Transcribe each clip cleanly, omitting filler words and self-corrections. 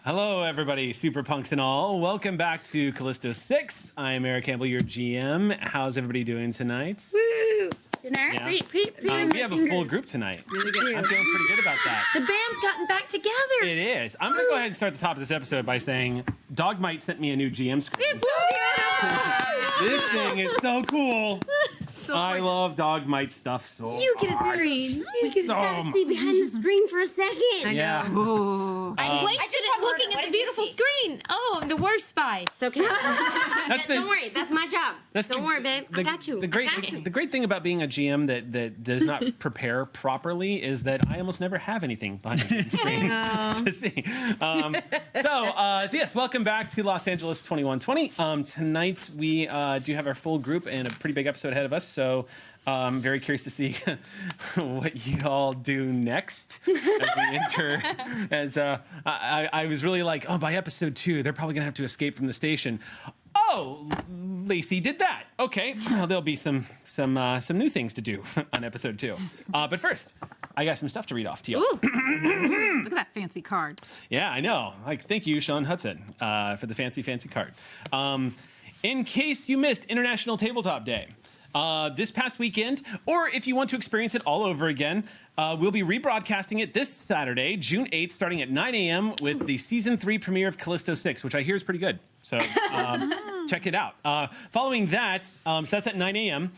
Hello, everybody, Superpunks and all. Welcome back to Callisto 6. I'm Eric Campbell, your GM. How's everybody doing tonight? Woo! Dinner? Yeah. Pretty We have a full group tonight. Really good. I'm feeling pretty good about that. The band's gotten back together. It is. I'm going to go ahead and start the top of this episode by saying Dogmite sent me a new GM screen. It's so This thing is so cool. So I love Dogmite stuff so You get a much. screen. You get So- to see behind the screen for a second. Yeah. I wasted it looking at the beautiful screen. Oh, I'm the worst spy. It's okay. That's the- Don't worry. That's my job. Don't worry, babe. I got you. The great, I got you. the great thing about being a GM that does not prepare properly is that I almost never have anything behind the screen to see. So yes, welcome back to Los Angeles 2120. Tonight we do have our full group and a pretty big episode ahead of us. So I'm very curious to see what you all do next as we enter. I was really like, oh, by episode 2, they're probably gonna have to escape from the station. Oh, Lacey did that. Okay, well, there'll be some new things to do on episode 2. But first, I got some stuff to read off to you. Look at that fancy card. Yeah, I know. Like, thank you, Sean Hudson, for the fancy card. In case you missed International Tabletop Day, this past weekend, or if you want to experience it all over again, we'll be rebroadcasting it this Saturday, June 8th, starting at 9 a.m. with the Season 3 premiere of Callisto 6, which I hear is pretty good. So check it out. Following that, so that's at 9 a.m.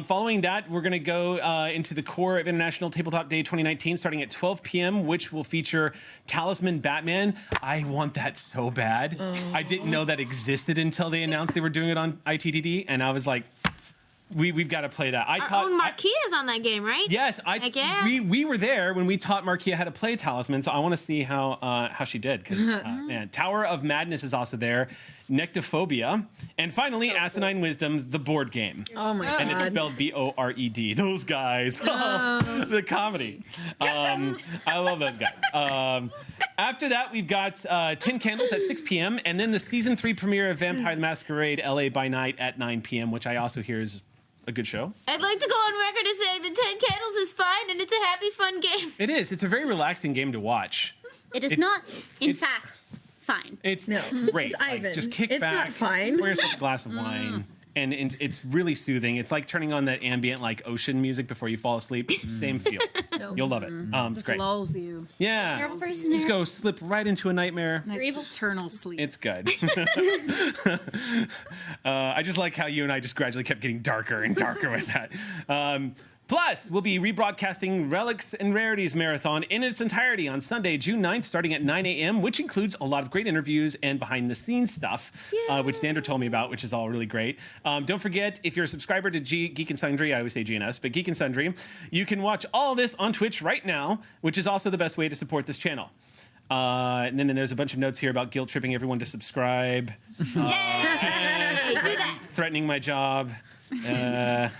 Following that, we're going to go into the core of International Tabletop Day 2019, starting at 12 p.m., which will feature Talisman Batman. I want that so bad. I didn't know that existed until they announced they were doing it on ITTD, and I was like, we've got to play that. Our own Marquia is on that game, right? Yes, we were there when we taught Marquia how to play Talisman, so I want to see how she did. Because man, Tower of Madness is also there, Nectophobia, and finally Asinine Wisdom, the board game. Oh my god! And it's spelled B-O-R-E-D. Those guys, the comedy. I love those guys. After that, we've got 10 Candles at 6 p.m. and then the Season 3 premiere of Vampire the Masquerade LA by Night at 9 p.m., which I also hear is a good show. I'd like to go on record to say that 10 Candles is fine and it's a happy, fun game. It is. It's a very relaxing game to watch. It is It's- not, in it's- fact, fine. It's No, great. it's Like, Ivan. just kick It's back, not fine. pour yourself a glass of wine, and it's really soothing. It's like turning on that ambient like ocean music before you fall asleep. Same feel. You'll love it. It's great. Lulls you. Yeah. Terrible person. Just go slip right into a nightmare. Nice eternal sleep. It's good. I just like how you and I just gradually kept getting darker and darker with that. Plus, we'll be rebroadcasting Relics and Rarities Marathon in its entirety on Sunday, June 9th, starting at 9 a.m., which includes a lot of great interviews and behind-the-scenes stuff, which Xander told me about, which is all really great. Don't forget, if you're a subscriber to Geek and Sundry, I always say GNS, but Geek and Sundry, you can watch all this on Twitch right now, which is also the best way to support this channel. And then there's a bunch of notes here about guilt-tripping everyone to subscribe, Yay! Do that. threatening my job, and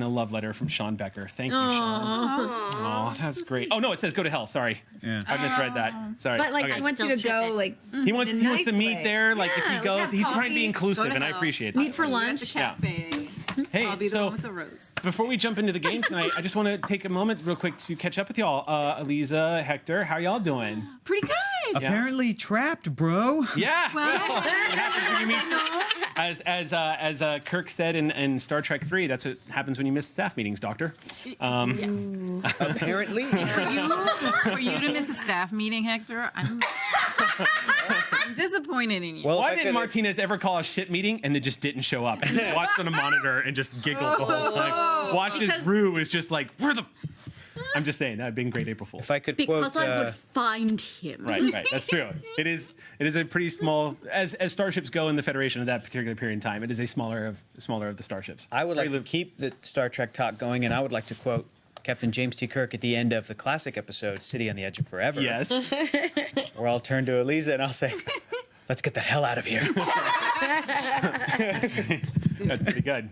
a love letter from Sean Becker. Thank you, Sean. Oh, that's great. Oh no, it says go to hell. Sorry, I misread that. Sorry. But like, Okay. I want you to go like he wants in a to nice meet way. there. Like if Yeah, he goes, have he's trying to coffee, be inclusive, go to and I hell. appreciate meet that. for At the lunch. cafe. Hey, I'll be the so one with the rose. before we jump into the game tonight, I just want to take a moment real quick to catch up with y'all. Eliza, Hector, how y'all doing? Pretty good. Apparently trapped, bro. Yeah. Well, it happens when you meet, as Kirk said in Star Trek 3, that's what happens when you miss staff meetings, Doctor. Apparently. For you to miss a staff meeting, Hector, I'm disappointed in you. Well, Why I didn't could've- Martinez ever call a shit meeting and then just didn't show up and just watched on a monitor and just giggled the whole time? Watched his Rue is just like, where the... I'm just saying, that would have been great April Fool's. If I could Because quote, I would find him. Right, that's true. It is a pretty small, as starships go in the Federation at that particular period in time, it is a smaller of the starships. I would like to keep the Star Trek talk going, and I would like to quote Captain James T. Kirk at the end of the classic episode, City on the Edge of Forever. Yes. Where I'll turn to Eliza and I'll say, let's get the hell out of here. That's pretty good.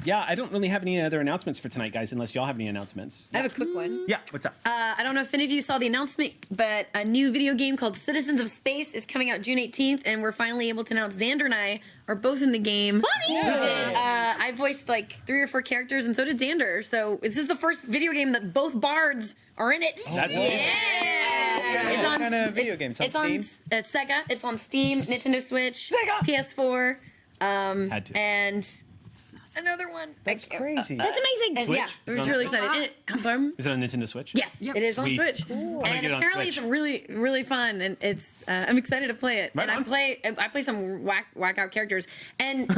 Yeah, I don't really have any other announcements for tonight, guys, unless y'all have any announcements. I have a quick one. Yeah, what's up? I don't know if any of you saw the announcement, but a new video game called Citizens of Space is coming out June 18th, and we're finally able to announce Xander and I are both in the game. We did. I voiced like 3 or 4 characters, and so did Xander. So this is the first video game that both bards are in it. That's amazing. It's on kind of video game? It's on Steam? Sega. It's on Steam, Nintendo Switch, PS4, Had to. and another one. That's crazy. That's amazing. And Switch? yeah, Is it we're on really Switch? excited. And Is it on Nintendo Switch? yes, it is on Sweet. Switch. Cool. I'm gonna And get it on apparently Switch. it's really, really fun, and it's I'm excited to play it. Right and on. I play some whack out characters, and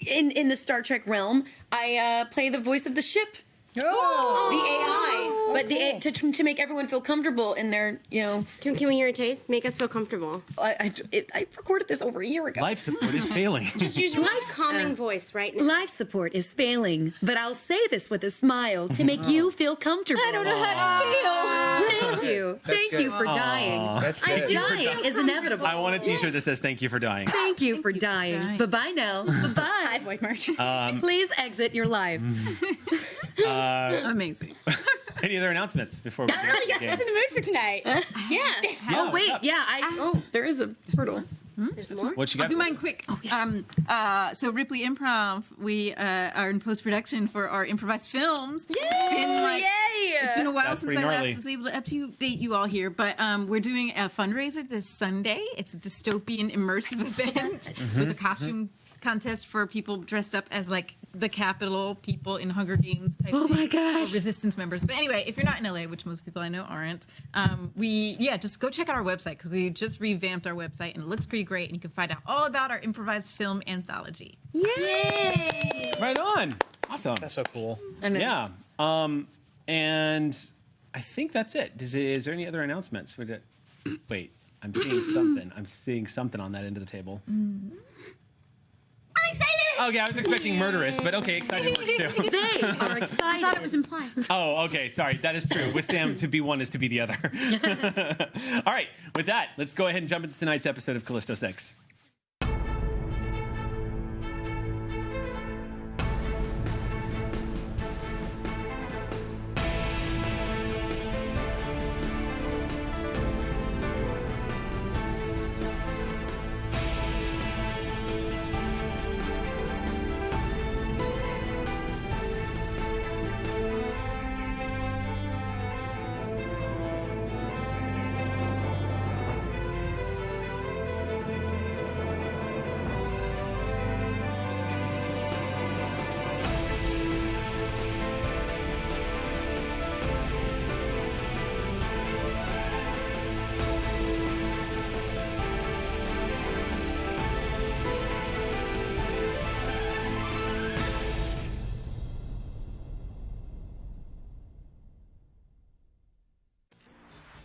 in the Star Trek realm, I play the voice of the ship. Oh. The AI, but to make everyone feel comfortable in their, Can we hear a taste? Make us feel comfortable. I recorded this over a year ago. Life support is failing. Just use your nice calming voice right now. Life support is failing, but I'll say this with a smile to make you feel comfortable. I don't know how to feel. Thank you. Thank you for dying. That's good. Dying is inevitable. I want a T-shirt that says "Thank you for dying." Thank you for dying. Bye-bye now. Bye-bye. Void merch. Please exit your life. Amazing. Any other announcements before we get into the game? in the mood for tonight. Yeah. Oh wait, there is a portal. There's more. What you I'll got? do mine quick. So Ripley Improv, we are in post-production for our improvised films. It's been a while That's since pretty I gnarly. last was able to update you all here, but we're doing a fundraiser this Sunday. It's a dystopian immersive event with a costume contest for people dressed up as like the Capitol people in Hunger Games type Oh thing, my gosh. or Resistance members. But anyway, if you're not in LA, which most people I know aren't, just go check out our website because we just revamped our website and it looks pretty great, and you can find out all about our improvised film anthology. Yay! Right on. Awesome. That's so cool. Yeah. And I think that's it. Is there any other announcements? Wait, I'm seeing something. I'm seeing something on that end of the table. I'm excited! Okay, I was expecting murderous, but okay, excited works too. They are excited. I thought it was implied. Oh, okay. Sorry. That is true. With Sam, to be one is to be the other. All right. With that, let's go ahead and jump into tonight's episode of Callisto 6.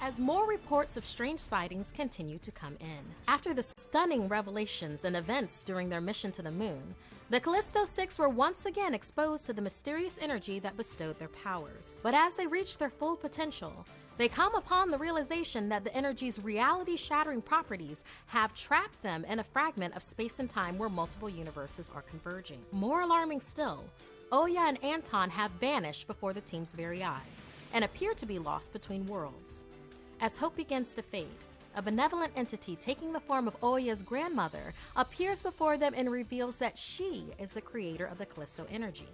As more reports of strange sightings continue to come in. After the stunning revelations and events during their mission to the moon, the Callisto 6 were once again exposed to the mysterious energy that bestowed their powers. But as they reach their full potential, they come upon the realization that the energy's reality-shattering properties have trapped them in a fragment of space and time where multiple universes are converging. More alarming still, Oya and Anton have vanished before the team's very eyes and appear to be lost between worlds. As hope begins to fade, a benevolent entity taking the form of Oya's grandmother appears before them and reveals that she is the creator of the Callisto energy,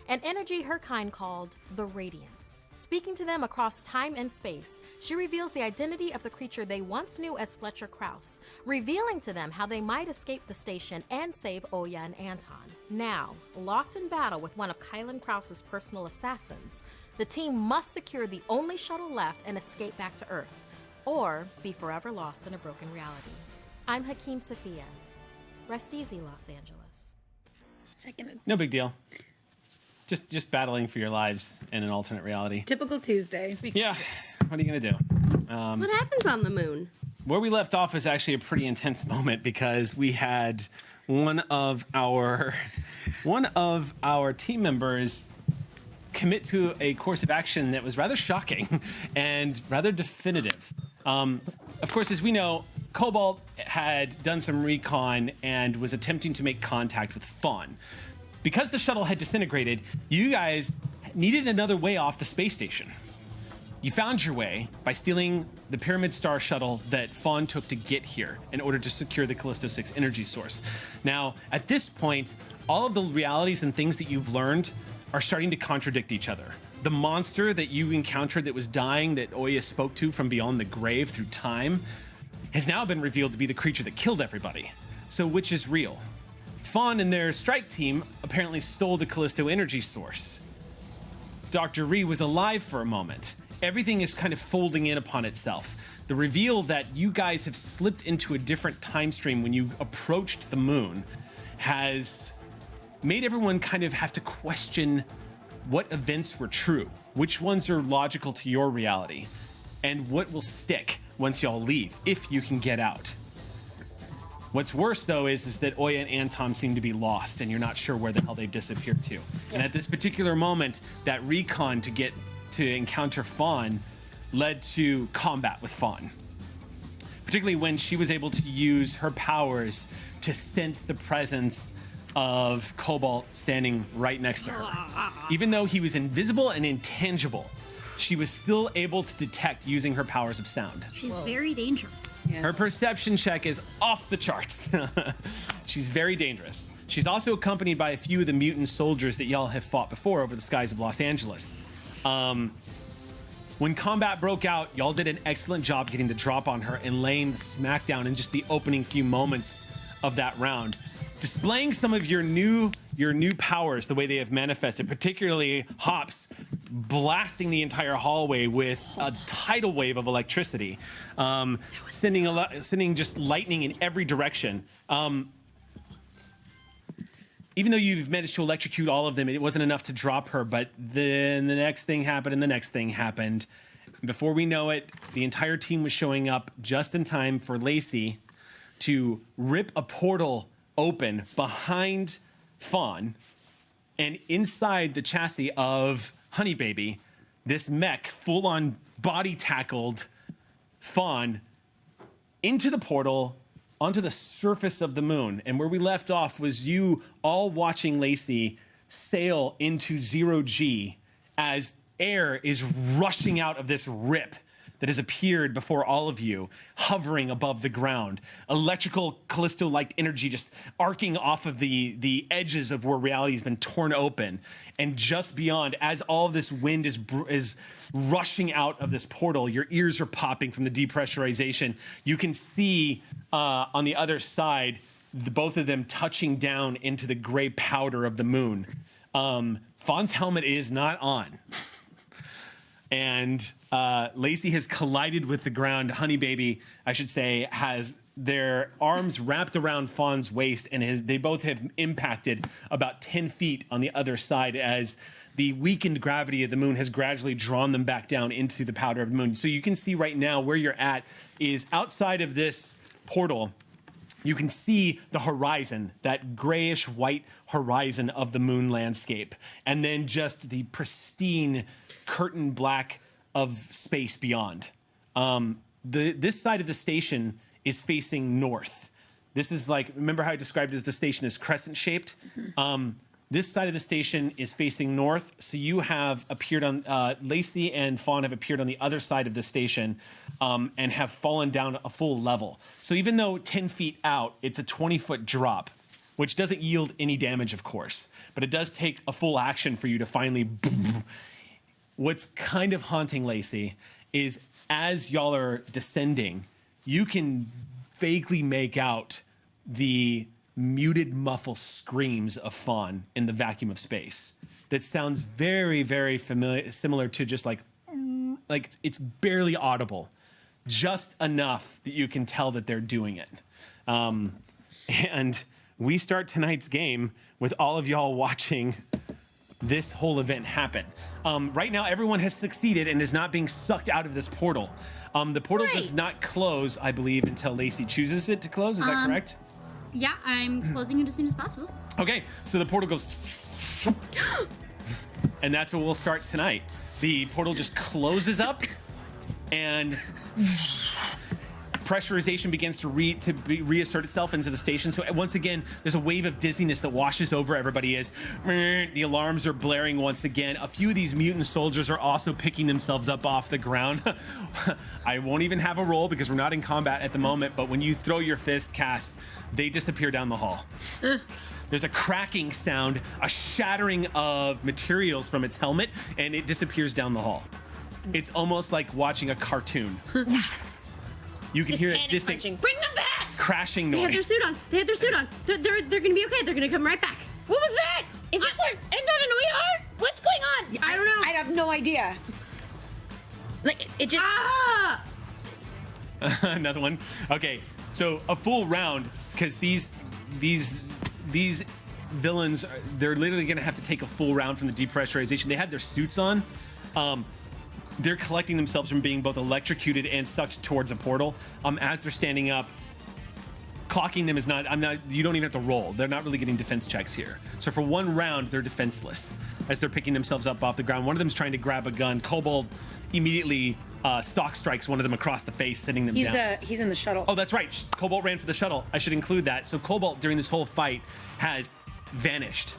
an energy her kind called the Radiance. Speaking to them across time and space, she reveals the identity of the creature they once knew as Fletcher Krause, revealing to them how they might escape the station and save Oya and Anton. Now, locked in battle with one of Kylan Krause's personal assassins, the team must secure the only shuttle left and escape back to Earth, or be forever lost in a broken reality. I'm Hakeem Sophia. Rest easy, Los Angeles. No big deal. Just battling for your lives in an alternate reality. Typical Tuesday. Yeah. What are you going to do? What happens on the moon? Where we left off was actually a pretty intense moment because we had one of our team members commit to a course of action that was rather shocking and rather definitive. Of course, as we know, Cobalt had done some recon and was attempting to make contact with Fawn. Because the shuttle had disintegrated, you guys needed another way off the space station. You found your way by stealing the Pyramid Star shuttle that Fawn took to get here in order to secure the Callisto 6 energy source. Now, at this point, all of the realities and things that you've learned are starting to contradict each other. the monster that you encountered that was dying, that Oya spoke to from beyond the grave through time, has now been revealed to be the creature that killed everybody. So which is real? Fawn and their strike team apparently stole the Callisto energy source. Dr. Ree was alive for a moment. Everything is kind of folding in upon itself. The reveal that you guys have slipped into a different time stream when you approached the moon has made everyone kind of have to question what events were true, which ones are logical to your reality, and what will stick once y'all leave, if you can get out. What's worse, though, is that Oya and Anton seem to be lost, and you're not sure where the hell they've disappeared to. And at this particular moment, that recon to encounter Fawn led to combat with Fawn. Particularly when she was able to use her powers to sense the presence of Cobalt standing right next to her. Even though he was invisible and intangible, she was still able to detect using her powers of sound. She's very dangerous. Her perception check is off the charts. She's very dangerous. She's also accompanied by a few of the mutant soldiers that y'all have fought before over the skies of Los Angeles. When combat broke out, y'all did an excellent job getting the drop on her and laying the smackdown in just the opening few moments of that round. Displaying some of your new powers the way they have manifested, particularly Hops blasting the entire hallway with a tidal wave of electricity, sending just lightning in every direction. Even though you've managed to electrocute all of them, it wasn't enough to drop her, but then the next thing happened and the next thing happened. Before we know it, the entire team was showing up just in time for Lacey to rip a portal open behind Fawn, and inside the chassis of Honey Baby, this mech, full-on body-tackled Fawn into the portal, onto the surface of the moon. And where we left off was you all watching Lacey sail into 0G as air is rushing out of this rip that has appeared before all of you, hovering above the ground. Electrical Callisto-like energy just arcing off of the edges of where reality has been torn open. And just beyond, as all of this wind is rushing out of this portal, your ears are popping from the depressurization. You can see on the other side, both of them touching down into the gray powder of the moon. Fawn's helmet is not on. And Lacey has collided with the ground. Honey Baby, I should say, has their arms wrapped around Fawn's waist, and they both have impacted about 10 feet on the other side as the weakened gravity of the moon has gradually drawn them back down into the powder of the moon. So you can see right now where you're at is outside of this portal. You can see the horizon, that grayish white horizon of the moon landscape, and then just the pristine curtain black of space beyond. This side of the station is facing north. This is like, remember how I described it as the station is crescent shaped? Mm-hmm. This side of the station is facing north, so you have appeared on, Lacey and Fawn have appeared on the other side of the station and have fallen down a full level. So even though 10 feet out, it's a 20-foot drop, which doesn't yield any damage, of course, but it does take a full action for you to finally... What's kind of haunting Lacey is as y'all are descending, you can vaguely make out the muted muffled screams of Fawn in the vacuum of space. That sounds very, very familiar, similar to just like it's barely audible, just enough that you can tell that they're doing it. And we start tonight's game with all of y'all watching this whole event happen. Right now, everyone has succeeded and is not being sucked out of this portal. The portal does not close, I believe, until Lacey chooses it to close. Is that correct? Yeah, I'm closing it as soon as possible. Okay, so the portal goes... and that's where we'll start tonight. The portal just closes up, and pressurization begins to reassert itself into the station. So once again, there's a wave of dizziness that washes over everybody as the alarms are blaring once again. A few of these mutant soldiers are also picking themselves up off the ground. I won't even have a roll because we're not in combat at the moment, but when you throw your fist, Cass, they disappear down the hall. There's a cracking sound, a shattering of materials from its helmet, and it disappears down the hall. It's almost like watching a cartoon. You can hear a distant Bring them back! crashing They noise. had their suit on. They had their suit on. They're gonna be okay. They're gonna come right back. What was that? Is that where Endon and we are? What's going on? I don't know. I have no idea. Like it just. Ah! Another one. Okay, so a full round, because these villains, they're literally gonna have to take a full round from the depressurization. They had their suits on. They're collecting themselves from being both electrocuted and sucked towards a portal. As they're standing up, clocking them is not. You don't even have to roll. They're not really getting defense checks here. So for one round, they're defenseless as they're picking themselves up off the ground. One of them's trying to grab a gun. Kobold immediately stock strikes one of them across the face, sending them down. He's in the shuttle. Oh, that's right. Cobalt ran for the shuttle. I should include that. So Cobalt, during this whole fight, has vanished.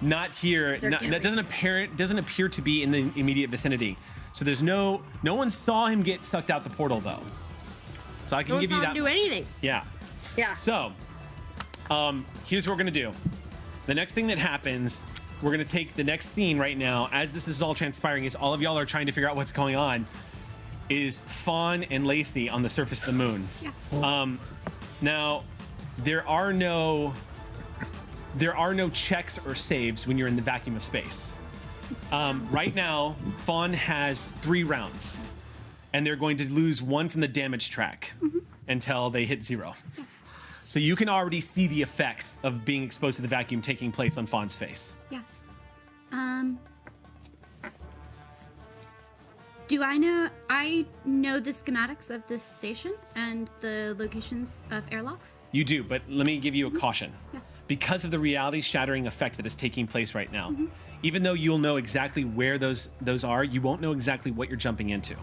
Not here. That doesn't appear to be in the immediate vicinity. So there's no one saw him get sucked out the portal though. So I can give you that. Do anything. Yeah. Yeah. So, here's what we're gonna do. The next thing that happens, we're gonna take the next scene right now. As this is all transpiring, as all of y'all are trying to figure out what's going on, is Fawn and Lacey on the surface of the moon. Yeah. Now, there are no checks or saves when you're in the vacuum of space. Right now, Fawn has 3 rounds, and they're going to lose 1 from the damage track until they hit 0. Yeah. So you can already see the effects of being exposed to the vacuum taking place on Fawn's face. Yeah. Do I know? I know the schematics of this station and the locations of airlocks. You do, but let me give you a caution. Yes. Because of the reality-shattering effect that is taking place right now, even though you'll know exactly where those are, you won't know exactly what you're jumping into.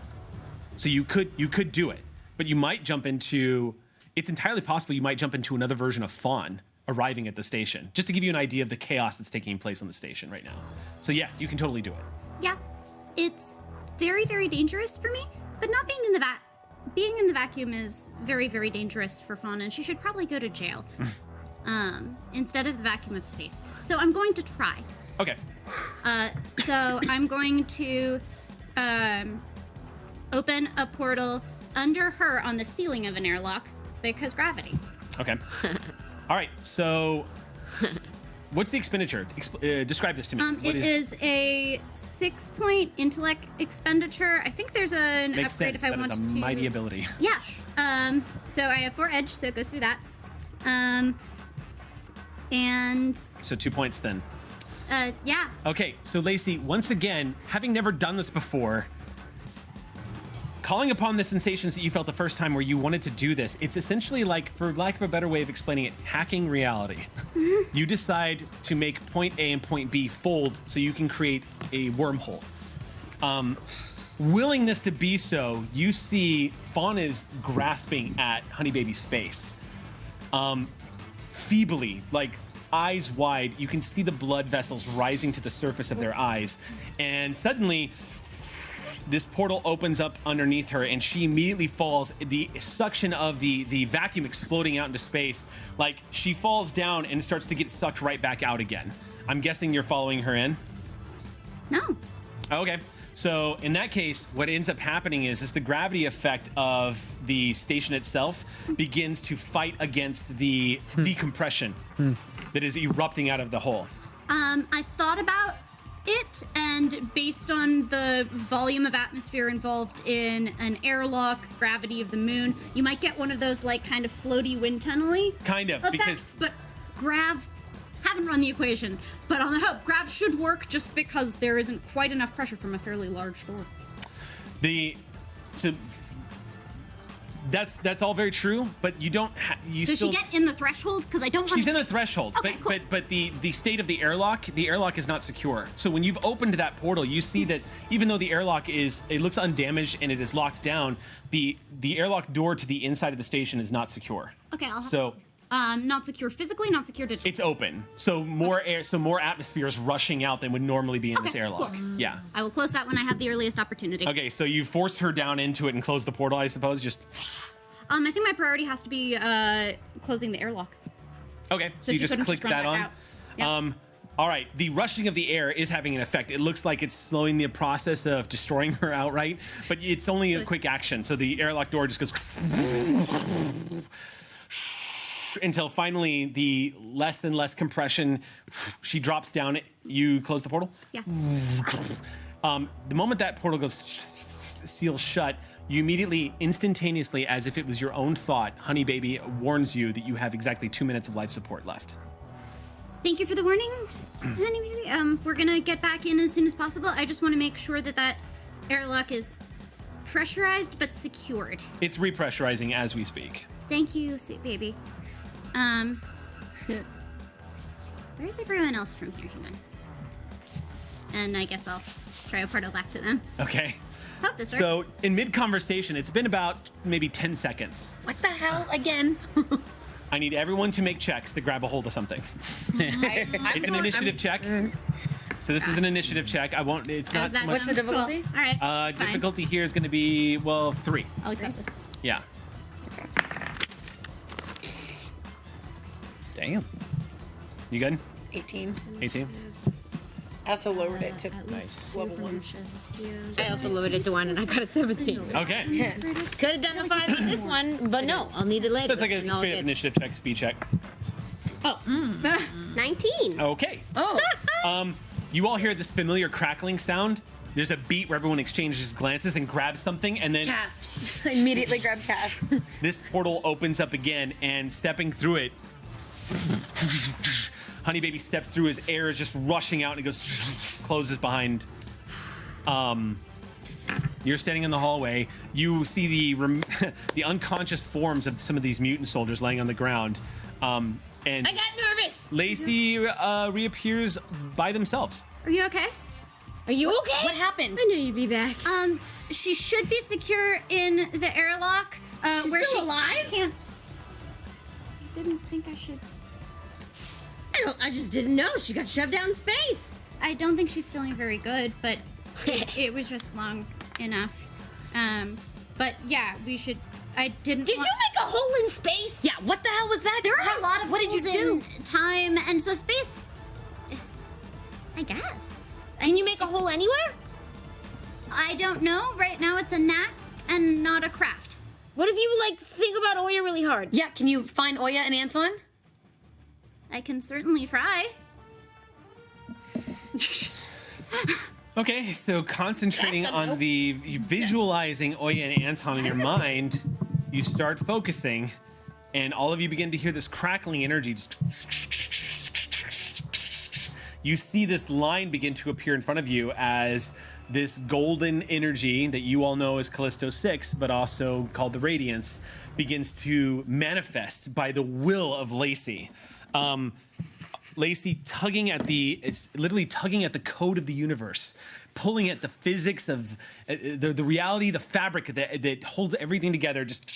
So you could do it, but you might jump into. It's entirely possible you might jump into another version of Fawn arriving at the station, just to give you an idea of the chaos that's taking place on the station right now. So yes, you can totally do it. Yeah. It's very, very dangerous for me, but not being in the being in the vacuum is very, very dangerous for Fawn, and she should probably go to jail instead of the vacuum of space. So I'm going to try. Okay. So I'm going to open a portal under her on the ceiling of an airlock because gravity. Okay. All right. So, what's the expenditure? Describe this to me. It is a 6-point intellect expenditure. I think there's an Makes upgrade sense. if I That want is a to. mighty ability. Yeah. So I have 4 edge, so it goes through that. And So 2 points then. yeah. Okay, so Lacey, once again, having never done this before, calling upon the sensations that you felt the first time where you wanted to do this, it's essentially like, for lack of a better way of explaining it, hacking reality. You decide to make point A and point B fold so you can create a wormhole. Willingness to be so, you see Fawn is grasping at Honeybaby's face. Feebly, like eyes wide, you can see the blood vessels rising to the surface of their eyes. And suddenly, this portal opens up underneath her and she immediately falls. The suction of the vacuum exploding out into space, like she falls down and starts to get sucked right back out again. I'm guessing you're following her in? No. Okay. So in that case, what ends up happening is the gravity effect of the station itself begins to fight against the decompression that is erupting out of the hole. I thought about it, and based on the volume of atmosphere involved in an airlock, gravity of the moon, you might get one of those like kind of floaty wind tunnel-y Kind of, effects, because but grav, haven't run the equation, but on the hope, grav should work just because there isn't quite enough pressure from a fairly large door. That's all very true, but you don't. Does she get in the threshold? Because I don't want. She's in the threshold, Okay, cool. but the state of the airlock is not secure. So when you've opened that portal, you see that even though the airlock looks undamaged and it is locked down, the airlock door to the inside of the station is not secure. Okay, I'll have So not secure physically, not secure digitally. it's open. So more air, so more atmosphere is rushing out than would normally be in this Okay, airlock. cool. Yeah. I will close that when I have the earliest opportunity. Okay, so you forced her down into it and closed the portal, I suppose. Just I think my priority has to be closing the airlock. Okay, So you she just couldn't click just run that back on. out. Yep. All right, the rushing of the air is having an effect. It looks like it's slowing the process of destroying her outright, but it's only a quick action. So the airlock door just goes until finally the less and less compression. She drops down. You close the portal? Yeah. The moment that portal goes seals shut, you immediately, instantaneously, as if it was your own thought, Honey Baby warns you that you have exactly 2 minutes of life support left. Thank you for the warning, honey baby. We're gonna get back in as soon as possible. I just want to make sure that airlock is pressurized but secured. It's repressurizing as we speak. Thank you, sweet baby. Where's everyone else from here? Hang on. And I guess I'll try a portal back to them. Okay. Hope this works. So in mid-conversation, it's been about maybe 10 seconds. What the hell again? I need everyone to make checks to grab a hold of something. It's an initiative check. So this is an initiative check. I won't. It's not so much. What's the difficulty? Cool. All right. it's fine. Difficulty here is going to be 3. I'll accept it. Yeah. Damn. You good? 18. 18. I also lowered it to Nice. level 1. I also lowered it to 1 and I got a 17. Okay. Could have done the 5 in this one, but no, I'll need it later. So it's like a And I'll straight up get- initiative check, speed check. 19. Okay. Oh. You all hear this familiar crackling sound. There's a beat where everyone exchanges glances and grabs something, and then Cass. I immediately grabbed Cass. this portal opens up again, and stepping through it, Honey Baby steps through. His air is just rushing out, and it goes closes behind. You're standing in the hallway. You see the unconscious forms of some of these mutant soldiers laying on the ground, and I got nervous. Lacey reappears by themselves. Are you okay? Are you okay? What happened? I knew you'd be back. She should be secure in the airlock. She's where still she alive? Can't. I didn't think I should. I just didn't know. She got shoved down in space. I don't think she's feeling very good, but it was just long enough. But yeah, we should. I didn't. Did you make a hole in space? Yeah, what the hell was that? There are a lot of What did you holes do? in time, and so space. I guess. Can you make a hole anywhere? I don't know. Right now, it's a knack and not a craft. What if you like think about Oya really hard? Yeah, can you find Oya and Antoine? I can certainly try. Okay, so concentrating on the visualizing Oya and Anton in your mind, you start focusing, and all of you begin to hear this crackling energy. You see this line begin to appear in front of you as this golden energy that you all know as Callisto 6, but also called the Radiance, begins to manifest by the will of Lacey. Lacey it's literally tugging at the code of the universe, pulling at the physics of the reality, the fabric that holds everything together, just.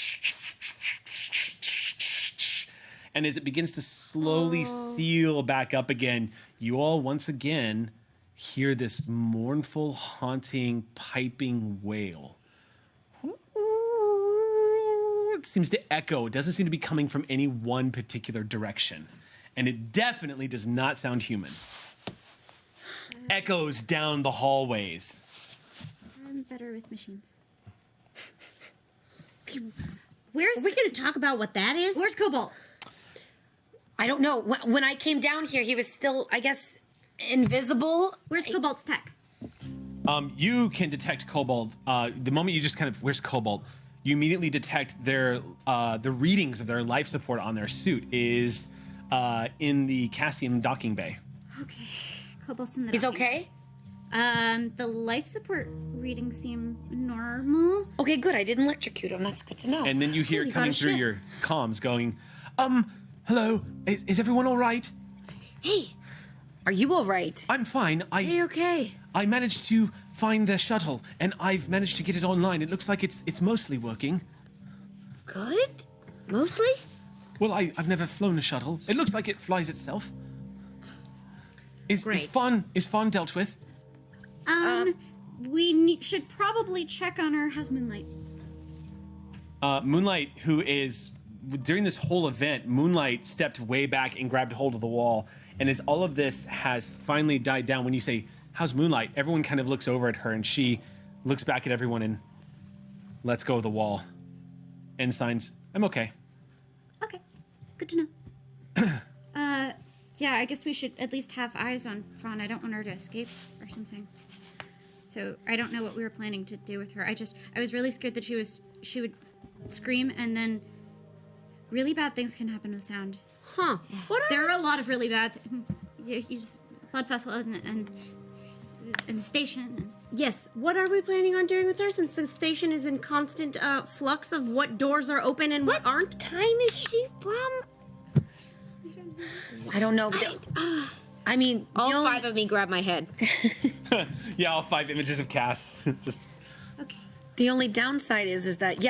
And as it begins to slowly seal back up again, you all once again hear this mournful, haunting, piping wail. It seems to echo. It doesn't seem to be coming from any one particular direction. And it definitely does not sound human. Echoes down the hallways. I'm better with machines. Where's? Are we going to talk about what that is? Where's Cobalt? I don't know. When I came down here, he was still, I guess, invisible. Where's Cobalt's tech? You can detect Cobalt. The moment you just where's Cobalt? You immediately detect the readings of their life support on their suit is in the Cassian docking bay. Okay, Cobalt's in the. He's docking. okay? The life support readings seem normal. Okay, good. I didn't electrocute him. That's good to know. And then you hear Holy coming gosh, through shit. your comms going, hello, is everyone all right? Hey, are you all right? I'm fine. Okay. I managed to find the shuttle, and I've managed to get it online. It looks like it's mostly working. Good. Mostly. Well, I've never flown a shuttle. It looks like it flies itself. Is Fawn dealt with? We should probably check on her. How's Moonlight? Moonlight, who is during this whole event, Moonlight stepped way back and grabbed hold of the wall. And as all of this has finally died down, when you say, "How's Moonlight?" everyone kind of looks over at her, and she looks back at everyone and lets go of the wall and signs, "I'm okay." Okay, good to know. Yeah, I guess we should at least have eyes on Fawn. I don't want her to escape or something. So I don't know what we were planning to do with her. I was really scared that she would scream, and then really bad things can happen with sound. Huh. There are a lot of really bad blood vessels and the station. Yes. What are we planning on doing with her since the station is in constant flux of what doors are open and what aren't? Time is she from? I don't know. I mean, All 5 of me grab my head. Yeah, all 5 images of Cass. Just Okay. the only downside is that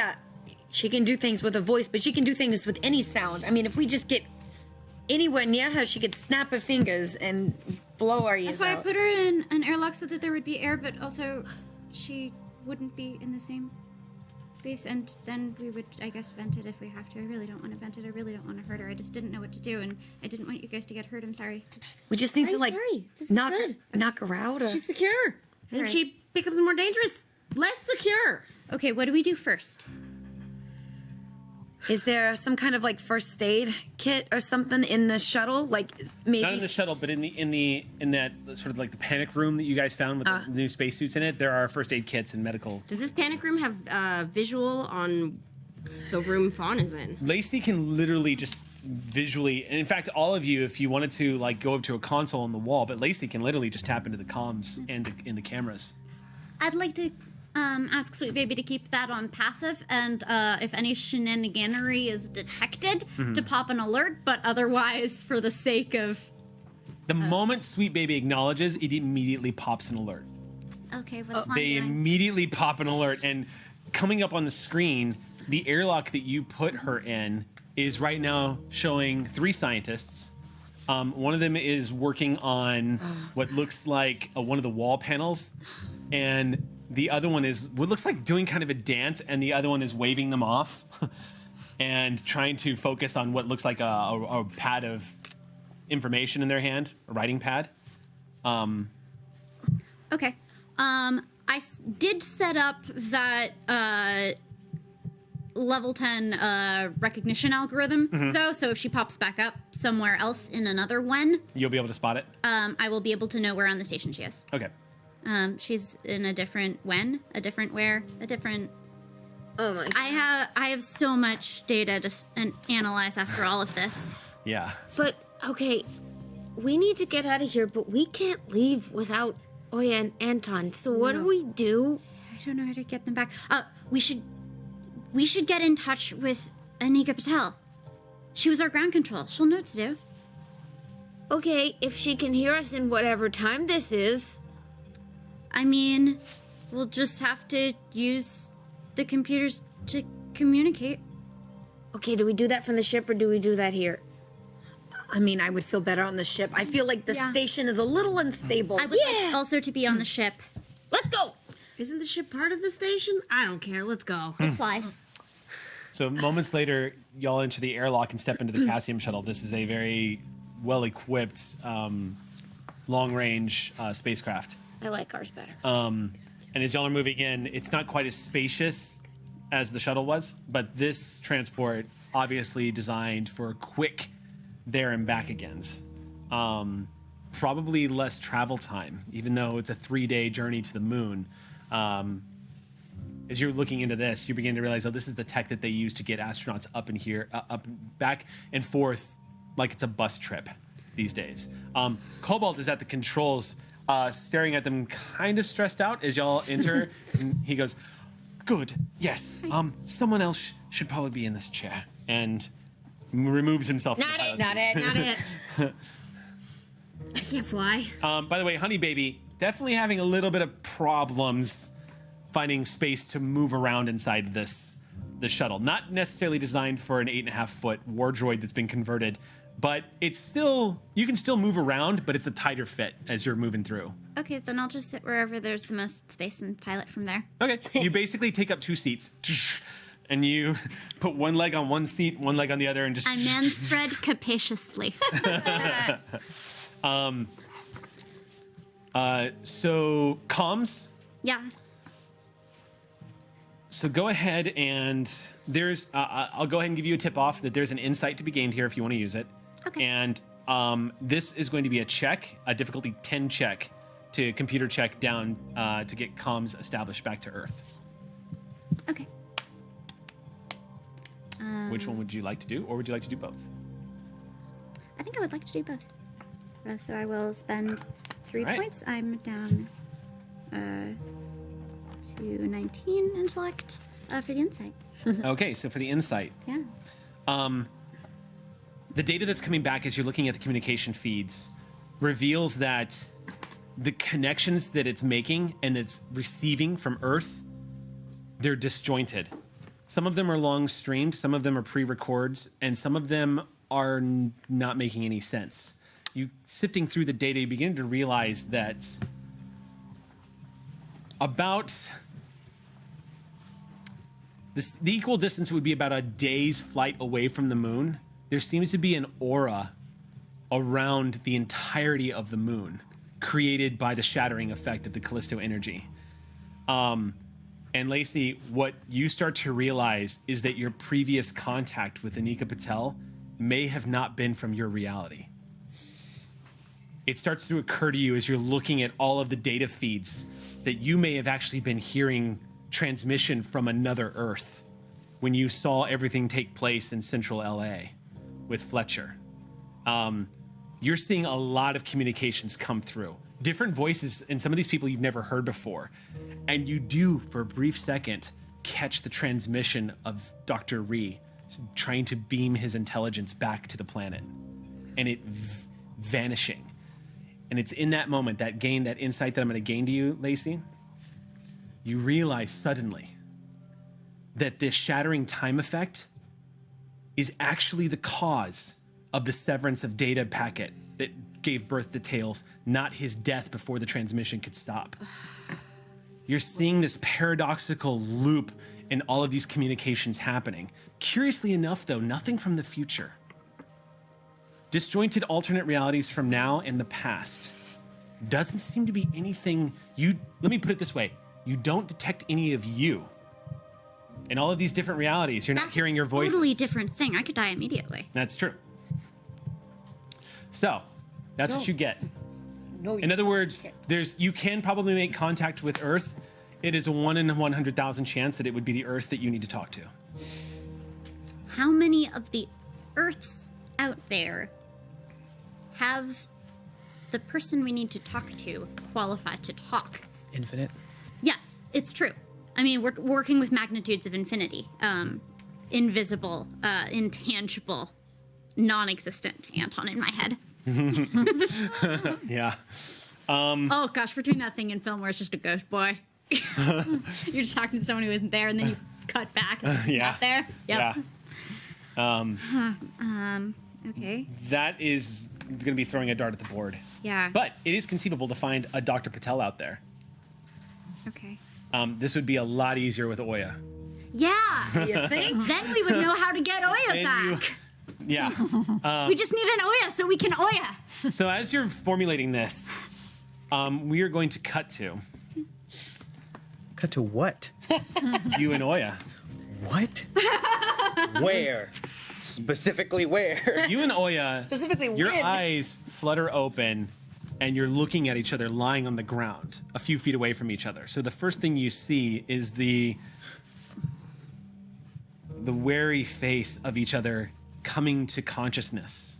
she can do things with a voice, but she can do things with any sound. I mean, if we just get anywhere near her, she could snap her fingers and blow our ears That's why I out. put her in an airlock so that there would be air, but also she wouldn't be in the same space, and then we would, I guess, vent it if we have to. I really don't want to vent it. I really don't want to hurt her. I just didn't know what to do, and I didn't want you guys to get hurt. I'm sorry. We just need to I'm like sorry. This is good. knock her out. Or... She's secure. And if Alright. she becomes more dangerous, less secure. Okay, what do we do first? Is there some kind of like first aid kit or something in the shuttle? Like maybe not in the shuttle, but in that sort of like the panic room that you guys found with the new spacesuits in it. There are first aid kits and medical. Does this panic room have visual on the room Fawn is in? Lacey can literally just visually, and in fact, all of you, if you wanted to like go up to a console on the wall, but Lacey can literally just tap into the comms and in the cameras. I'd like to ask Sweet Baby to keep that on passive, and if any shenaniganery is detected, to pop an alert, but otherwise, for the sake of... The moment Sweet Baby acknowledges, it immediately pops an alert. Okay, what's Fawn They doing? immediately pop an alert, and coming up on the screen, the airlock that you put her in is right now showing 3 scientists. One of them is working on what looks like one of the wall panels, and the other one is what looks like doing kind of a dance, and the other one is waving them off and trying to focus on what looks like a pad of information in their hand, a writing pad. Okay. Did set up that level 10 recognition algorithm, though, so if she pops back up somewhere else in another one, You'll be able to spot it? I will be able to know where on the station she is. Okay. She's in a different when, a different where, a different... Oh my god. I have so much data to analyze after all of this. Yeah. But, okay, we need to get out of here, but we can't leave without Oya and Anton. So what do we do? I don't know how to get them back. We should get in touch with Anika Patel. She was our ground control. She'll know what to do. Okay, if she can hear us in whatever time this is. I mean, we'll just have to use the computers to communicate. Okay, do we do that from the ship or do we do that here? I mean, I would feel better on the ship. I feel like the station is a little unstable. I would like also to be on the ship. Let's go! Isn't the ship part of the station? I don't care. Let's go. It flies. So moments later, y'all enter the airlock and step into the Cassium shuttle. This is a very well-equipped, long-range spacecraft. I like ours better. And as y'all are moving in, it's not quite as spacious as the shuttle was, but this transport obviously designed for quick there and back agains. Probably less travel time, even though it's a 3-day journey to the moon. As you're looking into this, you begin to realize, oh, this is the tech that they use to get astronauts up in here, up, back and forth, like it's a bus trip these days. Cobalt is at the controls, staring at them, kind of stressed out as y'all enter. And he goes, "Good, yes. Someone else should probably be in this chair," and removes himself. Not it. Not it. Not it. I can't fly. By the way, Honey Baby definitely having a little bit of problems finding space to move around inside the shuttle. Not necessarily designed for an 8.5-foot war droid that's been converted, but it's still, you can still move around, but it's a tighter fit as you're moving through. Okay, then I'll just sit wherever there's the most space and pilot from there. Okay, you basically take up 2 seats. and you put one leg on one seat, one leg on the other, and just... I manspread capaciously. So, comms. Yeah. So go ahead and there's... I'll go ahead and give you a tip off that there's an insight to be gained here if you want to use it. Okay. And this is going to be a check, a difficulty 10 check, to computer check down to get comms established back to Earth. Okay. Which one would you like to do, or would you like to do both? I think I would like to do both. So I will spend 3 Alright. points. I'm down to 19 intellect for the insight. Okay, so for the insight, Yeah. the data that's coming back as you're looking at the communication feeds reveals that the connections that it's making and it's receiving from Earth, they're disjointed. Some of them are long streamed, some of them are pre-records, and some of them are not making any sense. You sifting through the data, you begin to realize that about this, the equal distance would be about a day's flight away from the moon. There seems to be an aura around the entirety of the moon created by the shattering effect of the Callisto energy. And Lacey, what you start to realize is that your previous contact with Anika Patel may have not been from your reality. It starts to occur to you as you're looking at all of the data feeds that you may have actually been hearing transmission from another Earth when you saw everything take place in central LA with Fletcher. You're seeing a lot of communications come through. Different voices, and some of these people you've never heard before. And you do, for a brief second, catch the transmission of Dr. Ree trying to beam his intelligence back to the planet. And it vanishing. And it's in that moment, that gain, that insight that I'm going to gain to you, Lacey, you realize suddenly that this shattering time effect is actually the cause of the severance of data packet that gave birth to Tails, not his death before the transmission could stop. You're seeing this paradoxical loop in all of these communications happening. Curiously enough, though, nothing from the future. Disjointed alternate realities from now and the past. Doesn't seem to be anything let me put it this way. You don't detect any of you. In all of these different realities, you're not hearing your voices. Totally different thing. I could die immediately. That's true. So, that's what you get. No, In other words, you can probably make contact with Earth. It is a 1 in 100,000 chance that it would be the Earth that you need to talk to. How many of the Earths out there have the person we need to talk to qualified to talk? Infinite. Yes, it's true. I mean, we're working with magnitudes of infinity. Invisible, intangible, non-existent, Anton, in my head. Yeah. Oh gosh, we're doing that thing in film where it's just a ghost boy. You're just talking to someone who isn't there, and then you cut back and it's Yeah. not there. Yep. Yeah. Okay. That is going to be throwing a dart at the board. Yeah. But it is conceivable to find a Dr. Patel out there. Okay. This would be a lot easier with Oya. Yeah. You think? Then we would know how to get Oya Then you- back. Yeah. We just need an Oya so we can Oya. So as you're formulating this, we are going to cut to Cut to what? you and Oya. What? Where? Specifically where? You and Oya, Specifically your when? eyes flutter open and you're looking at each other lying on the ground a few feet away from each other. So the first thing you see is the wary face of each other coming to consciousness.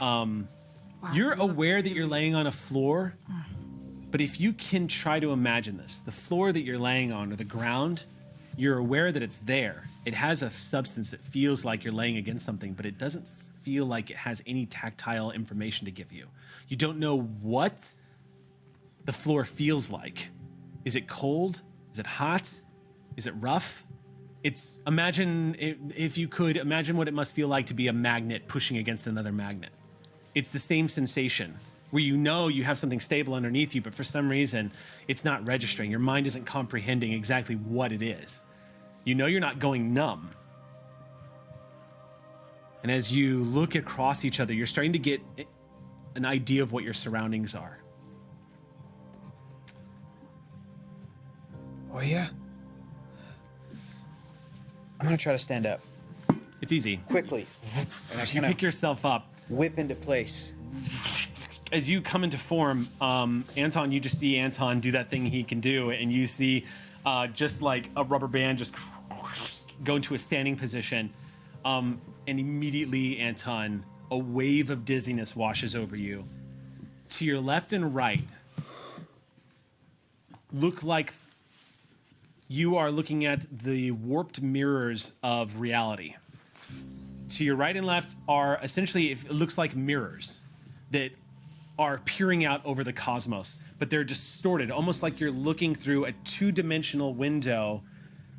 You're aware that you're laying on a floor, but if you can try to imagine this, the floor that you're laying on or the ground, you're aware that it's there. It has a substance that feels like you're laying against something, but it doesn't feel like it has any tactile information to give you. You don't know what the floor feels like. Is it cold? Is it hot? Is it rough? If you could imagine what it must feel like to be a magnet pushing against another magnet. It's the same sensation where you know you have something stable underneath you, but for some reason it's not registering. Your mind isn't comprehending exactly what it is. You know you're not going numb. And as you look across each other, you're starting to get an idea of what your surroundings are. Oh, yeah? I'm going to try to stand up. It's easy. Quickly. And I You kind pick of yourself up. whip into place. As you come into form, Anton, you just see Anton do that thing he can do, and you see just like a rubber band just go into a standing position. And immediately, Anton, a wave of dizziness washes over you. To your left and right, look like you are looking at the warped mirrors of reality. To your right and left are essentially, it looks like mirrors that are peering out over the cosmos, but they're distorted, almost like you're looking through a two-dimensional window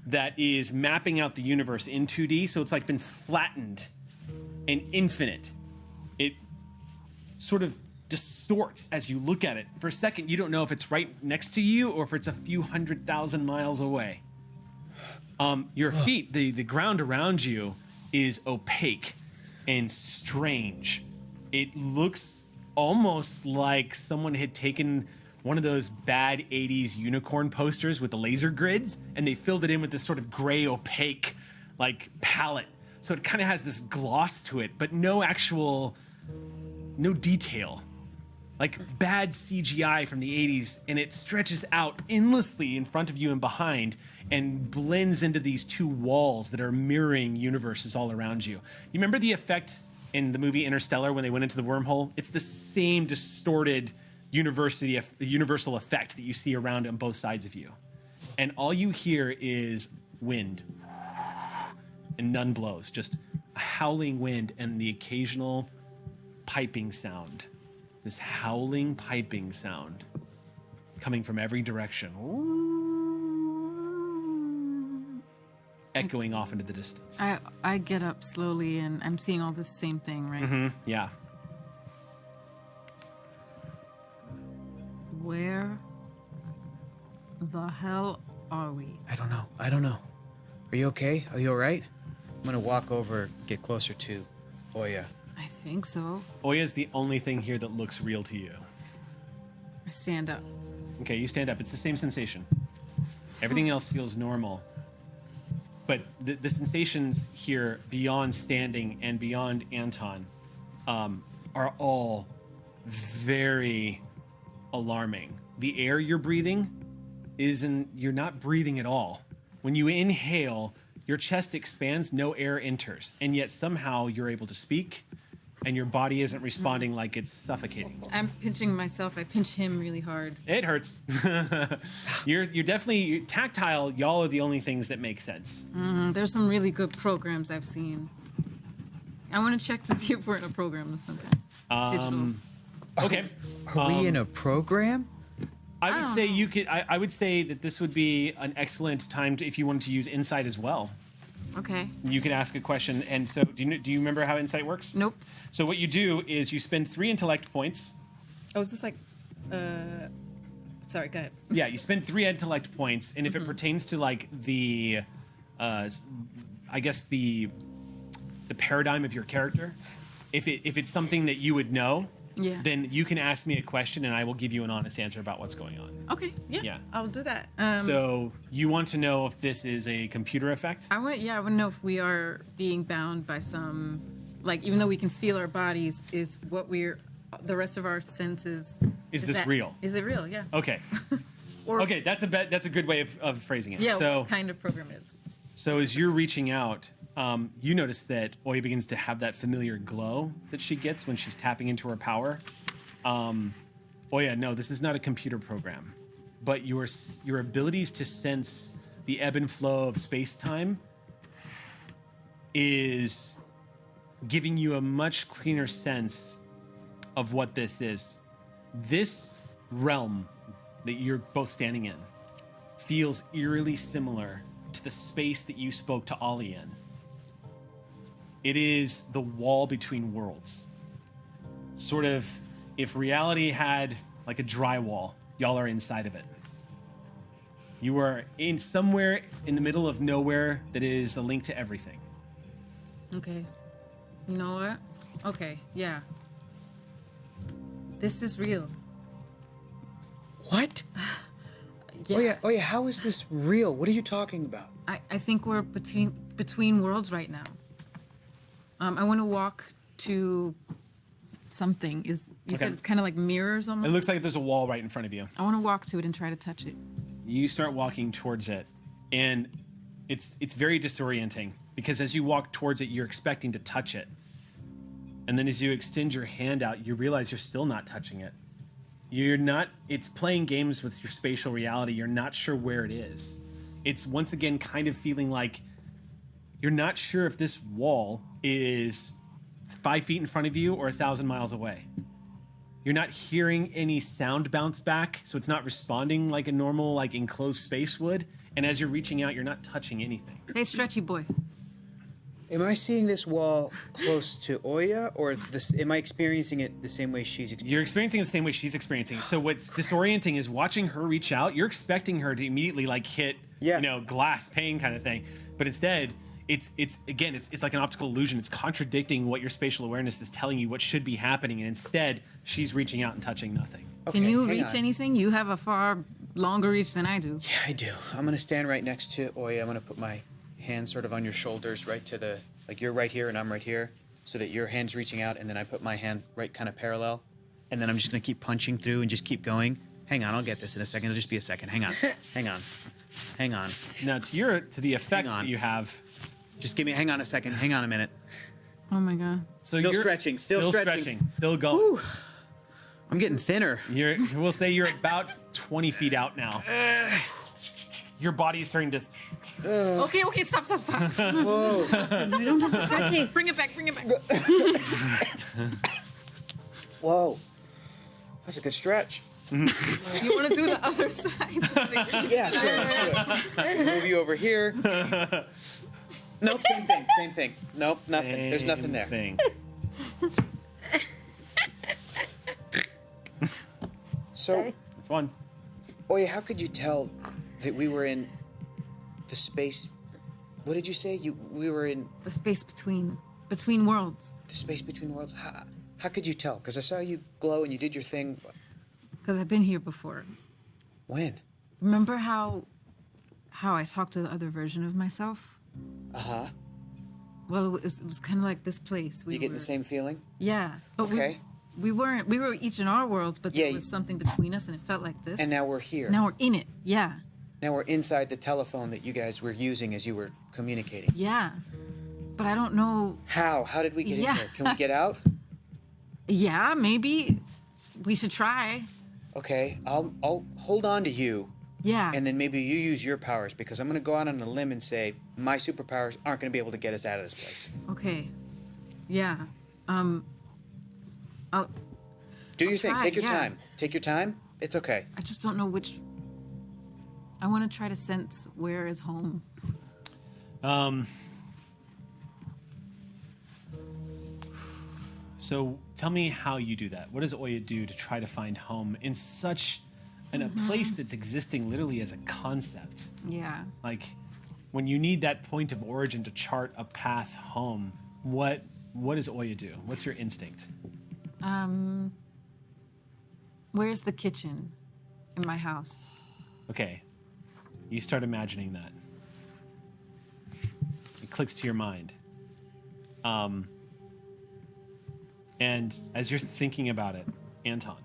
that is mapping out the universe in 2D, so it's like been flattened and infinite. It sort of distorts as you look at it. For a second, you don't know if it's right next to you or if it's a few 100,000 miles away. Your feet, the ground around you is opaque and strange. It looks almost like someone had taken one of those bad 80s unicorn posters with the laser grids, and they filled it in with this sort of gray, opaque, like, palette. So it kind of has this gloss to it, but no detail. Like bad CGI from the 80s, and it stretches out endlessly in front of you and behind and blends into these two walls that are mirroring universes all around you. You remember the effect in the movie Interstellar when they went into the wormhole? It's the same distorted universal effect that you see around on both sides of you. And all you hear is wind. And none blows, just a howling wind and the occasional piping sound. This howling piping sound coming from every direction. Echoing off into the distance. I get up slowly and I'm seeing all this same thing, right? Mm-hmm. Yeah. Where the hell are we? I don't know. Are you okay? Are you all right? I'm going to walk over, get closer to Oya. I think so. Oya is the only thing here that looks real to you. I stand up. Okay, you stand up. It's the same sensation. Everything else feels normal. But the sensations here beyond standing and beyond Anton are all very alarming. The air you're breathing you're not breathing at all. When you inhale, your chest expands, no air enters. And yet somehow you're able to speak and your body isn't responding like it's suffocating. I'm pinching myself. I pinch him really hard. It hurts. You're definitely tactile. Y'all are the only things that make sense. There's some really good programs I've seen. I want to check to see if we're in a program of some kind. Digital. Okay. Are we in a program? I would say you could. I would say that this would be an excellent time if you wanted to use insight as well. Okay. You can ask a question, and so do you remember how insight works? Nope. So what you do is you spend 3 intellect points. Oh, is this like, sorry, go ahead. Yeah, you spend 3 intellect points, and if it pertains to like the, I guess the paradigm of your character, if it's something that you would know, Yeah. then you can ask me a question, and I will give you an honest answer about what's going on. Okay. Yeah. Yeah. I'll do that. So you want to know if this is a computer effect? I want to know if we are being bound by some, like, even though we can feel our bodies, is what the rest of our senses. Is this real? Is it real? Yeah. Okay. Okay, that's a good way of phrasing it. Yeah. So, what kind of program it is? So as you're reaching out, you notice that Oya begins to have that familiar glow that she gets when she's tapping into her power. Oya, no, this is not a computer program, but your abilities to sense the ebb and flow of space-time is giving you a much cleaner sense of what this is. This realm that you're both standing in feels eerily similar to the space that you spoke to Ollie in. It is the wall between worlds. Sort of, if reality had like a drywall, y'all are inside of it. You are in somewhere in the middle of nowhere that is the link to everything. Okay. You know what? Okay, yeah. This is real. What? Yeah. Oh yeah, how is this real? What are you talking about? I think we're between worlds right now. I want to walk to something. You said it's kind of like mirrors It almost? looks like there's a wall right in front of you. I want to walk to it and try to touch it. You start walking towards it, and it's very disorienting because as you walk towards it, you're expecting to touch it. And then as you extend your hand out, you realize you're still not touching it. It's playing games with your spatial reality. You're not sure where it is. It's once again kind of feeling like you're not sure if this wall is 5 feet in front of you or 1,000 miles away. You're not hearing any sound bounce back, so it's not responding like a normal, like enclosed space would. And as you're reaching out, you're not touching anything. Hey, stretchy boy. Am I seeing this wall close to Oya, or am I experiencing it the same way she's experiencing it? You're experiencing it the same way she's experiencing it. So what's disorienting is watching her reach out. You're expecting her to immediately like hit, glass pane kind of thing. But instead, it's like an optical illusion. It's contradicting what your spatial awareness is telling you what should be happening. And instead, she's reaching out and touching nothing. Can you reach anything? You have a far longer reach than I do. Yeah, I do. I'm going to stand right next to Oya. I'm going to put my hand sort of on your shoulders, right to the, like you're right here and I'm right here, so that your hand's reaching out, and then I put my hand right kind of parallel. And then I'm just going to keep punching through and just keep going. Hang on, I'll get this in a second. It'll just be a second. Hang on. Hang on. Now, to the effect that you have... Just hang on a second. Hang on a minute. Oh my God. So still stretching. Still stretching. Still going. Whew. I'm getting thinner. We'll say you're about 20 feet out now. Your body is starting to... Okay, stop. Whoa. We don't have to stretch. Bring it back. Whoa. That's a good stretch. You want to do the other side? Yeah, sure. Move you over here. Nope, same thing. Nope, nothing. There's nothing there. So, that's one. Oya, how could you tell that we were in the space? What did you say? We were in the space between worlds. The space between worlds. How could you tell? Because I saw you glow and you did your thing. Because I've been here before. When? Remember how I talked to the other version of myself? Uh-huh. Well, it was kind of like this place. You getting the same feeling? Yeah. But okay. We were each in our worlds, but there was something between us, and it felt like this. And now we're here. Now we're in it, yeah. Now we're inside the telephone that you guys were using as you were communicating. Yeah. But I don't know... How? How did we get in here? Can we get out? Yeah, maybe. We should try. Okay, I'll hold on to you. Yeah. And then maybe you use your powers, because I'm going to go out on a limb and say my superpowers aren't going to be able to get us out of this place. Okay. Yeah. I'll do your thing. Try, Take your time. Take your time. It's okay. I just don't know which... I want to try to sense where is home. So tell me how you do that. What does Oya do to try to find home in a place that's existing literally as a concept? Yeah. Like, when you need that point of origin to chart a path home, what does Oya do? What's your instinct? Where's the kitchen in my house? Okay. You start imagining that. It clicks to your mind. And as you're thinking about it, Anton,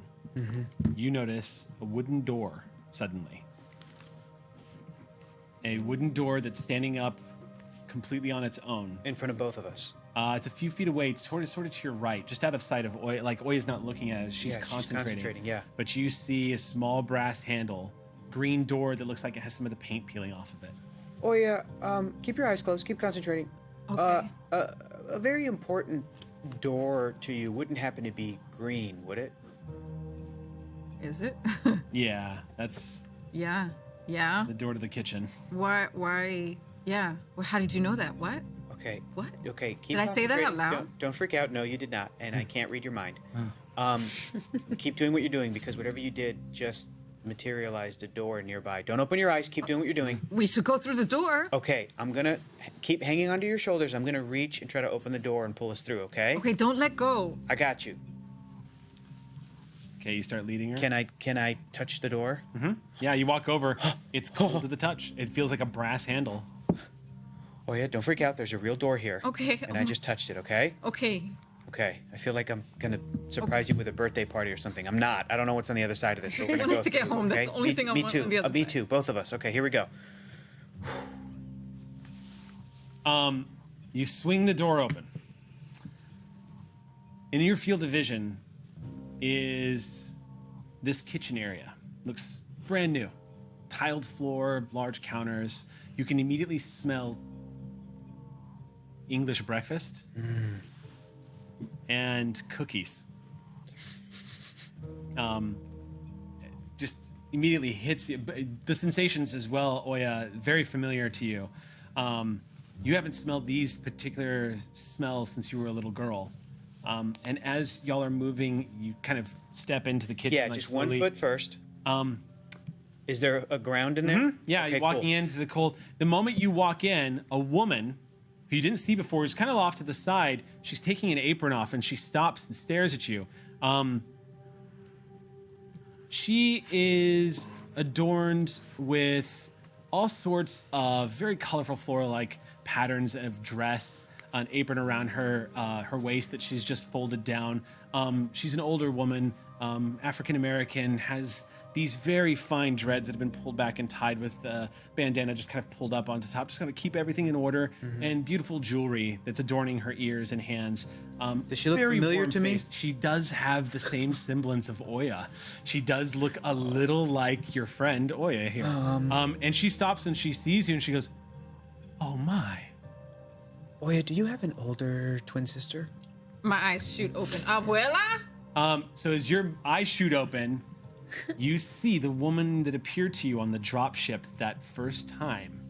you notice a wooden door suddenly. A wooden door that's standing up completely on its own. In front of both of us. It's a few feet away. It's sort of to your right, just out of sight of Oya. Like, Oya's not looking at it. She's concentrating. Yeah. But you see a small brass handle, green door that looks like it has some of the paint peeling off of it. Oya, keep your eyes closed. Keep concentrating. Okay. A very important door to you wouldn't happen to be green, would it? Is it? Yeah, that's... Yeah. The door to the kitchen. Why? Yeah. Well, how did you know that? What? Okay. What? Okay. Keep Did I say that out concentrating. loud? Don't freak out. No, you did not. And I can't read your mind. Keep doing what you're doing, because whatever you did just materialized a door nearby. Don't open your eyes. Keep doing what you're doing. We should go through the door. Okay, I'm gonna keep hanging onto your shoulders. I'm gonna reach and try to open the door and pull us through, okay? Okay, don't let go. I got you. Okay, you start leading her. Can I touch the door? Mm-hmm. Yeah, you walk over. It's cold to the touch. It feels like a brass handle. Oh yeah, don't freak out. There's a real door here. Okay. And I just touched it, okay? Okay. Okay. I feel like I'm gonna surprise you with a birthday party or something. I'm not. I don't know what's on the other side of this. But we're I gonna want go us to get through, home. That's okay? the only thing I me want too. on the other Me side. too. Both of us. Okay, here we go. You swing the door open. In your field of vision is this kitchen area. Looks brand new. Tiled floor, large counters. You can immediately smell English breakfast and cookies. Just immediately hits you. The sensations as well, Oya, very familiar to you. You haven't smelled these particular smells since you were a little girl. And as y'all are moving, you kind of step into the kitchen. Yeah, like just slowly. 1 foot first. Is there a ground in there? Mm-hmm. Yeah, Okay, you're walking cool. into the cold. The moment you walk in, a woman who you didn't see before is kind of off to the side. She's taking an apron off and she stops and stares at you. She is adorned with all sorts of very colorful floral-like patterns of dress, an apron around her her waist that she's just folded down. She's an older woman, African American, has these very fine dreads that have been pulled back and tied with a bandana just kind of pulled up onto top, just kind of keep everything in order, and beautiful jewelry that's adorning her ears and hands. Does she look very familiar to me? warm-faced. She does have the same semblance of Oya. She does look a little like your friend Oya here. And she stops and she sees you and she goes, "Oh my." Oya, do you have an older twin sister? My eyes shoot open. Abuela? So as your eyes shoot open, you see the woman that appeared to you on the dropship that first time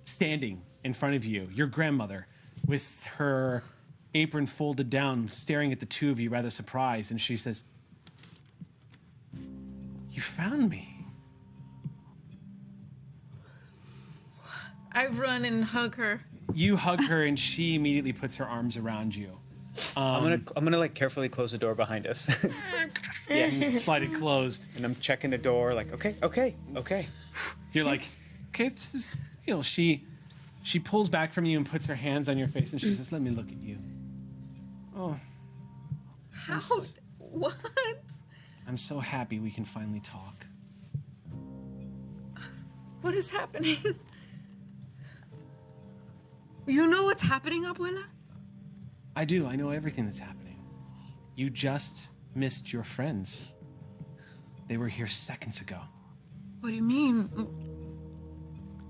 standing in front of you, your grandmother, with her apron folded down, staring at the two of you, rather surprised. And she says, "You found me." I run and hug her. You hug her, and she immediately puts her arms around you. I'm gonna like carefully close the door behind us. Yes, slide it closed. And I'm checking the door, like, okay. You're like, "Okay, this is real." She pulls back from you and puts her hands on your face, and she says, "Let me look at you." Oh, How? What? I'm so happy we can finally talk. What is happening? You know what's happening, Abuela? I do. I know everything that's happening. You just missed your friends. They were here seconds ago. What do you mean?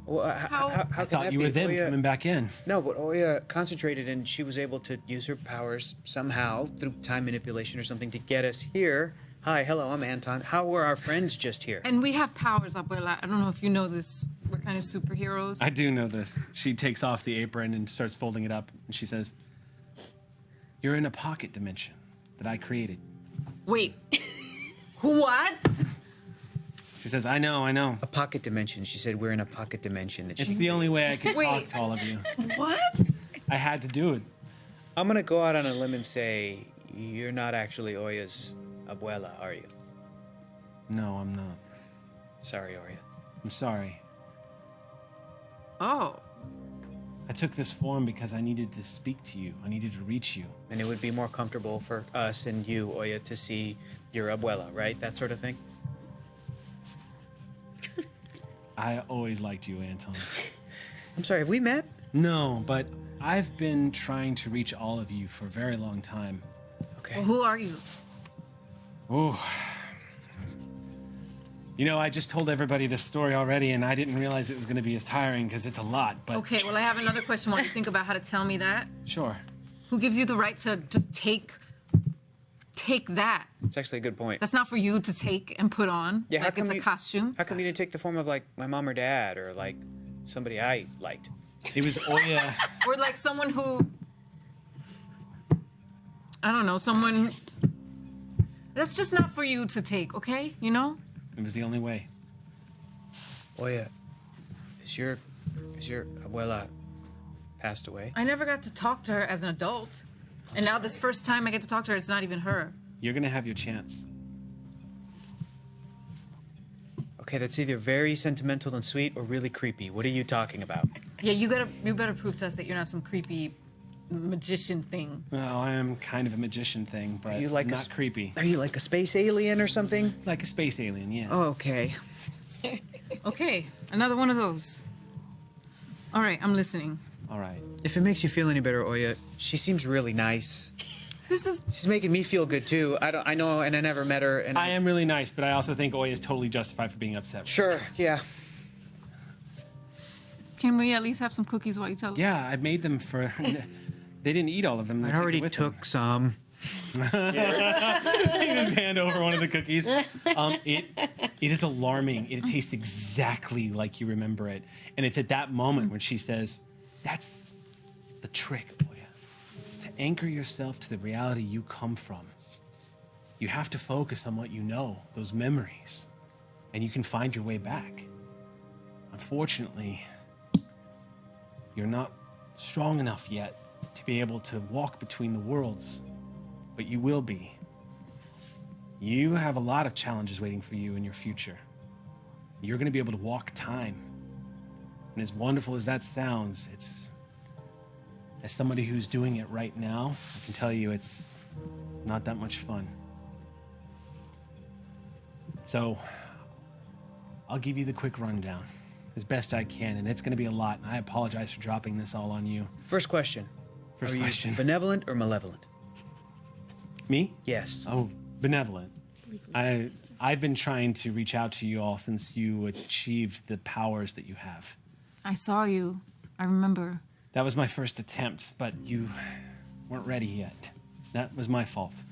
Well, how I can thought that you be? were them Oya, coming back in. No, but Oya concentrated and she was able to use her powers somehow through time manipulation or something to get us here. Hi, hello, I'm Anton. How were our friends just here? And we have powers, Abuela. I don't know if you know this. We're kind of superheroes. I do know this. She takes off the apron and starts folding it up, and she says, "You're in a pocket dimension that I created." Wait. What? She says, I know. A pocket dimension. She said we're in a pocket dimension. That It's she... the only way I could talk Wait. to all of you. What? I had to do it. I'm gonna go out on a limb and say you're not actually Oya's abuela, are you? No, I'm not. Sorry, Oya. I'm sorry. Oh. I took this form because I needed to speak to you. I needed to reach you. And it would be more comfortable for us and you, Oya, to see your abuela, right? That sort of thing. I always liked you, Anton. I'm sorry, have we met? No, but I've been trying to reach all of you for a very long time. Okay. Well, who are you? Oh. You know, I just told everybody this story already, and I didn't realize it was going to be as tiring because it's a lot, but... Okay, well, I have another question while you think about how to tell me that. Sure. Who gives you the right to just take that? It's actually a good point. That's not for you to take and put on. Yeah, how like it's come a you- costume. How come you didn't take the form of like my mom or dad or like somebody I liked? It was Oya. Or like someone who, I don't know, someone that's just not for you to take, okay? You know? It was the only way. Oya, is your abuela passed away? I never got to talk to her as an adult. And now this first time I get to talk to her, it's not even her. You're gonna have your chance. Okay, that's either very sentimental and sweet or really creepy. What are you talking about? Yeah, you better prove to us that you're not some creepy magician thing. Well, I am kind of a magician thing, but you like not creepy. Are you like a space alien or something? Like a space alien, yeah. Oh, okay. Okay, another one of those. All right, I'm listening. All right. If it makes you feel any better, Oya, she seems really nice. She's making me feel good too. I know, and I never met her. And I am really nice, but I also think Oya is totally justified for being upset. Sure, yeah. Can we at least have some cookies while you tell us? Yeah, I made them for. They didn't eat all of them. They I took already it with took some. He his hand over one of the cookies. It is alarming. It tastes exactly like you remember it, and it's at that moment when she says, "That's the trick, Oya. To anchor yourself to the reality you come from. You have to focus on what you know, those memories, and you can find your way back. Unfortunately, you're not strong enough yet to be able to walk between the worlds, but you will be. You have a lot of challenges waiting for you in your future. You're going to be able to walk time. And as wonderful as that sounds, as somebody who's doing it right now, I can tell you it's not that much fun. So I'll give you the quick rundown as best I can, and it's going to be a lot, and I apologize for dropping this all on you. First question. First Are question. you benevolent or malevolent? Me? Yes. Oh, benevolent. I've been trying to reach out to you all since you achieved the powers that you have. I saw you. I remember. That was my first attempt, but you weren't ready yet. That was my fault.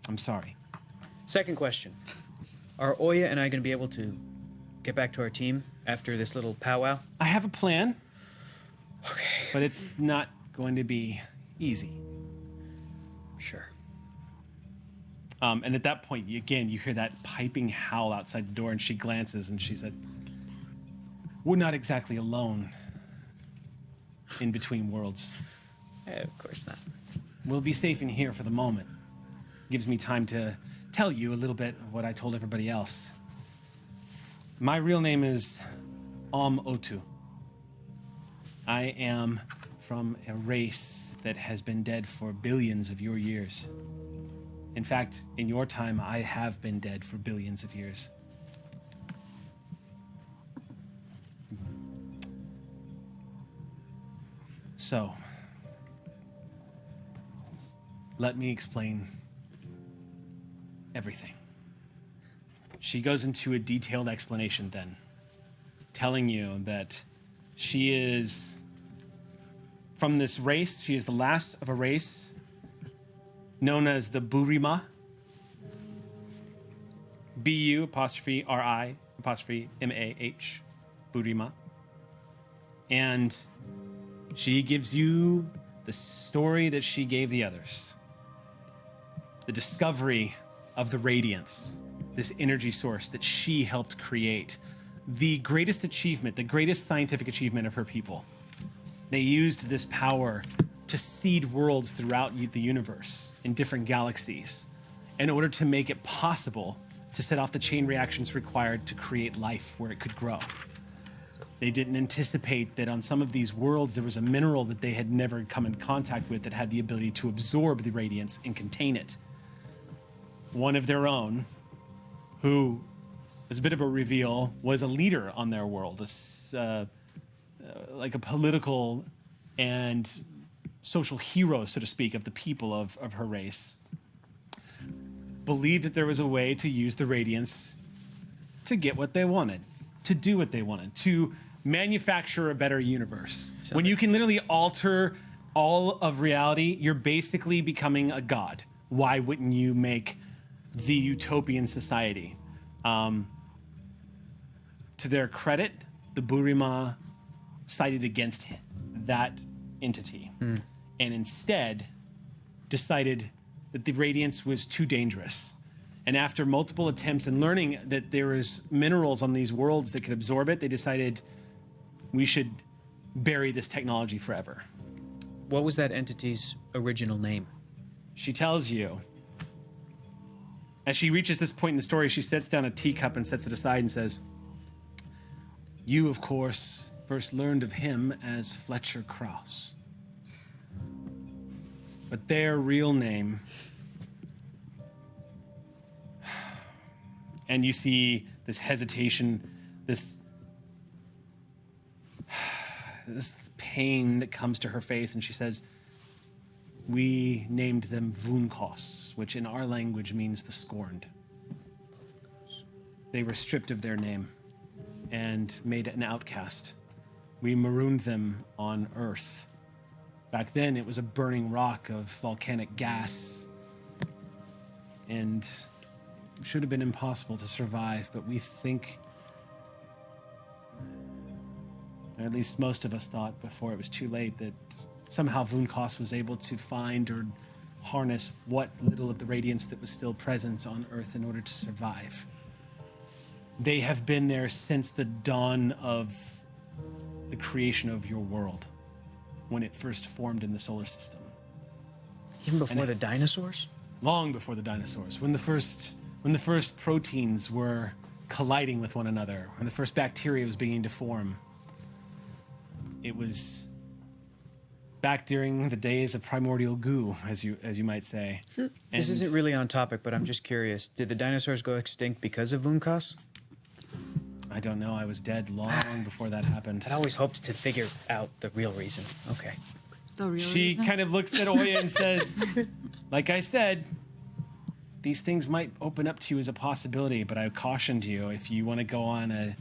I'm sorry. Second question. Are Oya and I going to be able to get back to our team after this little powwow? I have a plan. Okay. But it's not going to be easy. Sure. And at that point, again, you hear that piping howl outside the door, and she glances and she said, "We're not exactly alone in between worlds. Of course not. We'll be safe in here for the moment. Gives me time to tell you a little bit of what I told everybody else. My real name is Otu. I am from a race that has been dead for billions of your years. In fact, in your time, I have been dead for billions of years. So, let me explain everything." She goes into a detailed explanation then, telling you that she is from this race. She is the last of a race known as the Burima. B-U'-R-I'-M-A-H. Burima. And she gives you the story that she gave the others. The discovery of the radiance, this energy source that she helped create. The greatest achievement, the greatest scientific achievement of her people. They used this power to seed worlds throughout the universe in different galaxies in order to make it possible to set off the chain reactions required to create life where it could grow. They didn't anticipate that on some of these worlds there was a mineral that they had never come in contact with that had the ability to absorb the radiance and contain it. One of their own, who, as a bit of a reveal, was a leader on their world, like a political and social hero, so to speak, of the people of her race, believed that there was a way to use the radiance to get what they wanted, to do what they wanted, to manufacture a better universe. When you can literally alter all of reality, you're basically becoming a god. Why wouldn't you make the utopian society? To their credit, the Burima sided against that entity and instead decided that the radiance was too dangerous And after multiple attempts and learning that there is minerals on these worlds that could absorb it, they decided we should bury this technology forever. What was that entity's original name? She tells you. As she reaches this point in the story, she sets down a teacup and sets it aside and says, "You, of course, first learned of him as Fletcher Cross. But their real name..." And you see this hesitation, this pain that comes to her face, and she says, "We named them Vunkos, which in our language means the scorned. They were stripped of their name and made an outcast. We marooned them on Earth. Back then, it was a burning rock of volcanic gas, and should have been impossible to survive, but we think, or at least most of us thought before it was too late, that somehow Vunkos was able to find or harness what little of the radiance that was still present on Earth in order to survive. They have been there since the dawn of the creation of your world, when it first formed in the solar system. Even before the dinosaurs? Long before the dinosaurs, when the first proteins were colliding with one another, when the first bacteria was beginning to form. It was back during the days of primordial goo, as you might say. This isn't really on topic, but I'm just curious. Did the dinosaurs go extinct because of Vunkos? I don't know. I was dead long before that happened. I'd always hoped to figure out the real reason. Okay. She kind of looks at Oya and says, "Like I said, these things might open up to you as a possibility, but I cautioned you, if you want to go on a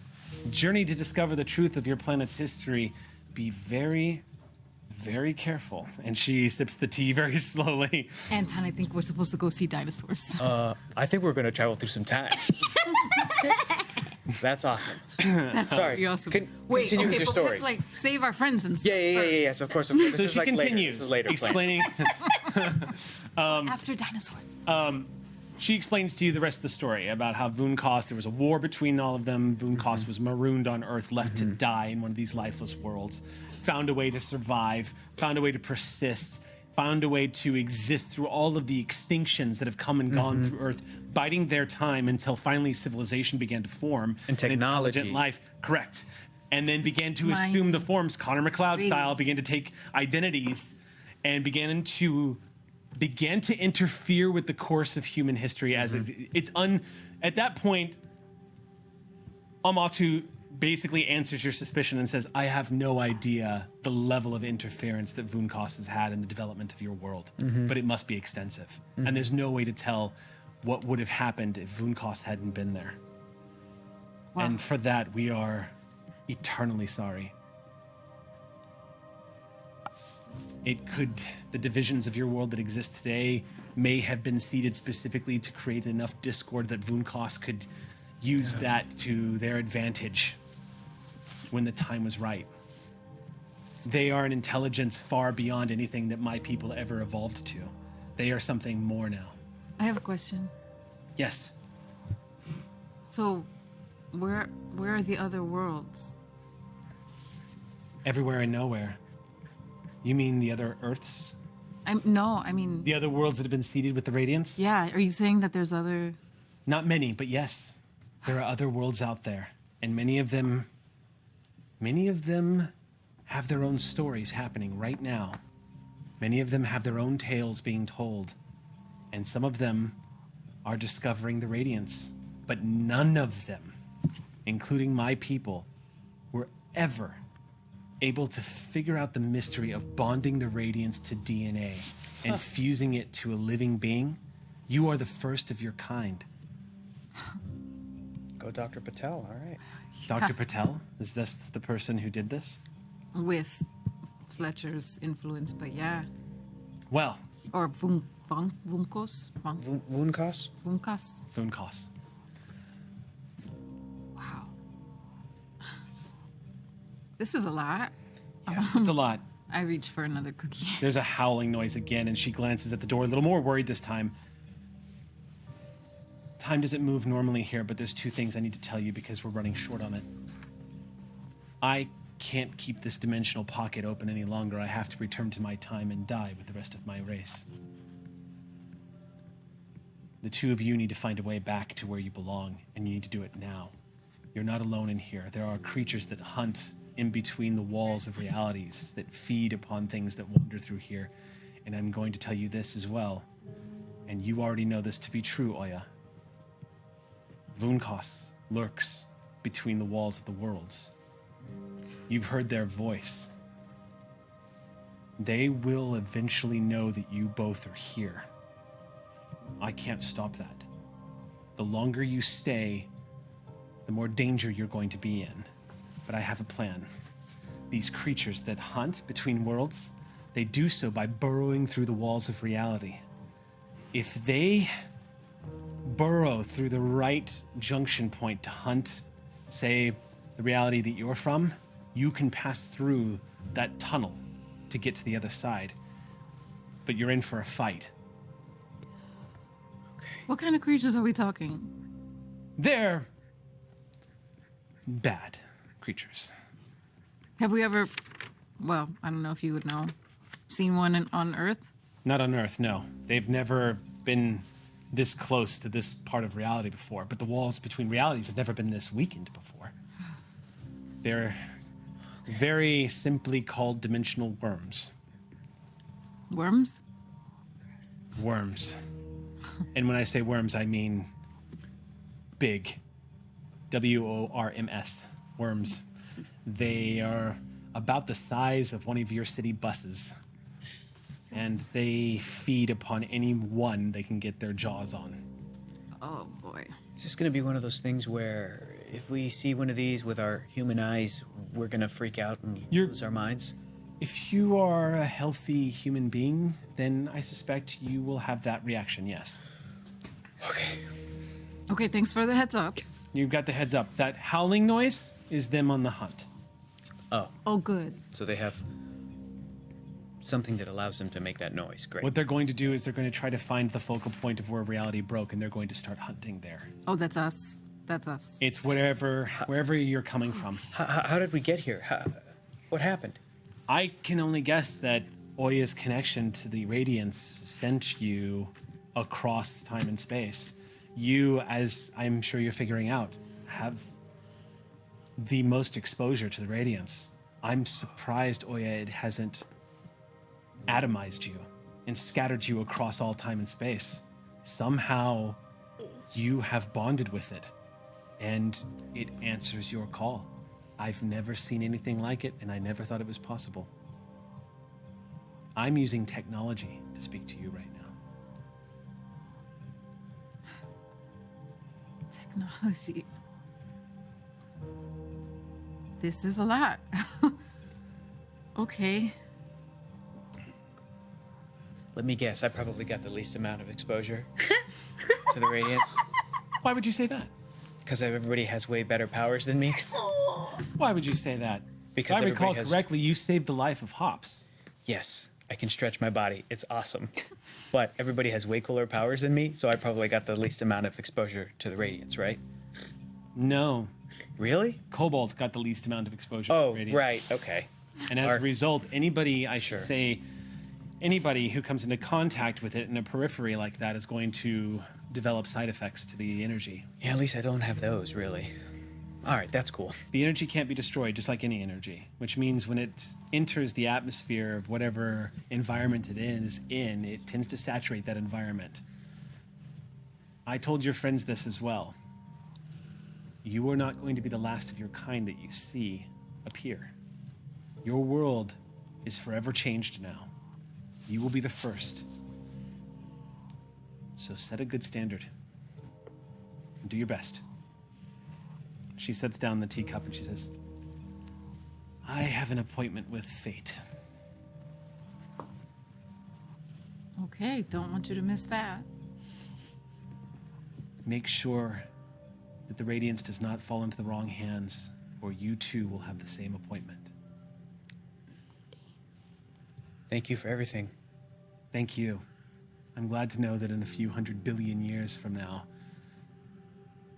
journey to discover the truth of your planet's history, be very, very careful." And she sips the tea very slowly. Anton, I think we're supposed to go see dinosaurs. I think we're going to travel through some time. That's awesome. Sorry. Awesome. Continue with your but story. we have to, like, save our friends and stuff. Yeah. So of course. This So is she like later. continues This is later explaining. After dinosaurs. She explains to you the rest of the story about how Vunkos, there was a war between all of them. Vunkos was marooned on Earth, left to die in one of these lifeless worlds. Found a way to survive, found a way to persist, found a way to exist through all of the extinctions that have come and gone through Earth, biding their time until finally civilization began to form. And technology. Intelligent life, correct. And then began to assume the forms, Connor McLeod style, began to take identities and began to interfere with the course of human history as at that point, Amatu basically answers your suspicion and says, "I have no idea the level of interference that Vunkos has had in the development of your world, but it must be extensive. And there's no way to tell what would have happened if Vunkos hadn't been there. Wow. And for that, we are eternally sorry. The divisions of your world that exist today may have been seeded specifically to create enough discord that Vunkos could use that to their advantage when the time was right. They are an intelligence far beyond anything that my people ever evolved to. They are something more now." I have a question. Yes. So, where are the other worlds? Everywhere and nowhere. You mean the other Earths? I mean... The other worlds that have been seeded with the radiance? Yeah, are you saying that there's other... Not many, but yes. There are other worlds out there. And many of them have their own stories happening right now. Many of them have their own tales being told. And some of them are discovering the radiance. But none of them, including my people, were ever able to figure out the mystery of bonding the radiance to DNA and fusing it to a living being. You are the first of your kind. Go Dr. Patel, all right. Dr. Patel? Is this the person who did this? With Fletcher's influence, but yeah. Well. Or Vunkos? Vunkos? Vunkos. Vunkos. Wow. This is a lot. Yeah, it's a lot. I reach for another cookie. There's a howling noise again, and she glances at the door, a little more worried this time. Time doesn't move normally here, but there's two things I need to tell you because we're running short on it. I can't keep this dimensional pocket open any longer. I have to return to my time and die with the rest of my race. The two of you need to find a way back to where you belong, and you need to do it now. You're not alone in here. There are creatures that hunt in between the walls of realities, that feed upon things that wander through here. And I'm going to tell you this as well. And you already know this to be true, Oya. Vunkos lurks between the walls of the worlds. You've heard their voice. They will eventually know that you both are here. I can't stop that. The longer you stay, the more danger you're going to be in. But I have a plan. These creatures that hunt between worlds, they do so by burrowing through the walls of reality. If they burrow through the right junction point to hunt, say, the reality that you're from, you can pass through that tunnel to get to the other side. But you're in for a fight. What kind of creatures are we talking? They're bad creatures. Have we ever, well, I don't know if you would know, seen one on Earth? Not on Earth, no. They've never been this close to this part of reality before, but the walls between realities have never been this weakened before. They're very simply called dimensional worms. Worms? Worms. And when I say worms, I mean big. WORMS. Worms. They are about the size of one of your city buses. And they feed upon any one they can get their jaws on. Oh, boy. Is this going to be one of those things where if we see one of these with our human eyes, we're going to freak out and lose our minds? If you are a healthy human being, then I suspect you will have that reaction, yes. Okay. Okay, thanks for the heads up. You've got the heads up. That howling noise is them on the hunt. Oh. Oh, good. So they have something that allows them to make that noise. Great. What they're going to do is they're going to try to find the focal point of where reality broke, and they're going to start hunting there. Oh, that's us. That's us. It's wherever you're coming from. How did we get here? What happened? I can only guess that Oya's connection to the Radiance sent you across time and space. You, as I'm sure you're figuring out, have the most exposure to the Radiance. I'm surprised, Oya, it hasn't atomized you and scattered you across all time and space. Somehow, you have bonded with it, and it answers your call. I've never seen anything like it, and I never thought it was possible. I'm using technology to speak to you right now. Technology. This is a lot. Okay. Let me guess. I probably got the least amount of exposure to the Radiance. Why would you say that? Because everybody has way better powers than me. Why would you say that? Because if I recall everybody has... correctly, you saved the life of Hops. Yes, I can stretch my body. It's awesome. But everybody has way cooler powers than me, so I probably got the least amount of exposure to the Radiance, right? No. Really? Cobalt got the least amount of exposure Oh, to Radiance. right, okay. And as a result, anybody, I should Sure. say, anybody who comes into contact with it in a periphery like that is going to develop side effects to the energy. Yeah, at least I don't have those, really. All right, that's cool. The energy can't be destroyed, just like any energy, which means when it enters the atmosphere of whatever environment it is in, it tends to saturate that environment. I told your friends this as well. You are not going to be the last of your kind that you see appear. Your world is forever changed now. You will be the first. So set a good standard. And do your best. She sets down the teacup and she says, I have an appointment with fate. Okay, don't want you to miss that. Make sure that the Radiance does not fall into the wrong hands, or you too will have the same appointment. Thank you for everything. Thank you. I'm glad to know that in a few 100 billion years from now,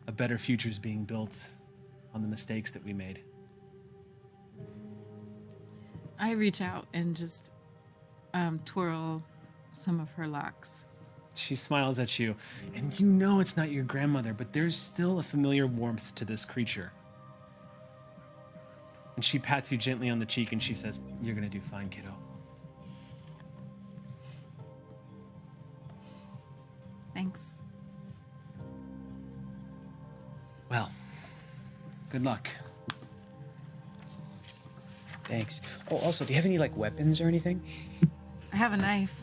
a better future is being built on the mistakes that we made. I reach out and just twirl some of her locks. She smiles at you, and you know it's not your grandmother, but there's still a familiar warmth to this creature. And she pats you gently on the cheek and she says, "You're gonna do fine, kiddo." Thanks. Well, good luck. Thanks. Oh, also, do you have any like weapons or anything? I have a knife.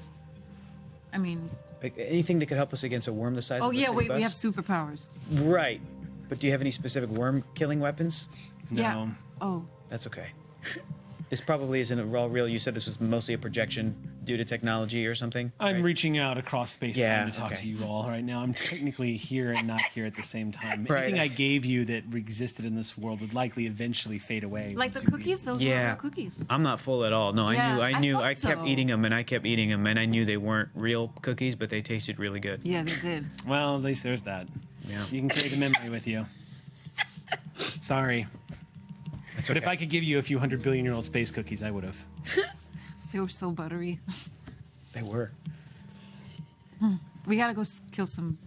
I mean, Like anything that could help us against a worm the size of a city wait, bus? we have superpowers. Right. But do you have any specific worm killing weapons? No. Yeah. Oh, That's okay. This probably isn't all real. You said this was mostly a projection due to technology or something? I'm right? reaching out across space Yeah, time to talk okay. to you all right now. I'm technically here and not here at the same time. Right. Anything I gave you that existed in this world would likely eventually fade away. like the once you cookies? Those were Yeah. real cookies. I'm not full at all. No, Yeah, I knew. I I thought kept so. eating them and I kept eating them and I knew they weren't real cookies, but they tasted really good. Yeah, they did. Well, at least there's that. Yeah. You can carry the memory with you. Sorry. That's But okay. if I could give you a few 100 billion-year-old space cookies, I would have. They were so buttery. They were. We gotta go kill some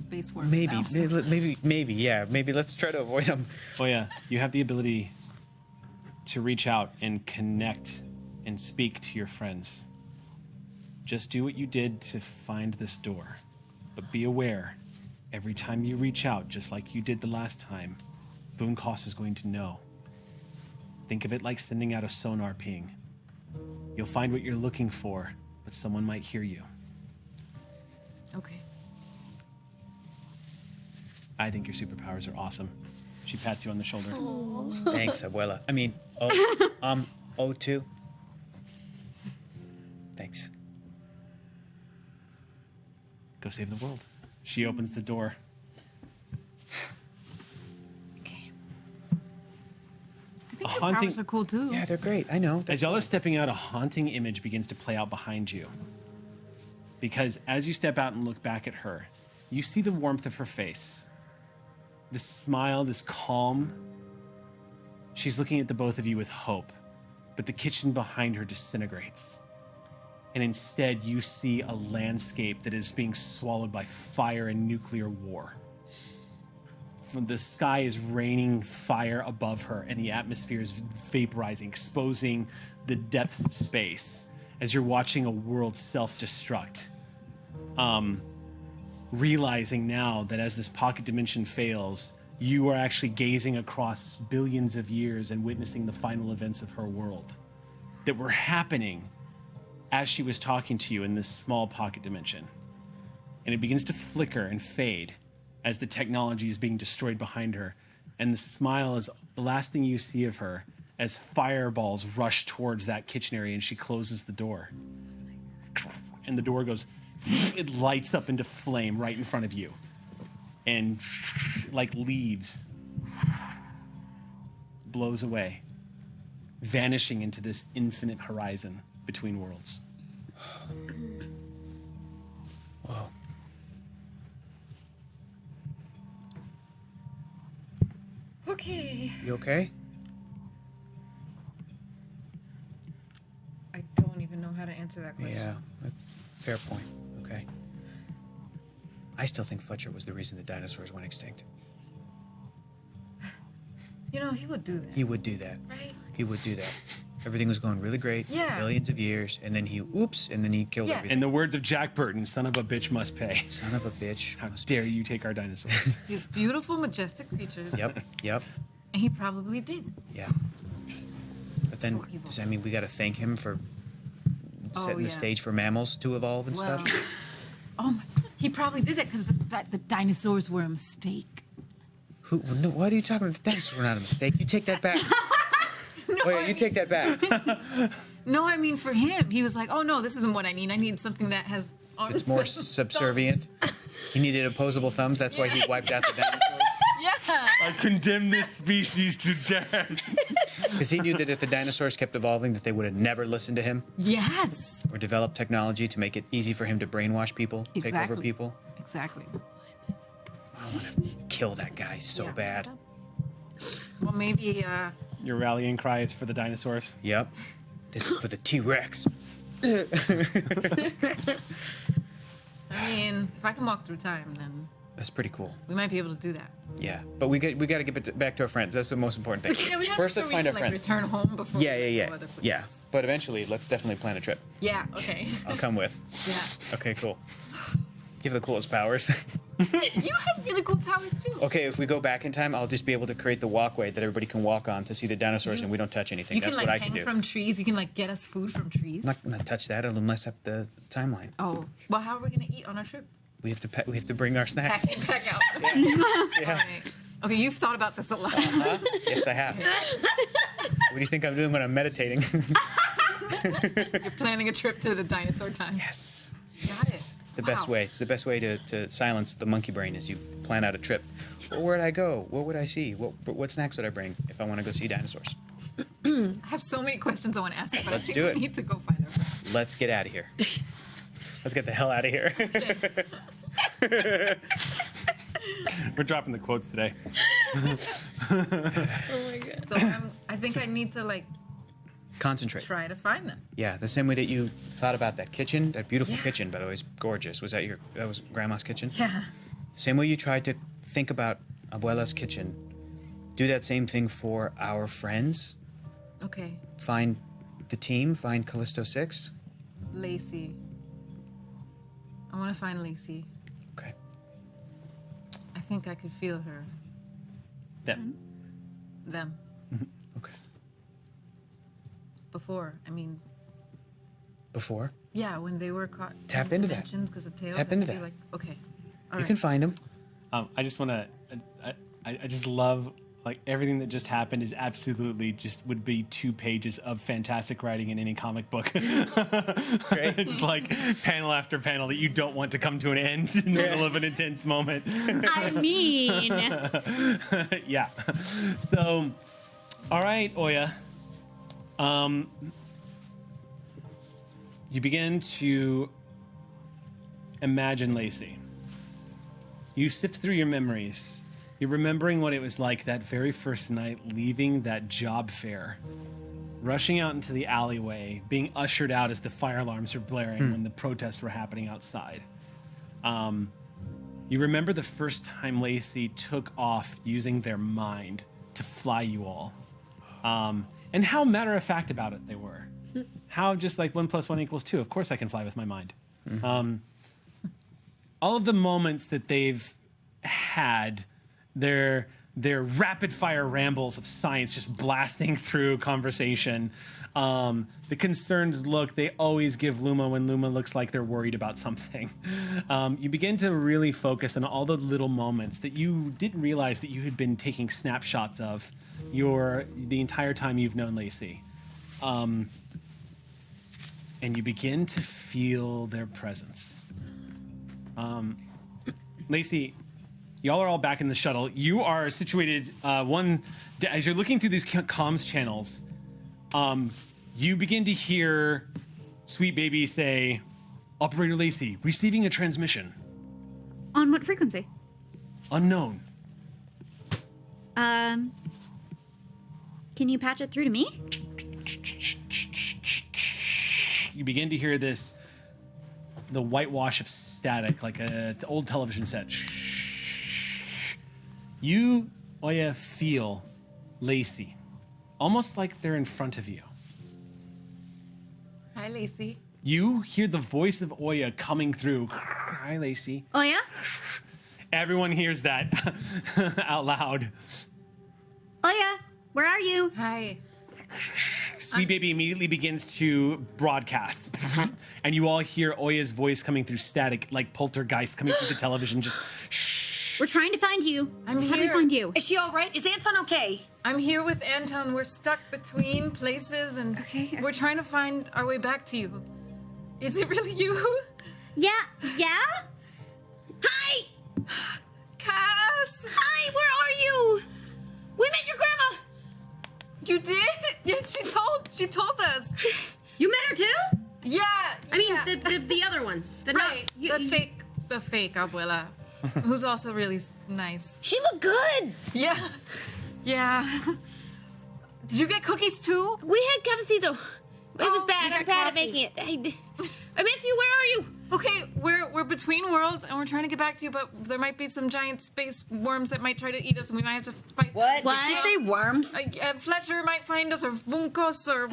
space worms. Maybe, now, so- maybe, yeah. Maybe let's try to avoid them. Oh yeah, you have the ability to reach out and connect and speak to your friends. Just do what you did to find this door. But be aware, every time you reach out, just like you did the last time, Vunkos is going to know. Think of it like sending out a sonar ping. You'll find what you're looking for, but someone might hear you. Okay. I think your superpowers are awesome. She pats you on the shoulder. Thanks, abuela. I mean, O2. Thanks. Go save the world. She opens the door. Okay. I A think your haunting- powers are cool too. Yeah, they're great. I know. As y'all are stepping out, a haunting image begins to play out behind you. Because as you step out and look back at her, you see the warmth of her face. This smile, this calm. She's looking at the both of you with hope, but the kitchen behind her disintegrates. And instead, you see a landscape that is being swallowed by fire and nuclear war. From the sky is raining fire above her, and the atmosphere is vaporizing, exposing the depths of space as you're watching a world self-destruct. Realizing now that as this pocket dimension fails, you are actually gazing across billions of years and witnessing the final events of her world that were happening as she was talking to you in this small pocket dimension. And it begins to flicker and fade as the technology is being destroyed behind her. And the smile is the last thing you see of her as fireballs rush towards that kitchen area and she closes the door. And the door goes, it lights up into flame right in front of you. And like leaves, blows away, vanishing into this infinite horizon between worlds. Whoa. Okay. You okay? I don't even know how to answer that question. Yeah. That's a fair point. Okay. I still think Fletcher was the reason the dinosaurs went extinct. You know, he would do that. He would do that. Right? He would do that. Everything was going really great. Yeah. Millions of years, and then he killed Yeah. everything. In the words of Jack Burton, son of a bitch must pay. Son of a bitch. How dare you take our dinosaurs? These beautiful, majestic creatures. Yep. And he probably did. Yeah. But then, So evil. does that mean we got to thank him for Oh, setting the yeah. stage for mammals to evolve and Well, stuff? oh my, he probably did that because the dinosaurs were a mistake. Who? No, what are you talking about? The dinosaurs were not a mistake. You take that back. You take that back. No, I mean for him, he was like, "Oh no, this isn't what I need. I need something that has." It's more subservient. He needed opposable thumbs. That's why he wiped out the dinosaurs. Yeah. I condemn this species to death. Because he knew that if the dinosaurs kept evolving, that they would have never listened to him Yes. or developed technology to make it easy for him to brainwash people, take over Exactly. people. Exactly. I want to kill that guy so bad. Well, maybe. Your rallying cry is for the dinosaurs. Yep. This is for the T-Rex. I mean, if I can walk through time, then That's pretty cool. we might be able to do that. Yeah, but we got to get back to our friends. That's the most important thing. Yeah, we gotta First, make let's sure find our we can, friends. Return home before. Yeah, we yeah, go yeah, other places. yeah. But eventually, let's definitely plan a trip. Yeah. Okay. I'll come with. Yeah. Okay, cool. Give the coolest powers. You have really cool powers too. Okay, if we go back in time, I'll just be able to create the walkway that everybody can walk on to see the dinosaurs, and we don't touch anything. You can That's like what I hang can do. from trees. You can like get us food from trees. I'm not gonna touch that. It'll mess up the timeline. Oh, well, how are we gonna eat on our trip? We have to we have to bring our snacks. Pack out. Yeah. Alright. Okay, you've thought about this a lot. Yes, I have. What do you think I'm doing when I'm meditating? You're planning a trip to the dinosaur time. Yes. Got it. It's the best way. It's the best way to silence the monkey brain is you plan out a trip. Well, where'd I go? What would I see? What snacks would I bring if I want to go see dinosaurs? I have so many questions I want to ask you, but Let's I think do we it. need to go find our friends. Let's get out of here. Let's get the hell out of here. We're dropping the quotes today. So I think I need to like Concentrate. try to find them. Yeah, the same way that you thought about that kitchen, that beautiful kitchen, by the way, is gorgeous. Was that that was Grandma's kitchen? Yeah. Same way you tried to think about Abuela's kitchen. Do that same thing for our friends. Okay. Find the team, find Callisto 6. Lacey. I want to find Lacey. Okay. I think I could feel her. Them. Them. Okay. Before. I mean, Before, yeah, when they were caught. Tap into that. Because of tails. Tap I into feel that. Like, okay. you can find them. I just want to. I just love like everything that just happened is absolutely just would be 2 pages of fantastic writing in any comic book. Right? Just like panel after panel that you don't want to come to an end in the middle of an intense moment. I mean, Yeah. So, all right, Oya. You begin to imagine Lacey. You sift through your memories. You're remembering what it was like that very first night leaving that job fair, rushing out into the alleyway, being ushered out as the fire alarms were blaring when the protests were happening outside. You remember the first time Lacey took off using their mind to fly you all. And how matter-of-fact about it they were. How just like 1 + 1 = 2. Of course I can fly with my mind. All of the moments that they've had, their rapid-fire rambles of science just blasting through conversation. The concerned look they always give Luma when Luma looks like they're worried about something. You begin to really focus on all the little moments that you didn't realize that you had been taking snapshots of the entire time you've known Lacey. And you begin to feel their presence. Lacey, y'all are all back in the shuttle. You are situated as you're looking through these comms channels. You begin to hear Sweet Baby say, "Operator Lacey, receiving a transmission. on what frequency? Unknown." Can you patch it through to me? You begin to hear the whitewash of static, like an old television set. You, Oya, feel Lacey, almost like they're in front of you. Hi, Lacey. You hear the voice of Oya coming through. Hi, Lacey. Oh yeah? Everyone hears that out loud. Oh yeah? Where are you? Hi. Sweet Baby immediately begins to broadcast. And you all hear Oya's voice coming through static, like poltergeist coming through the television, just We're trying to find you. I'm How do we here. find you? Is she all right? Is Anton okay? I'm here with Anton. We're stuck between places and Okay. we're trying to find our way back to you. Is it really you? Yeah? Yeah? Hi! Cass! Hi, where are you? We met your grandma! You did? Yes, she told us. You met her too? Yeah. I mean, yeah. the other one. right. The fake abuela. who's also really nice. She looked good. Yeah. Yeah. Did you get cookies too? We had cafecito. It was bad. we I'm got bad at coffee. making it. I miss you. Where are you? Okay, we're between worlds and we're trying to get back to you, but there might be some giant space worms that might try to eat us, and we might have to fight. What? Did she say worms? Fletcher might find us, or Vunkos, or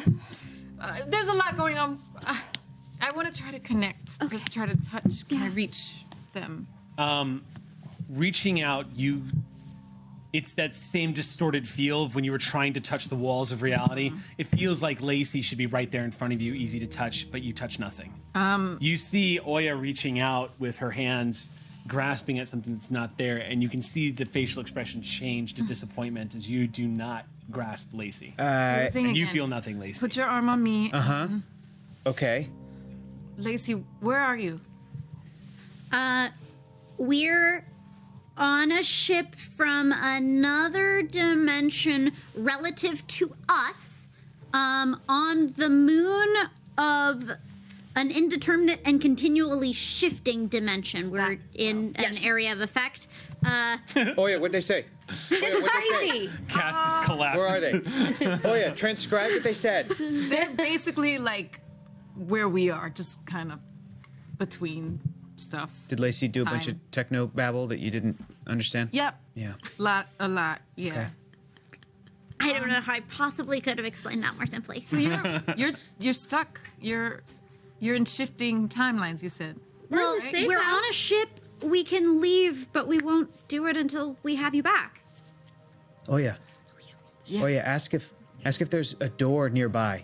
there's a lot going on. I want to try to connect. Okay. To try to touch. Can I reach them? Reaching out, it's that same distorted feel of when you were trying to touch the walls of reality. It feels like Lacey should be right there in front of you, easy to touch, but you touch nothing. You see Oya reaching out with her hands, grasping at something that's not there, and you can see the facial expression change to disappointment as you do not grasp Lacey. And you feel nothing, Lacey. Put your arm on me. Okay. Lacey, where are you? We're on a ship from another dimension relative to us, on the moon of an indeterminate and continually shifting dimension. We're in an area of effect. Oh yeah, what'd they say? Oya, what'd they say? Cast is collapsed. Where are they? Oh yeah, transcribe what they said. They're basically like where we are, just kind of between stuff. Did Lacey do a bunch of Time. techno babble that you didn't understand? Yep. Yeah. A lot. Yeah. Okay. I don't know how I possibly could have explained that more simply. So you're stuck. You're in shifting timelines. You said. Well, safe we're house. on a ship. We can leave, but we won't do it until we have you back. Oh yeah. Oh yeah. Ask if there's a door nearby.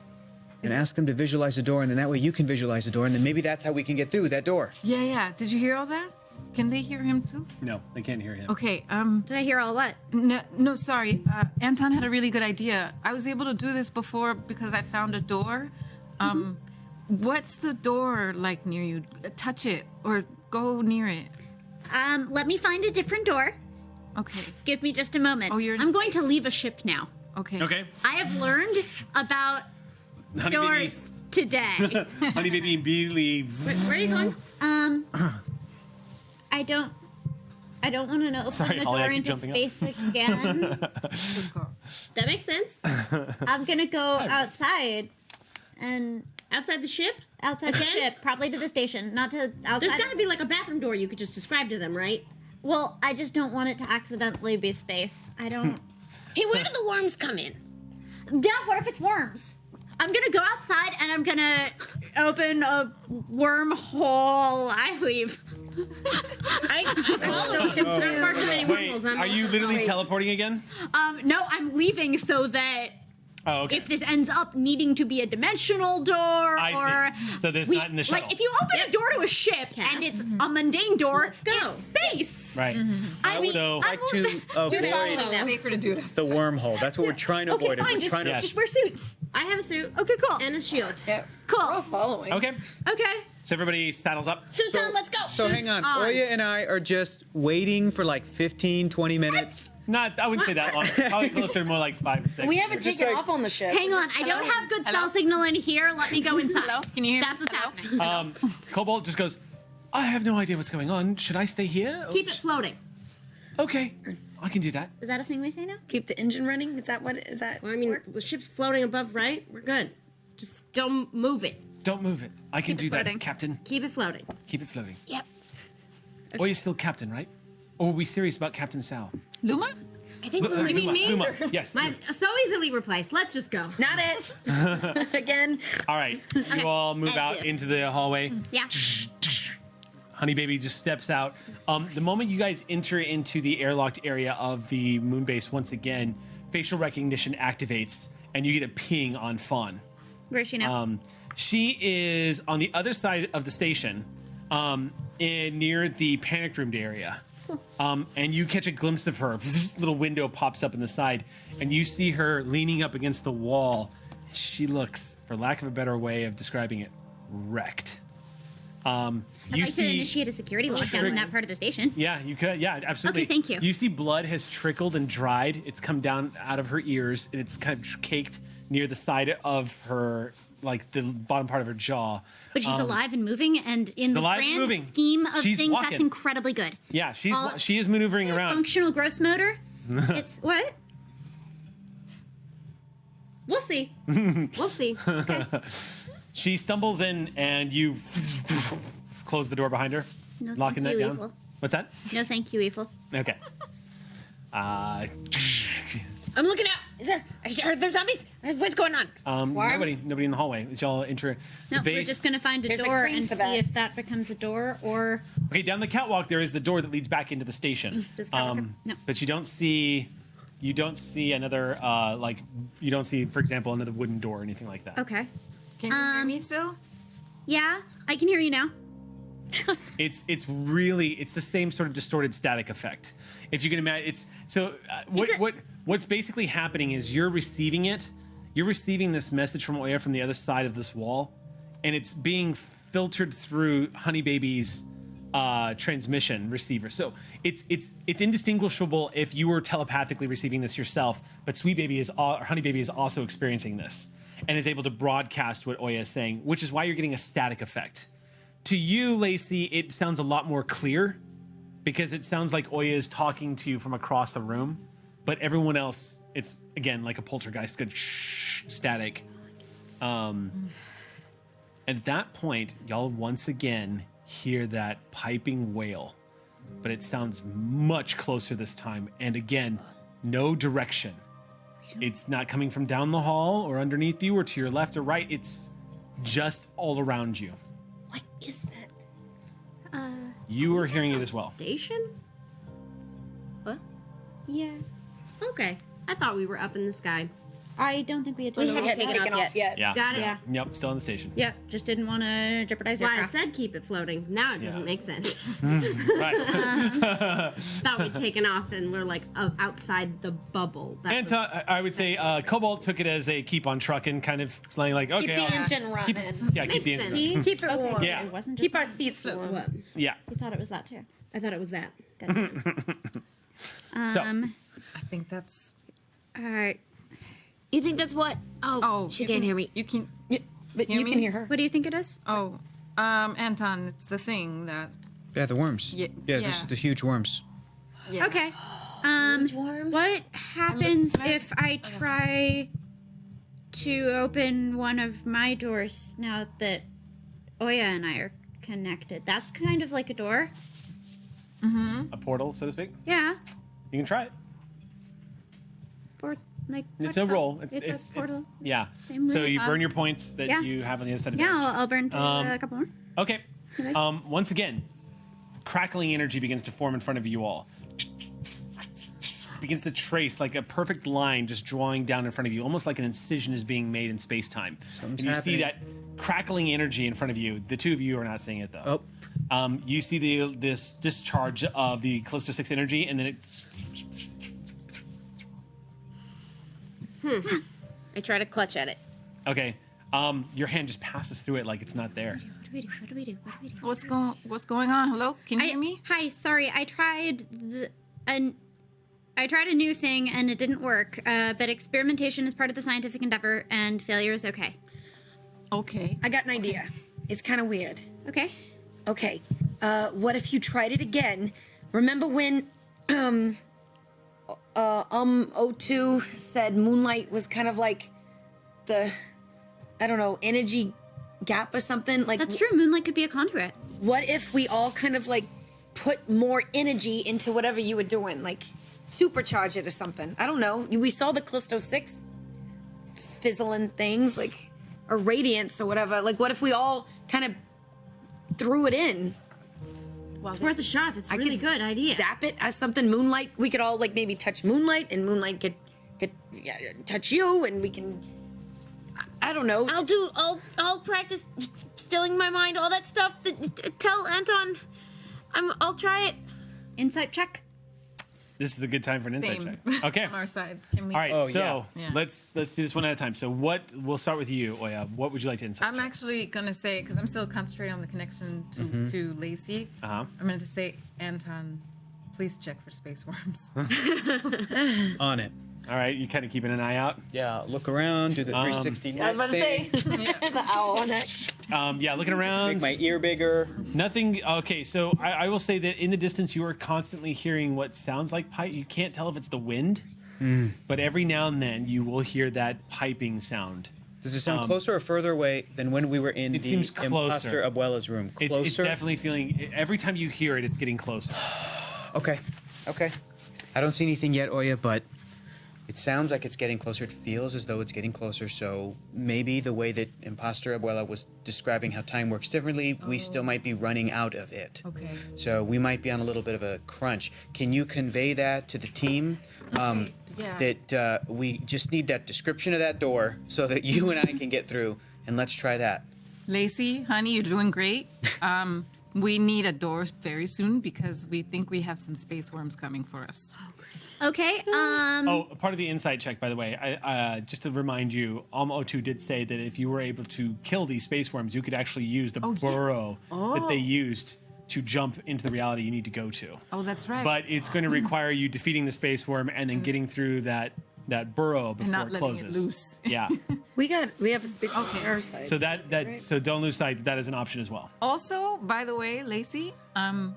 And ask them to visualize the door, and then that way you can visualize the door, and then maybe that's how we can get through that door. Yeah. Did you hear all that? Can they hear him too? No, they can't hear him. Okay. Did I hear all what? No, sorry. Anton had a really good idea. I was able to do this before because I found a door. What's the door like near you? Touch it or go near it. Let me find a different door. Okay. Give me just a moment. Oh, you're in I'm going to space. leave a ship now. Okay. Okay. I have learned about Honey doors today. Baby, Honey Baby immediately. Where are you going? I don't want to open Sorry, the Holly, I door keep into jumping up. space again. That makes sense. I'm gonna go outside and Outside the ship? outside the Again? ship, probably to the station, not to outside. There's got to be like a bathroom door you could just describe to them, right? Well, I just don't want it to accidentally be space. I don't. Hey, where do the worms come in? Yeah, what if it's worms? I'm gonna go outside and I'm gonna open a wormhole. I leave. I'm so confused. There are far too many Wait, wormholes. are you literally teleporting again? No, I'm leaving so that Oh, okay. if this ends up needing to be a dimensional door I or see. So there's not in the shuttle. like if you open a door to a ship and it's a mundane door, Let's go. it's space. Right. I mean, So- I Like will- to avoid Safer to do it. the wormhole. That's what we're trying to Okay, avoid. fine. We're Just, trying to. Yes. just wear suits. I have a suit. Okay, cool. And a shield. Yeah. Cool. We're all following. Okay. Okay. So everybody saddles up. Suits on, let's go. So hang on. Oya and I are just waiting for like 15, 20 minutes. Not, I wouldn't say that long. Probably closer to more like 5 or 6. We haven't Just taken like- off on the ship. Hang on. I don't have good cell signal in here. Let me go inside. Hello? Can you hear me? That's what's happening. Cobalt just goes, I have no idea what's going on. Should I stay here? Keep it floating. Okay. I can do that. Is that a thing we say now? Keep the engine running. Is that what? Is that? Well, I mean, the ship's floating above, right? We're good. Just don't move it. Don't move it. I can do that, floating. Captain. Keep it floating. Keep it floating. Yep. Or you're still Captain, right? Or are we serious about Captain Sal? Luma? I think you mean me. Luma. Yes. My, so easily replaced. Let's just go. Not it. Again. All right. You all move out Thank you. into the hallway. Yeah. Honey Baby just steps out. The moment you guys enter into the airlocked area of the moon base once again, facial recognition activates, and you get a ping on Fawn. Where's she now? She is on the other side of the station, near the panic room area. And you catch a glimpse of her. This little window pops up in the side, and you see her leaning up against the wall. She looks, for lack of a better way of describing it, wrecked. I'd You like to initiate a security lockdown in that part of the station. Yeah, you could. Yeah, absolutely. Okay, thank you. You see blood has trickled and dried. It's come down out of her ears, and it's kind of caked near the side of her like the bottom part of her jaw. But she's alive and moving, and in the alive and grand moving. scheme of She's things, walking. that's incredibly good. Yeah, she is maneuvering around. Functional gross motor. It's what? We'll see. We'll see. Okay. She stumbles in, and you close the door behind her, No, locking thank that you, down. evil. What's that? No, thank you, evil. Okay. I'm looking out. Are there zombies? What's going on? Nobody in the hallway. As y'all enter No, the base. we're just gonna find a There's a door crane and for see that. if that becomes a door or. Okay, down the catwalk there is the door that leads back into the station. Does the catwalk no. But you don't see another you don't see, for example, another wooden door or anything like that. Okay. Can you hear me still? Yeah, I can hear you now. It's the same sort of distorted static effect. If you can imagine, it's so what's basically happening is you're receiving this message from Oya from the other side of this wall, and it's being filtered through Honey Baby's transmission receiver. So it's indistinguishable if you were telepathically receiving this yourself, but Honey Baby is also experiencing this and is able to broadcast what Oya is saying, which is why you're getting a static effect. To you, Lacey, it sounds a lot more clear because it sounds like Oya is talking to you from across a room, but everyone else, it's again like a poltergeist, good static. At that point, y'all once again hear that piping wail, but it sounds much closer this time. And again, no direction. It's not coming from down the hall or underneath you or to your left or right. It's just all around you. What is that? You are hearing it as well. Station? What? Yeah. Okay. I thought we were up in the sky. I don't think we had We taken haven't taken off yet. Yeah. Got it. Yeah. Yep, still on the station. Yeah, just didn't want to jeopardize That's your why I craft. said keep it floating. Now it doesn't make sense. Right. Thought we'd taken off and we're like outside the bubble. That And was- I would say Cobalt took it as a keep on trucking, kind of saying like, okay, Keep the engine running. keep the engine running. See? Keep it warm. Yeah. It wasn't just Keep our seats warm. What? Yeah. You thought it was that too. I thought it was that. So, I think that's. All right. You think that's what? Oh, she can't hear me. You can. But Hear you me? can hear her. What do you think it is? Oh, Anton, it's the thing that. Yeah, the worms. Yeah, Yeah, yeah. the huge worms. Yeah. Okay. Worms? What happens if I try to open one of my doors now that Oya and I are connected? That's kind of like a door. a portal, so to speak. Yeah. You can try it. Or like It's what a the- roll. It's a portal. Yeah. Same So rule. you burn your points that yeah. you have on the other side of Yeah, the I'll burn through a couple more. Okay. Okay. Once again, crackling energy begins to form in front of you all. Begins to trace like a perfect line just drawing down in front of you, almost like an incision is being made in space-time. And you see that crackling energy in front of you. The two of you are not seeing it though. You see this discharge of the Callisto 6 energy, and then it's I try to clutch at it. okay. Your hand just passes through it like it's not there. What do we do? What do we do? What do we do? What's going on? Hello? Can you hear me? Hi, sorry. I tried a new thing and it didn't work. But experimentation is part of the scientific endeavor, and failure is okay. Okay. I got an idea. It's kind of weird. Okay. Okay. What if you tried it again? Remember when O2 said Moonlight was kind of like the, I don't know, energy gap or something? Like That's true. Moonlight could be a conduit. What if we all kind of like put more energy into whatever you were doing, like supercharge it or something? I don't know. We saw the Callisto 6 fizzling things, like, or radiance or whatever. Like, what if we all kind of threw it in? It's worth a shot. That's a really good idea. Zap it as something. Moonlight. We could all like maybe touch Moonlight, and Moonlight could touch you, and we can. I don't know. I'll practice stilling my mind, all that stuff. Tell Anton, I'll try it. Insight check. This is a good time for an insight Same. check. Okay. On our side. Can we? All right, so yeah. let's do this one at a time. So we'll start with you, Oya. What would you like to insight? I'm actually gonna say, because I'm still concentrating on the connection to Lacey. Uh-huh. I'm gonna say, Anton, please check for space worms. On it. All right, you kind of keeping an eye out. Yeah, look around, do the 360 I was about to say thing, the owl neck. Yeah, looking around. make my ear bigger. Nothing. Okay, so I will say that in the distance you are constantly hearing what sounds like pipe. You can't tell if it's the wind, but every now and then you will hear that piping sound. Does it sound closer or further away than when we were in It the seems closer. imposter Abuela's room? Closer? It's definitely feeling. Every time you hear it, it's getting closer. Okay. I don't see anything yet, Oya, but it sounds like it's getting closer. It feels as though it's getting closer. So maybe the way that Imposter Abuela was describing how time works differently, we still might be running out of it. Okay. So we might be on a little bit of a crunch. Can you convey that to the team? Yeah. That we just need that description of that door so that you and I can get through. And let's try that. Lacey, honey, you're doing great. We need a door very soon because we think we have some space worms coming for us. Okay. Oh, part of the insight check, by the way, I just to remind you, Alma02 did say that if you were able to kill these space worms, you could actually use the burrow that they used to jump into the reality you need to go to. Oh, that's right. But it's going to require you defeating the space worm and then getting through that burrow before not it letting closes. it loose. Yeah. We have a space on our side. So so don't lose sight that is an option as well. Also, by the way, Lacey,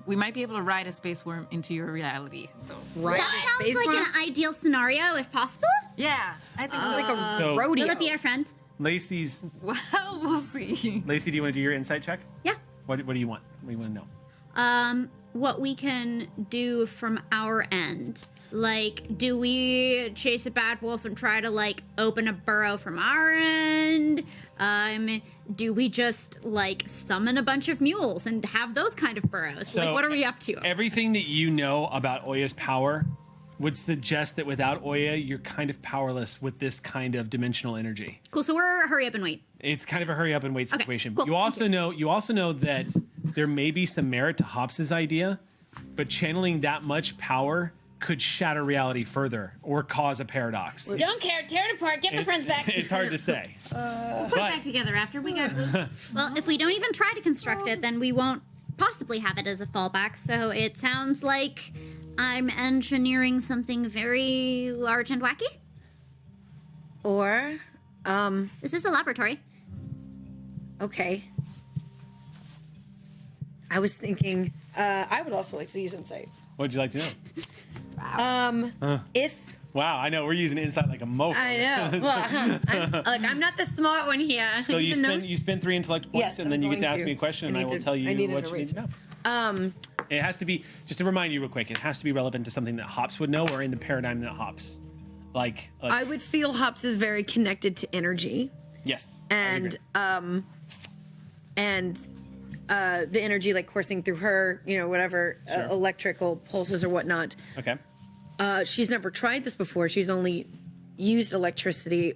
we might be able to ride a space worm into your reality. So right. That sounds like an ideal scenario, if possible. yeah, I think so. Like a So rodeo. Will it be our friend? Lacey's Well, we'll see. Lacey, do you want to do your insight check? Yeah. What do you want? What do you want to know? What we can do from our end. Like, do we chase a bad wolf and try to, like, open a burrow from our end? Do we just, like, summon a bunch of mules and have those kind of burrows? So like, what are we up to? Everything that you know about Oya's power would suggest that without Oya, you're kind of powerless with this kind of dimensional energy. Cool, so we're hurry up and wait. It's kind of a hurry up and wait Okay, situation. cool. You also know that there may be some merit to Hops's idea, but channeling that much power could shatter reality further or cause a paradox. Don't care. Tear it apart. Get my friends back. It's hard to say. Put it back together after we got. Well, if we don't even try to construct it, then we won't possibly have it as a fallback. So it sounds like I'm engineering something very large and wacky. Or, Is this a laboratory? okay. I was thinking, I would also like to use insight. What'd you like to know? If Wow, I know we're using insight like a mofo. I know, well, I'm not the smart one here. So you Even though- spend 3 intellect points, Yes, and then I'm you get to going ask to. me a question, and I I need will to- tell I you needed what a you need to reason. know. It has to be, just to remind you real quick, it has to be relevant to something that Hops would know or in the paradigm that Hops. Like I would feel Hops is very connected to energy, yes. I agree. and the energy like coursing through her, whatever Sure. electrical pulses or whatnot. Okay. She's never tried this before. She's only used electricity.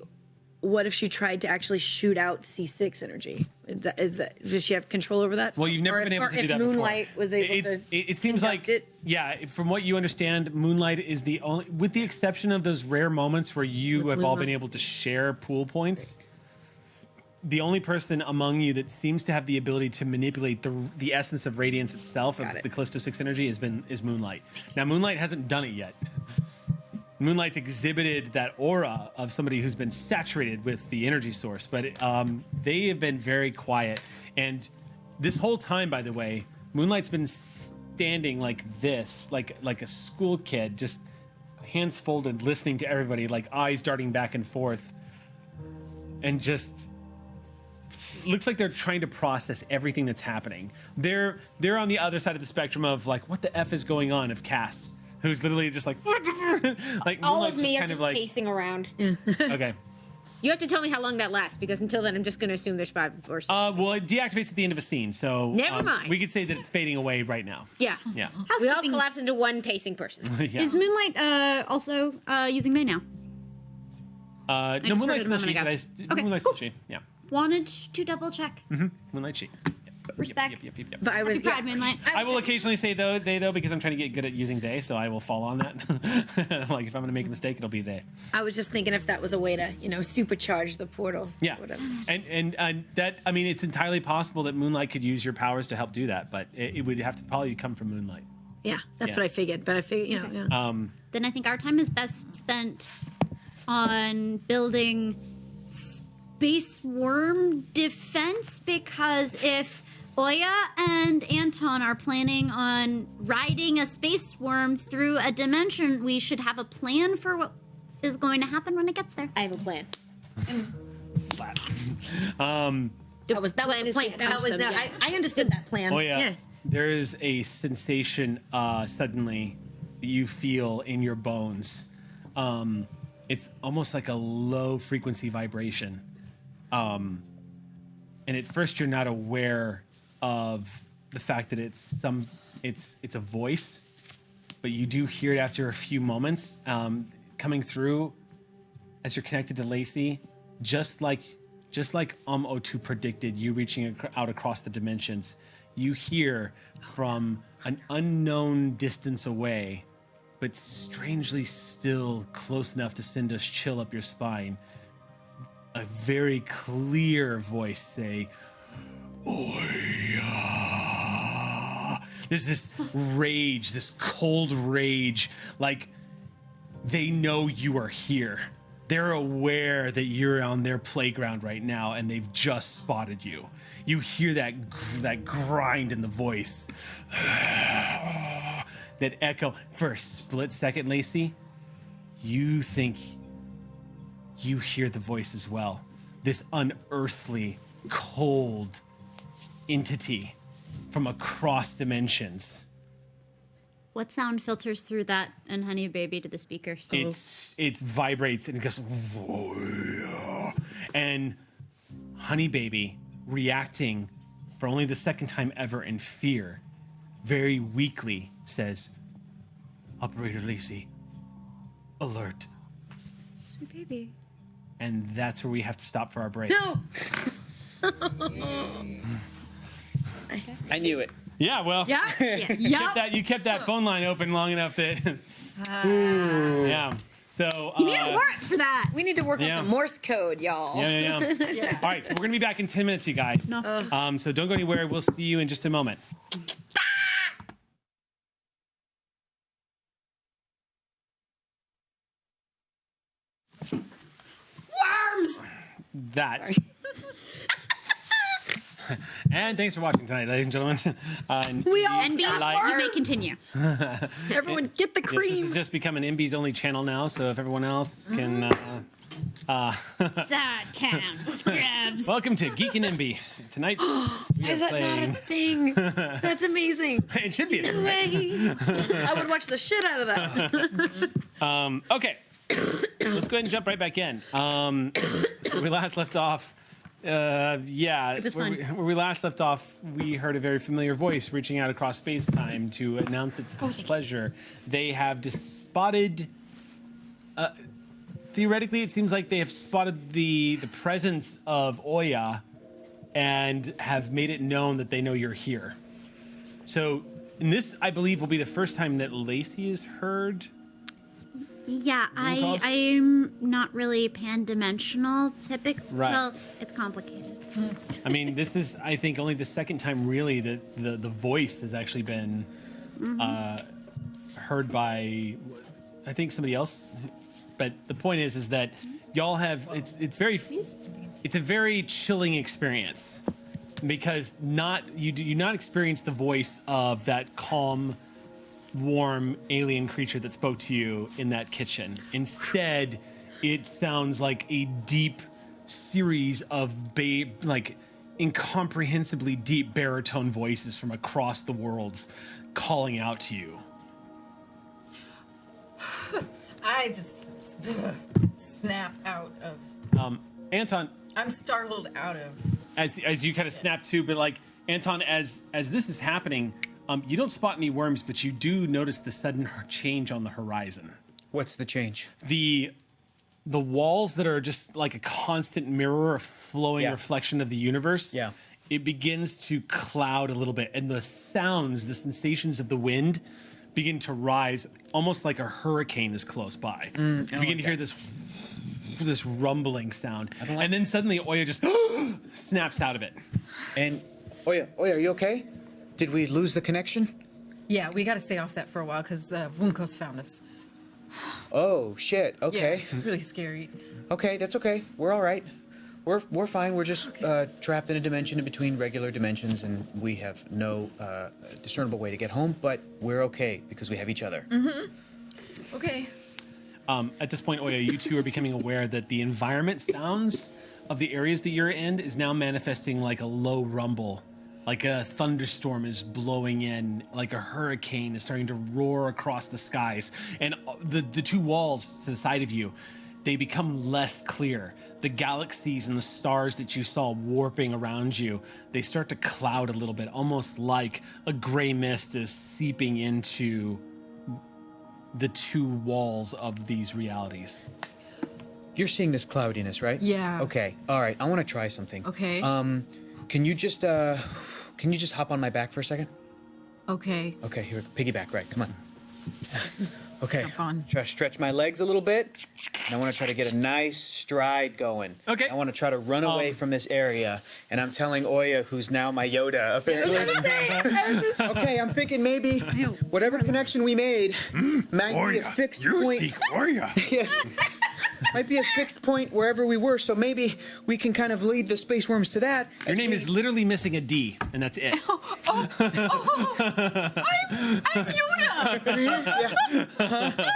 What if she tried to actually shoot out C6 energy? Does she have control over that? Well, you've never Or been able if, to do or that if Moonlight before. was able to. It seems like, conduct it? yeah, from what you understand, Moonlight is the only, with the exception of those rare moments where you have all Luma. been able to share pool points, the only person among you that seems to have the ability to manipulate the essence of radiance itself, of it. the Callisto 6 energy, is Moonlight. Now, Moonlight hasn't done it yet. Moonlight's exhibited that aura of somebody who's been saturated with the energy source, but they have been very quiet. And this whole time, by the way, Moonlight's been standing like this, like a school kid, just hands folded, listening to everybody, like eyes darting back and forth, and just looks like they're trying to process everything that's happening. They're on the other side of the spectrum of like, what the F is going on, of Cass, who's literally just like like All Moonlight's of me are kind just of like, pacing around. okay. You have to tell me how long that lasts, because until then, I'm just going to assume there's 5 or 6. Well, it deactivates at the end of a scene, so Never mind. We could say that it's fading away right now. Yeah. Yeah. We all collapse into one pacing person. Yeah. Is Moonlight also using May now? No, just heard Moonlight's it a still moment she. ago. Okay, Moonlight's cool. still she. Yeah. Wanted to double check. Moonlight she. Respect. Yep. But I was Happy Pride, Moonlight. I will occasionally say they though because I'm trying to get good at using they, so I will fall on that. Like if I'm going to make a mistake, it'll be they. I was just thinking if that was a way to, supercharge the portal. Yeah. Whatever. And that, I mean, it's entirely possible that Moonlight could use your powers to help do that, but it would have to probably come from Moonlight. Yeah, that's Yeah. what I figured. But I figured, yeah. Then I think our time is best spent on building space worm defense, because if Oya and Anton are planning on riding a space worm through a dimension, we should have a plan for what is going to happen when it gets there. I have a plan. Slap. That was the plan. I understood that plan. Oh yeah. There is a sensation suddenly that you feel in your bones. It's almost like a low frequency vibration. And at first you're not aware of the fact that it's a voice, but you do hear it after a few moments coming through as you're connected to Lacey, just like O2 predicted, you reaching out across the dimensions. You hear from an unknown distance away, but strangely still close enough to send a chill up your spine, a very clear voice say, Oya. There's this rage, this cold rage, like they know you are here. They're aware that you're on their playground right now, and they've just spotted you. You hear that grind in the voice, that echo. For a split second, Lacey, you think you hear the voice as well. This unearthly, cold entity from across dimensions. What sound filters through that and Honey Baby to the speakers? It vibrates and it goes, and Honey Baby, reacting for only the second time ever in fear, very weakly says, Operator Lacey, alert. Sweet baby. And that's where we have to stop for our break. No. I knew it. Yeah, well, you kept that phone line open long enough that, yeah. So You need to work for that. We need to work on some Morse code, y'all. Yeah. All right, so we're gonna be back in 10 minutes, you guys. No. So don't go anywhere. We'll see you in just a moment. Worms. That. Sorry. And thanks for watching tonight, ladies and gentlemen. We all And got you may continue. Everyone get the Yes, cream. this has just become an MB's only channel now, so if everyone else can... That town scrubs. Welcome to Geek and MB. Tonight, we are Is that playing... not a thing? That's amazing. It should be a thing, right? I would watch the shit out of that. Okay, let's go ahead and jump right back in. Where we last left off, it was where we last left off, we heard a very familiar voice reaching out across space-time to announce its displeasure. They have spotted... theoretically, it seems like they have spotted the presence of Oya and have made it known that they know you're here. So, and this, I believe, will be the first time that Lacey is heard. Yeah, calls? I'm not really pan-dimensional typically. Right. Well, it's complicated. I mean, this is, I think, only the second time really that the voice has actually been heard by, I think, somebody else. But the point is that y'all have, it's a very chilling experience because you do not experience the voice of that calm, warm alien creature that spoke to you in that kitchen. Instead, it sounds like a deep series of incomprehensibly deep baritone voices from across the worlds calling out to you. I just snap out of. Anton, I'm startled out of. as you kind of snap to, but like Anton, as this is happening, you don't spot any worms, but you do notice the sudden change on the horizon. What's the change? The walls that are just like a constant mirror, a flowing reflection of the universe. Yeah. It begins to cloud a little bit, and the sounds, the sensations of the wind begin to rise, almost like a hurricane is close by. You begin to hear this rumbling sound, and then suddenly Oya just snaps out of it. And Oya, are you okay? Did we lose the connection? Yeah, we got to stay off that for a while because Vunkos found us. Oh shit. Okay. Yeah, it's really scary. Okay, that's okay. We're all right. We're fine. We're just trapped in a dimension in between regular dimensions, and we have no discernible way to get home. But we're okay because we have each other. Okay. At this point, Oya, you two are becoming aware that the environment sounds of the areas that you're in is now manifesting like a low rumble. Like a thunderstorm is blowing in, like a hurricane is starting to roar across the skies. And the two walls to the side of you, they become less clear. The galaxies and the stars that you saw warping around you, they start to cloud a little bit, almost like a gray mist is seeping into the two walls of these realities. You're seeing this cloudiness, right? Yeah. Okay. All right. I want to try something. Okay. Can you just hop on my back for a second? Okay. Okay, here, piggyback, right, come on. Okay, Hop on. try to stretch my legs a little bit. And I want to try to get a nice stride going. Okay. I want to try to run away from this area. And I'm telling Oya, who's now my Yoda, apparently. Okay, I'm thinking maybe whatever connection we made might be a fixed point. Oya. Yes. Might be a fixed point wherever we were, so maybe we can kind of lead the space worms to that. Your name is literally missing a D, and that's it. I'm Yoda.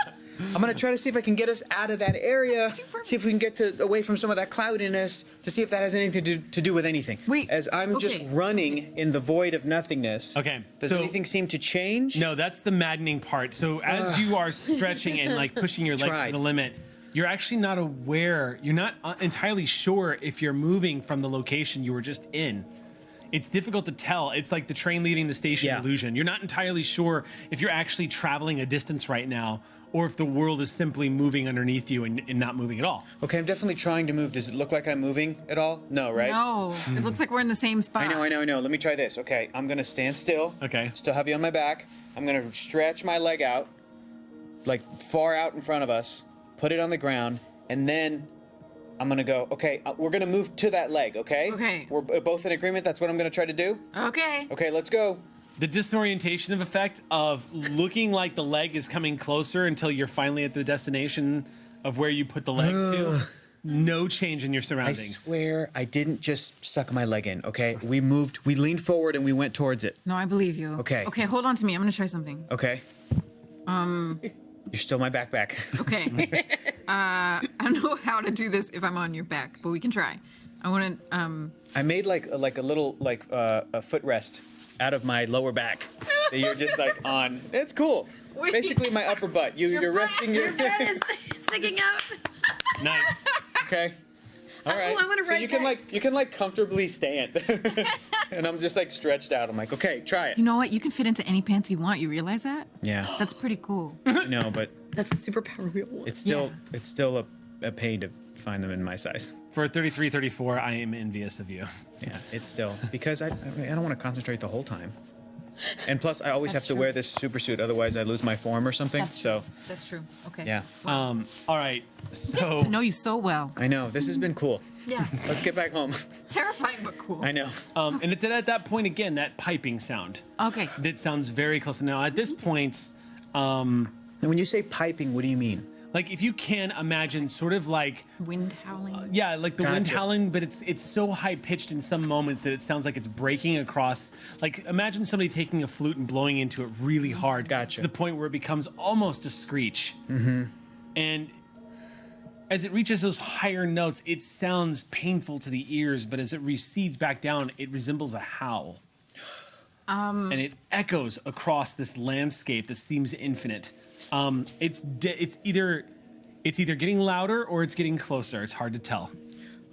I'm gonna try to see if I can get us out of that area. See if we can get away from some of that cloudiness. To see if that has anything to do with anything. Wait, as I'm just okay. running in the void of nothingness. Okay, Does so- anything seem to change? No, that's the maddening part. So as you are stretching and like pushing your legs Tried. to the limit, you're actually not aware. You're not entirely sure if you're moving from the location you were just in. It's difficult to tell. It's like the train leaving the station illusion. You're not entirely sure if you're actually traveling a distance right now, or if the world is simply moving underneath you and not moving at all. Okay, I'm definitely trying to move. Does it look like I'm moving at all? No, right? No, it looks like we're in the same spot. I know. Let me try this. Okay, I'm gonna stand still. Okay. Still have you on my back. I'm gonna stretch my leg out, like far out in front of us, put it on the ground, and then I'm gonna go, okay, we're gonna move to that leg, okay? Okay. We're both in agreement, that's what I'm gonna try to do? Okay. Okay, let's go. The disorientation of effect of looking like the leg is coming closer until you're finally at the destination of where you put the leg to. No change in your I surroundings. swear I didn't just suck my leg in, okay? We leaned forward and we went towards it. No, I believe you. Okay. Okay, hold on to me. I'm gonna try something. Okay? You're still my backpack. Okay. I don't know how to do this if I'm on your back, but we can try. I want to. I made like a little a footrest out of my lower back that you're just like on. It's cool. Wait. Basically my upper butt. You're resting your That is sticking out. Nice. Okay. All right. I wanna so ride you can comfortably stand. And I'm just like stretched out. I'm like, okay, try it. You know what? You can fit into any pants you want. You realize that? Yeah. That's pretty cool. No, but That's a superpower we all want. it's still a pain to find them in my size. For 33, 34, I am envious of you. Yeah, it's still because I don't want to concentrate the whole time. And plus, I always have to wear this super suit, otherwise I lose my form or something. That's so true. That's true. Okay. yeah, All right. So To know you so well. I know this has been cool. Yeah. Let's get back home. Terrifying but cool. I know. and it's at that point again, that piping sound. Okay. That sounds very close. Now at this point, And when you say piping, what do you mean? like if you can imagine sort of like Wind howling. yeah, like the wind Gotcha. howling, but it's so high pitched in some moments that it sounds like it's breaking across. Like imagine somebody taking a flute and blowing into it really hard, Gotcha. to the point where it becomes almost a screech. Mm-hmm. And as it reaches those higher notes, it sounds painful to the ears, but as it recedes back down, it resembles a howl. And it echoes across this landscape that seems infinite. It's either getting louder or it's getting closer. It's hard to tell.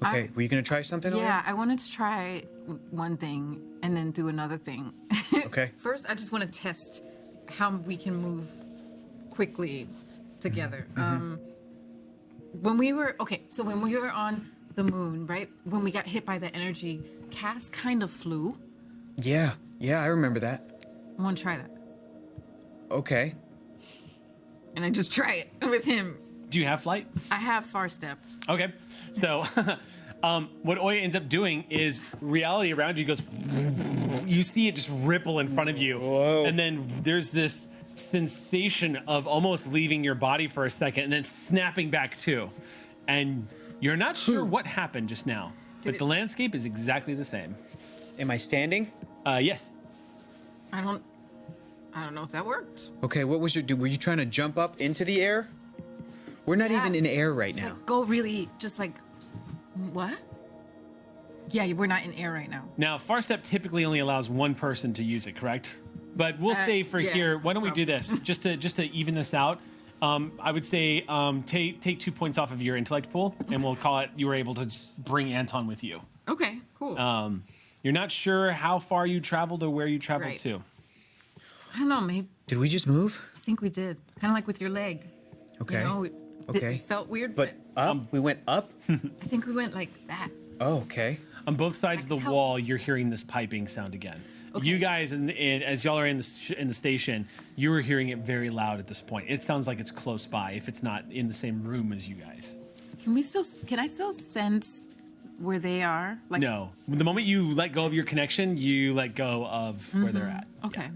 Okay, were you gonna try something? Yeah, I wanted to try one thing and then do another thing. Okay. First, I just want to test how we can move quickly together. When we were on the moon, right? When we got hit by the energy, Cass kind of flew. Yeah, I remember that. I want to try that, Okay. and I just try it with him. Do you have flight? I have far step. Okay. So what Oya ends up doing is reality around you goes, you see it just ripple in front of you. Whoa. And then there's this sensation of almost leaving your body for a second and then snapping back to. And you're not sure what happened just now, but the landscape is exactly the same. Am I standing? Yes. I don't know if that worked. Okay, what was were you trying to jump up into the air? We're not even in air right now. Like, go really just like what? Yeah, we're not in air right now. Now, Far Step typically only allows one person to use it, correct? But we'll say for here, why don't we do this just to even this out? I would say take 2 points off of your intellect pool, and we'll call it you were able to bring Anton with you. Okay, cool. You're not sure how far you traveled or where you traveled to. I don't know, maybe. Did we just move? I think we did. Kind of like with your leg. Okay. You know, Okay. It felt weird, But up? We went up? I think we went like that. Oh, okay. On both sides of the wall, you're hearing this piping sound again. Okay. You guys, as y'all are in the station, you were hearing it very loud at this point. It sounds like it's close by, if it's not in the same room as you guys. Can I still sense where they are? Like, no. The moment you let go of your connection, you let go of where they're at. Okay.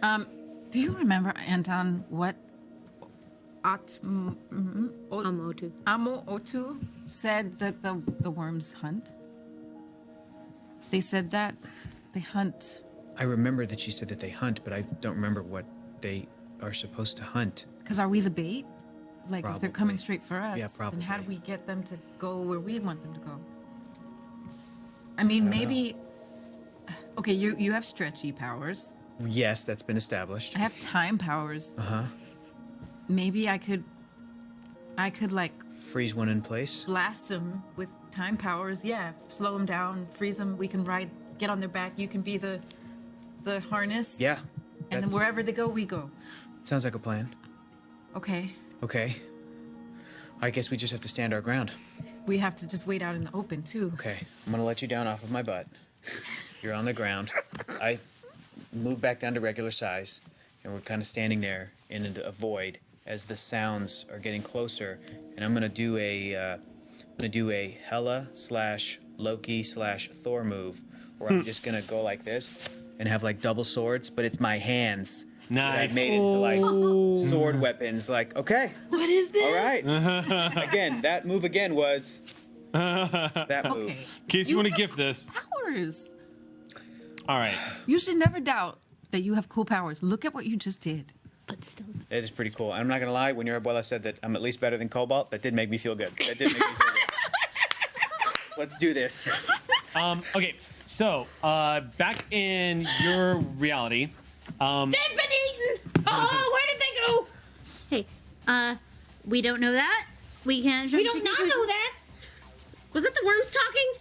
Yeah. Do you remember, Anton, what Amo-Otu said that the worms hunt? They said that they hunt. I remember that she said that they hunt, but I don't remember what they are supposed to hunt. Because are we the bait? Like, if they're coming Probably. straight for us, Yeah, then how do probably. we get them to go where we want them to go? I mean, maybe... Okay, you have stretchy powers. Yes, that's been established. I have time powers. Uh-huh. Maybe I could like Freeze one in place. blast them with time powers. Yeah, slow them down, freeze them. We can get on their back. You can be the harness. Yeah. And then wherever they go, we go. Sounds like a plan. Okay. Okay. I guess we just have to stand our ground. We have to just wait out in the open too. Okay. I'm gonna let you down off of my butt. You're on the ground. I move back down to regular size, and we're kind of standing there in a void as the sounds are getting closer. And I'm gonna do a Hela / Loki / Thor move, where I'm just gonna go like this and have like double swords, but it's my hands. Nice. That I made into like sword weapons. Like, okay. What is this? All right. Again, that move again was that move. Okay. In case you want to gift this. Powers. All right. You should never doubt that you have cool powers. Look at what you just did. But still. It is pretty cool. I'm not gonna lie. When your abuela said that I'm at least better than Cobalt, that did make me feel good. That did make me feel good. Let's do this. Okay, so back in your reality. They've been eaten! Oh, where did they go? Hey, we don't know that. We can't. We don't not know that. Was it the worms talking?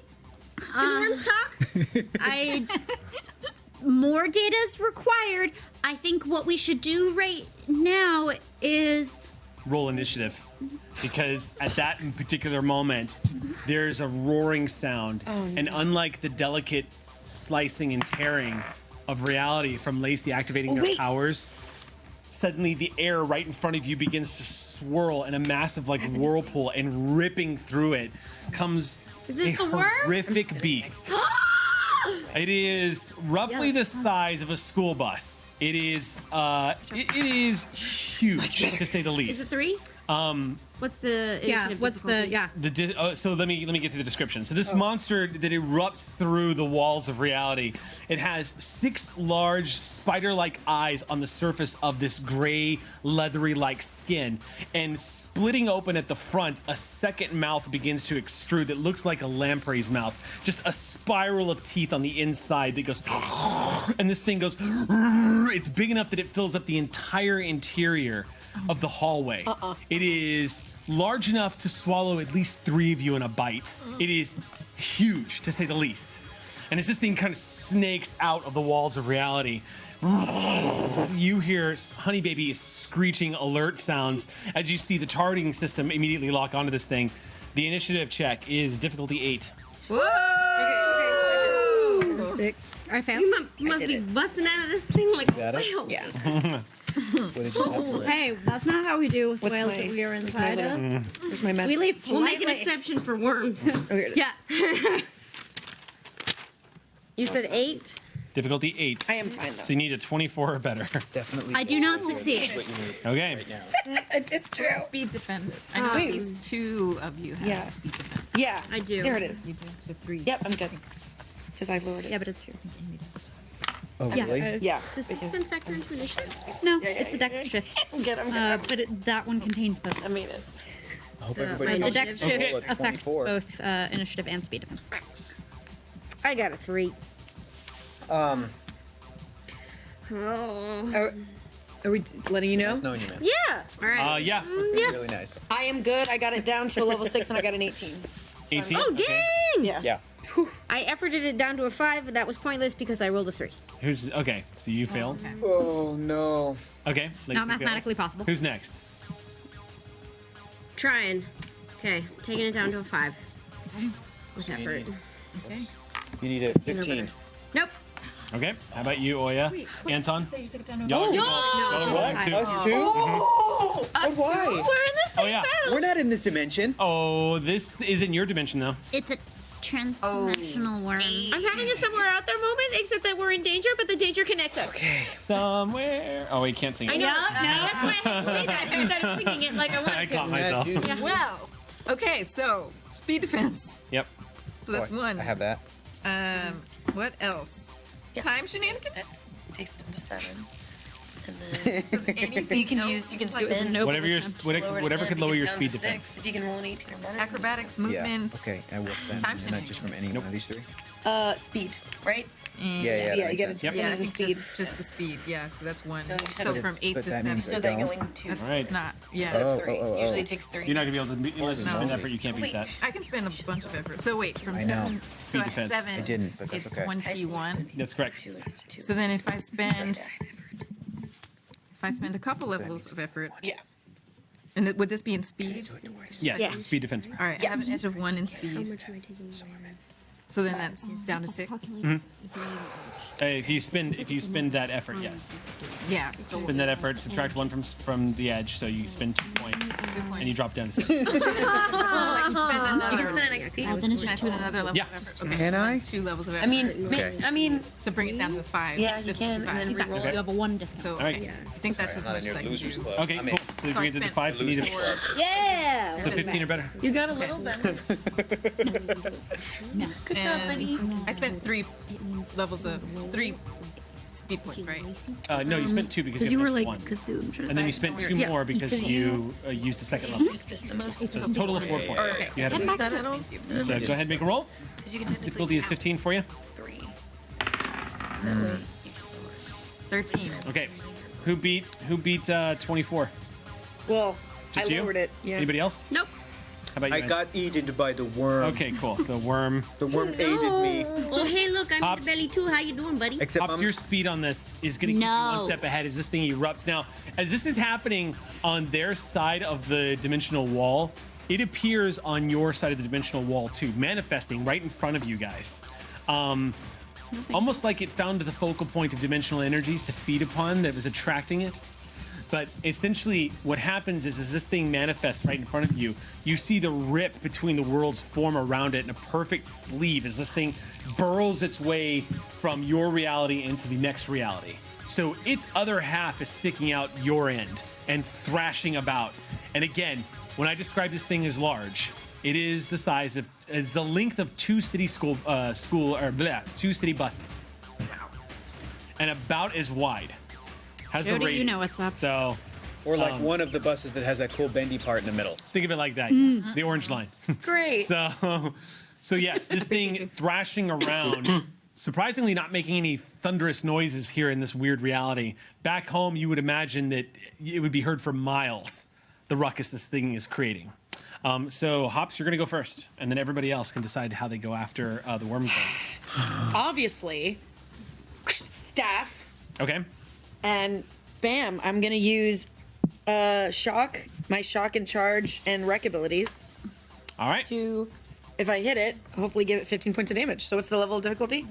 Can the worms talk? More data is required. I think what we should do right now is Roll initiative, because at that particular moment, there's a roaring sound, and unlike the delicate slicing and tearing of reality from Lacey activating her powers, suddenly the air right in front of you begins to swirl in a massive like whirlpool, and ripping through it comes Is this a the worm? horrific beast. It is roughly the size of a school bus. It is it is huge, to say the least. Is it 3? What's the initiative difficulty? So let me get to the description. So this monster that erupts through the walls of reality, it has 6 large spider-like eyes on the surface of this gray, leathery-like skin, and splitting open at the front, a second mouth begins to extrude that looks like a lamprey's mouth. Just a spiral of teeth on the inside that goes, and this thing goes. It's big enough that it fills up the entire interior of the hallway. It is large enough to swallow at least 3 of you in a bite. It is huge, to say the least. And as this thing kind of snakes out of the walls of reality, you hear Honey Baby screeching alert sounds as you see the targeting system immediately lock onto this thing. The initiative check is difficulty 8. Whoa! 6. I failed. You must be busting out of this thing like a whale. Yeah. What did you have to write? Hey, that's not how we do with What's whales my- that we are what's inside my of. Where's my We leave We'll make an politely. exception for worms. Okay. Yes. You said 8? Difficulty 8. I am fine though. So you need a 24 or better. It's definitely. I do not succeed. What you need Okay. right now. It's true. Speed defense. I know at least 2 of you have Yeah. speed defense. Yeah, I do. There it is. So 3. Yep, I'm good. Because I lowered it. Yeah, but it's 2. Oh, really? Yeah. Does because defense factor into initiative? No, it's the dex shift. I'm good. I'm good. But that one contains both. I made it. I hope everybody The knows dex it's shift total at affects 24. both initiative and speed defense. I got a 3. Are we letting you know? Nice knowing you, man. Yeah. All right. Yeah. Really nice. I am good. I got it down to a level 6 and I got an 18. 18. Oh, Okay. dang! Yeah. Yeah. I efforted it down to a 5, but that was pointless because I rolled a 3. Who's okay? So you failed. Oh no. Okay. Lacey Not mathematically fails. possible. Who's next? Trying. Okay, taking it down to a 5. With effort. Okay. You need a 15. Nope. Okay. How about you, Oya? Anton? So you took it down to Y'all no, roll What? too. Us too? Oh, but why? We're in the Oh same yeah. battle. We're not in this dimension. Oh, this isn't your dimension though. It's a transdimensional worm. I'm having a somewhere out there moment, except that we're in danger, but the danger connects us. Somewhere. Oh, we can't sing. I it. know. That's why I had to say that instead of singing it like I I wanted caught to. myself. Dude. Well, okay, so speed defense. Yep. So that's Oh, 1. I have that. What else? Time shenanigans? It takes it to 7. And then Anything you can else? use, you can It was a spend. noble Whatever your attempt. whatever could lower your speed defense. If you can roll an 18 or better. Acrobatics, movement. Yeah. Okay, I will spend. Time And not just from any one of these 3. Speed, right? And Yeah, Yeah, that you get makes it. sense. Yep. Yeah, I And think speed. just the speed. Yeah, so that's 1. So you said So it's- from 8 but to that 7. means So I they're don't. going to. That's Right. not. Instead Yeah. of 3. oh. Usually it takes 3. You're not gonna be able to unless you No. spend effort. You can't beat Wait. that. I can spend a bunch of effort. So wait, from I know. 7. Speed So at defense. 7, I didn't, but that's it's okay. 21. That's correct. So then if I spend a couple levels of effort, Yeah. and would this be in speed? Yes. Yeah. Speed defense. All right, I have an edge of 1 in speed. So then that's down to 6. If you spend that effort, yes. Yeah. Spend that effort. Subtract 1 from the edge, so you spend 2 points, and you drop down to 6. Spend You can another, spend an XP. Then it's can I just spend another level Yeah. of effort? Okay, Can so then I? 2 levels of effort. I mean, to bring it down to 5. yeah, you can, and then exactly. re-roll Okay. You have a 1 discount. So All right. I think that's as much as I can do. Okay, cool. So you bring it to the 5, so you need a Yeah. so 15 or better. You got a little bit. Good job, buddy. I spent 3 levels of 3 speed points, right? No, you spent 2 because Because you you have were like, 1. Kazoo. I'm trying to And then you find- spent 2 more because you used the second level. Use this the most. So it's a total of 4 points. You had Use that at all? so go ahead and make a roll. Because you can technically Difficulty is 15 for you. 3. 13. Okay. Who beat 24? Well, Just I you? lowered it. Yeah. Anybody else? Nope. How about you? I Ed? got eaten by the worm. Okay, cool. So worm. The worm aided me. Oh, hey, look, I'm Pops. in the belly too. How you doing, buddy? Except Pops, I'm, your speed on this is going to keep you one No. step ahead as this thing erupts. Now, as this is happening on their side of the dimensional wall, it appears on your side of the dimensional wall too, manifesting right in front of you guys. Almost like it found the focal point of dimensional energies to feed upon that was attracting it. But essentially, what happens is, as this thing manifests right in front of you, you see the rip between the worlds form around it in a perfect sleeve as this thing burrows its way from your reality into the next reality. So its other half is sticking out your end and thrashing about. And again, when I describe this thing as large, it is the size of, is the length of 2 city two city buses, and about as wide. Has the Jody, radius. you know what's up. So or like one of the buses that has that cool bendy part in the middle. think of it like that. The orange line. Great. So yes, this thing thrashing around, surprisingly not making any thunderous noises here in this weird reality. Back home, you would imagine that it would be heard for miles, the ruckus this thing is creating. So Hops, you're going to go first, and then everybody else can decide how they go after the worm clones. Obviously, staff, Okay? and bam, I'm gonna use shock, my shock and charge and wreck abilities All right. to, if I hit it, hopefully give it 15 points of damage. So what's the level of difficulty?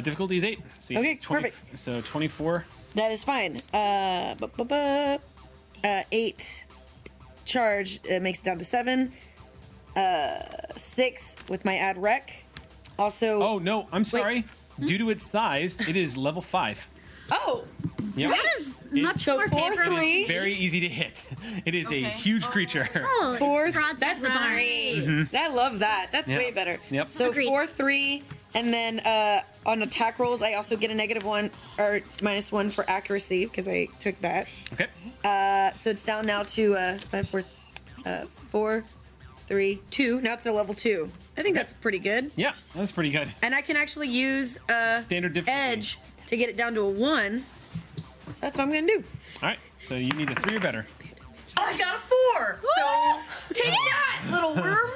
Difficulty is 8. So you Okay, get 20 perfect. So 24. That is fine. 8 charge makes it down to 7. 6 with my add wreck. Also, Oh, no, I'm sorry. Due to its size, it is level 5. Oh, Yep. That is much more 4, favorable. 3. Very easy to hit. It is a huge creature. Oh, 4. Rod's That's right. great. I love that. That's Yeah. way better. Yep. So Agreed. 4, 3, and then on attack rolls, I also get a -1 or -1 for accuracy because I took that. Okay. So it's down now to 4, 3, 2. Now it's a level 2. I think that's pretty good. Yeah, that's pretty good. And I can actually use Standard difficulty. edge to get it down to a 1. So that's what I'm gonna do. All right. So you need a 3 or better. I got a 4. So take that, little worm.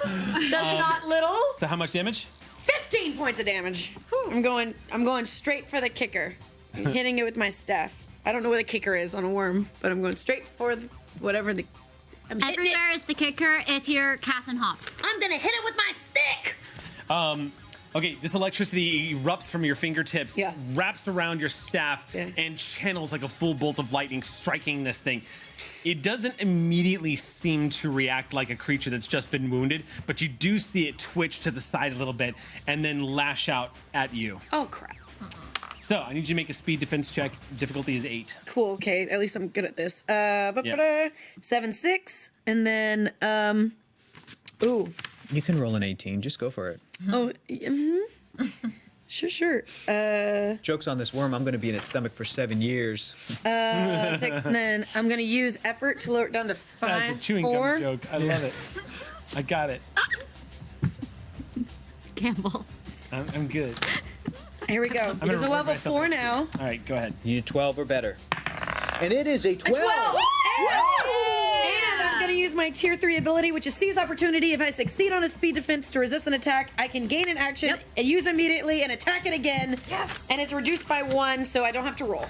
That's not little. So how much damage? 15 points of damage. I'm going straight for the kicker. I'm hitting it with my staff. I don't know where the kicker is on a worm, but I'm going straight for whatever the. I'm hitting Everywhere is the kicker if you're casting hops. I'm gonna hit it with my stick. Okay, this electricity erupts from your fingertips, Yeah. wraps around your staff, Yeah. and channels like a full bolt of lightning striking this thing. It doesn't immediately seem to react like a creature that's just been wounded, but you do see it twitch to the side a little bit and then lash out at you. Oh crap. So I need you to make a speed defense check. Difficulty is 8. Cool. Okay. At least I'm good at this. 7, 6, and then ooh. You can roll an 18. Just go for it. Oh. Sure. Joke's on this worm. I'm going to be in its stomach for 7 years. 6, and then I'm gonna use effort to lower it down to 5. That's a chewing 4. gum joke. I love it. I got it. Gamble. I'm good. Here we go. gonna It's a reward level myself 4 next now. All right, go ahead. You need 12 or better. And it is a 12. And I'm going to use my tier 3 ability, which is seize opportunity. If I succeed on a speed defense to resist an attack, I can gain an action, and use immediately, and attack it again. Yes. And it's reduced by 1, so I don't have to roll.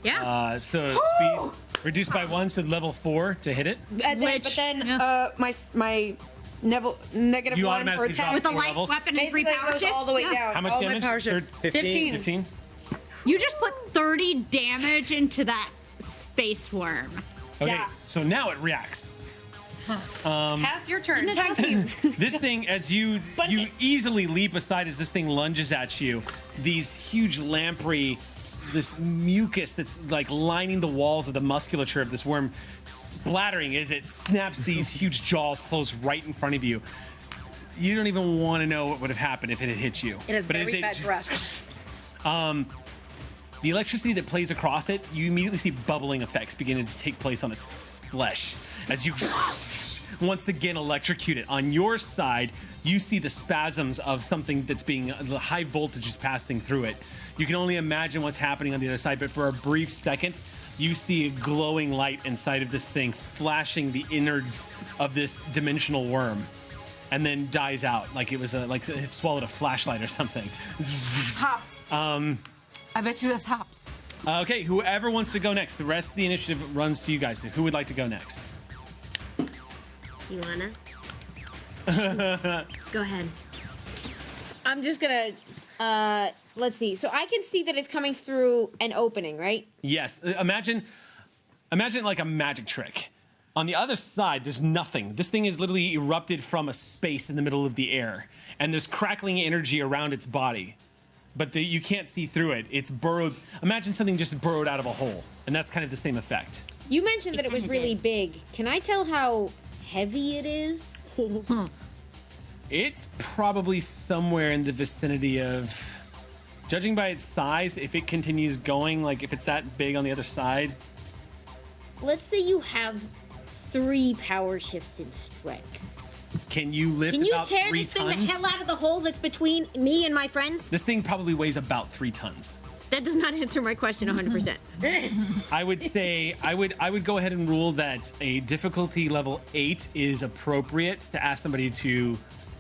Yeah. So speed reduced by 1, so level 4 to hit it. And then, Which- but then yeah. my negative You 1 for automatically attack. drop With a four light levels. weapon and Basically, 3 it power goes shifts. all the way Yeah. down. How much all damage? my power shifts. 15. 15. You just put 30 damage into that space worm. Okay, Yeah. so now it reacts. Pass your turn. Thank you. This thing, as you it. easily leap aside as this thing lunges at you, these huge lamprey, this mucus that's like lining the walls of the musculature of this worm, splattering as it snaps these huge jaws closed right in front of you. You don't even want to know what would have happened if it had hit you. It has But as very it bad breath. The electricity that plays across it, you immediately see bubbling effects beginning to take place on its flesh as you once again electrocute it. On your side, you see the spasms of something that's being, the high voltage is passing through it. You can only imagine what's happening on the other side, but for a brief second, you see a glowing light inside of this thing, flashing the innards of this dimensional worm, and then dies out like it was like it swallowed a flashlight or something. Hops. I bet you that's hops. Okay, whoever wants to go next. The rest of the initiative runs to you guys. So who would like to go next? You wanna? Go ahead. I'm just gonna. Let's see. So I can see that it's coming through an opening, right? Yes. Imagine like a magic trick. On the other side, there's nothing. This thing is literally erupted from a space in the middle of the air, and there's crackling energy around its body. But you can't see through it. It's burrowed. Imagine something just burrowed out of a hole, and that's kind of the same effect. You mentioned that it was really big. Can I tell how heavy it is? It's probably somewhere in the vicinity of, judging by its size, if it continues going, like if it's that big on the other side. Let's say you have 3 power shifts in strength. Can you lift Can you about tear 3 this thing tons? the hell out of the hole that's between me and my friends? This thing probably weighs about 3 tons. That does not answer my question 100%. I would say I would go ahead and rule that a difficulty level 8 is appropriate to ask somebody to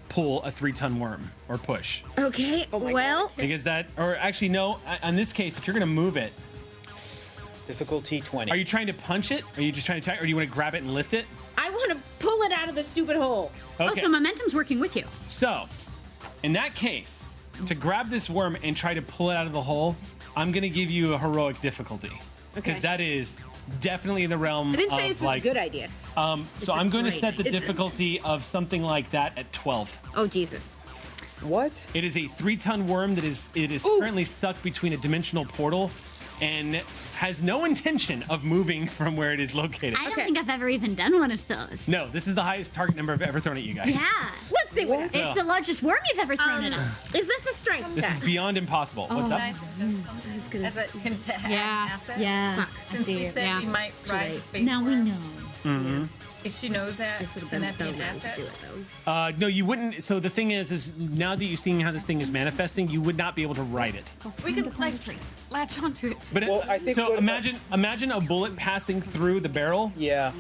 pull a 3-ton worm or push. Okay, well, Because that, or actually no, in this case, if you're gonna move it, Difficulty 20. are you trying to punch it? Are you just trying to attack, or do you want to grab it and lift it? I want to pull it out of the stupid hole. Oh, Okay. so momentum's working with you. So, in that case, to grab this worm and try to pull it out of the hole, I'm gonna give you a heroic difficulty because Okay. that is definitely in the realm I didn't say of this was like. a good idea. So I'm going to great set the idea. difficulty of something like that at 12. Oh, Jesus. What? It is a 3-ton worm that is currently stuck between a dimensional portal and has no intention of moving from where it is located. I don't think I've ever even done one of those. No, this is the highest target number I've ever thrown at you guys. Yeah. Let's see what happens. It's the largest worm you've ever thrown at us. Is this a strength This is test? beyond impossible. What's up? As a hint to add Yeah. an asset. Yeah. Since we said Yeah. we might ride the space Now we worm, know. Mm-hmm. if she knows that, can that be an asset? No, you wouldn't. So the thing is now that you've seen how this thing is manifesting, you would not be able to ride it. We could like latch onto it. But Well, I think so what about- imagine a bullet passing through the barrel. Yeah.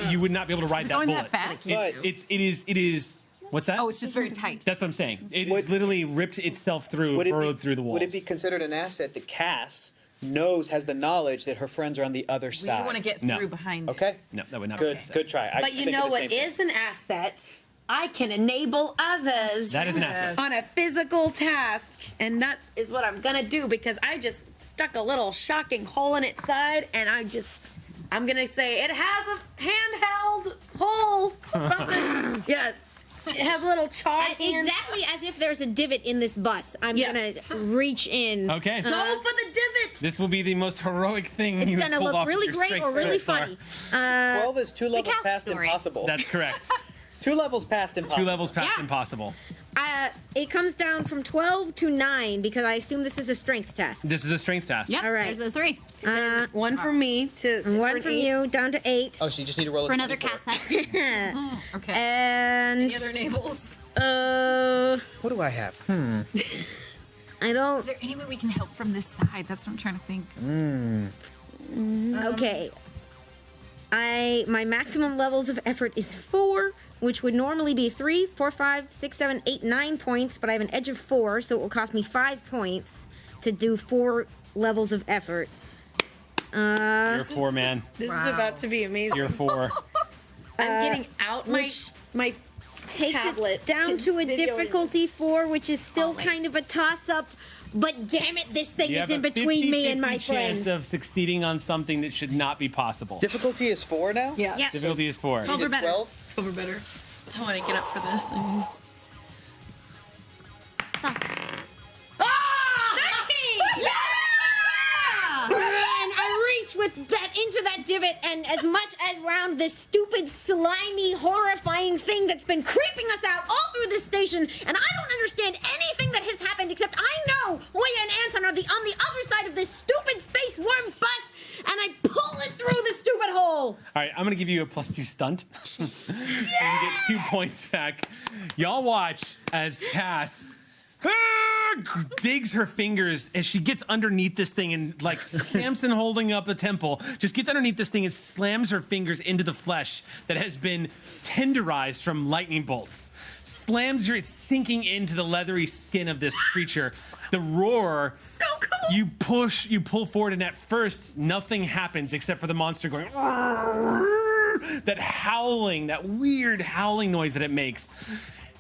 You would not be able to ride that going bullet. that fast? It is. What's that? Oh, it's just very tight. That's what I'm saying. It is literally ripped itself through, burrowed through the walls. Would it be considered an asset that Cass has the knowledge that her friends are on the other We side? want to get No. through behind. Okay. No, that would not Good. be an Good try. I But you think know of the what same is an asset? I can enable others That is an asset. on a physical task. And that is what I'm going to do because I just stuck a little shocking hole in its side and I'm going to say it has a handheld hole. Something. Yeah. It has a little charge. Exactly as if there's a divot in this bus. I'm gonna reach in. Okay. Go for the divots. This will be the most heroic thing It's you've gonna pulled look off really with your great strength or really so far. funny. 12 is 2 levels Cass past story. impossible. That's correct. 2 levels past impossible. 2 levels past Yeah. impossible. It comes down from 12 to 9 because I assume this is a strength test. This is a strength test. Yep. All right. There's those 3. One from me to One from you down to 8. Oh, so you just need to roll a For another 24. cast set. Okay. And Any other enables? What do I have? I don't. Is there any way we can help from this side? That's what I'm trying to think. Okay. My maximum levels of effort is 4, which would normally be 3, 4, 5, 6, 7, 8, 9 points, but I have an edge of 4, so it will cost me 5 points to do 4 levels of effort. You're 4, man. This is about to be amazing. You're 4. I'm getting out my Takes tablet. it down to a Video difficulty 4, which is still kind of a toss-up. But damn it, this thing You is have in a between me and 50-50 my chance friends. of succeeding on something that should not be possible. Difficulty is 4 now? Yeah. Difficulty is 4. You did 12? Over better. I want to get up for this. And I reach with that into that divot, and as much as round this stupid, slimy, horrifying thing that's been creeping us out all through this station, and I don't understand anything that has happened except I know Oya and Anton are on the other side of this stupid space worm bus, and I pull it through the stupid hole. All right, I'm going to give you a +2 stunt. So you get 2 points back. Y'all watch as Cass digs her fingers as she gets underneath this thing and like Samson holding up a temple, just gets underneath this thing and slams her fingers into the flesh that has been tenderized from lightning bolts. Slams her, it's sinking into the leathery skin of this creature. The roar, So cool. you pull forward, and at first nothing happens except for the monster going that howling, that weird howling noise that it makes.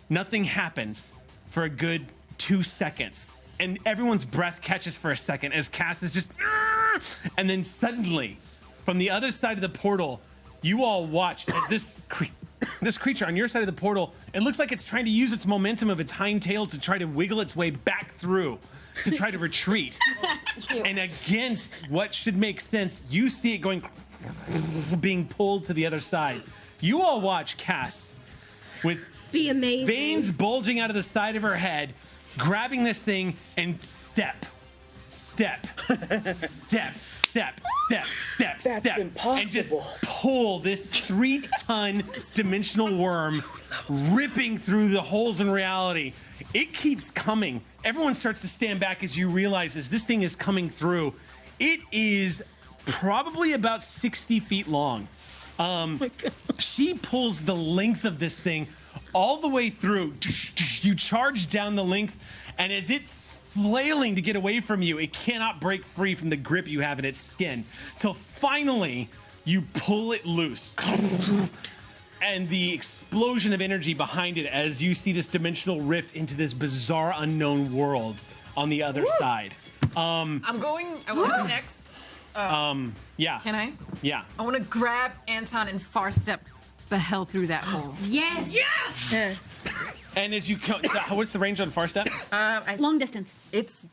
Nothing happens for a good 2 seconds, and everyone's breath catches for a second as Cass is just, and then suddenly, from the other side of the portal, you all watch as this creature on your side of the portal, it looks like it's trying to use its momentum of its hind tail to try to wiggle its way back through, to try to retreat. And against what should make sense, you see it going, being pulled to the other side. You all watch Cass with Be amazing. veins bulging out of the side of her head, grabbing this thing and step, That's impossible. and just pull this 3-ton dimensional worm ripping through the holes in reality. It keeps coming. Everyone starts to stand back as you realize as this thing is coming through. It is probably about 60 feet long. She pulls the length of this thing all the way through. You charge down the length, and as it's flailing to get away from you, it cannot break free from the grip you have in its skin. Till finally, you pull it loose. And the explosion of energy behind it as you see this dimensional rift into this bizarre unknown world on the other side. I want to go next. Yeah. Can I? Yeah. I want to grab Anton and far step the hell through that hole. Yes. And as you come, what's the range on far step? Long distance. It's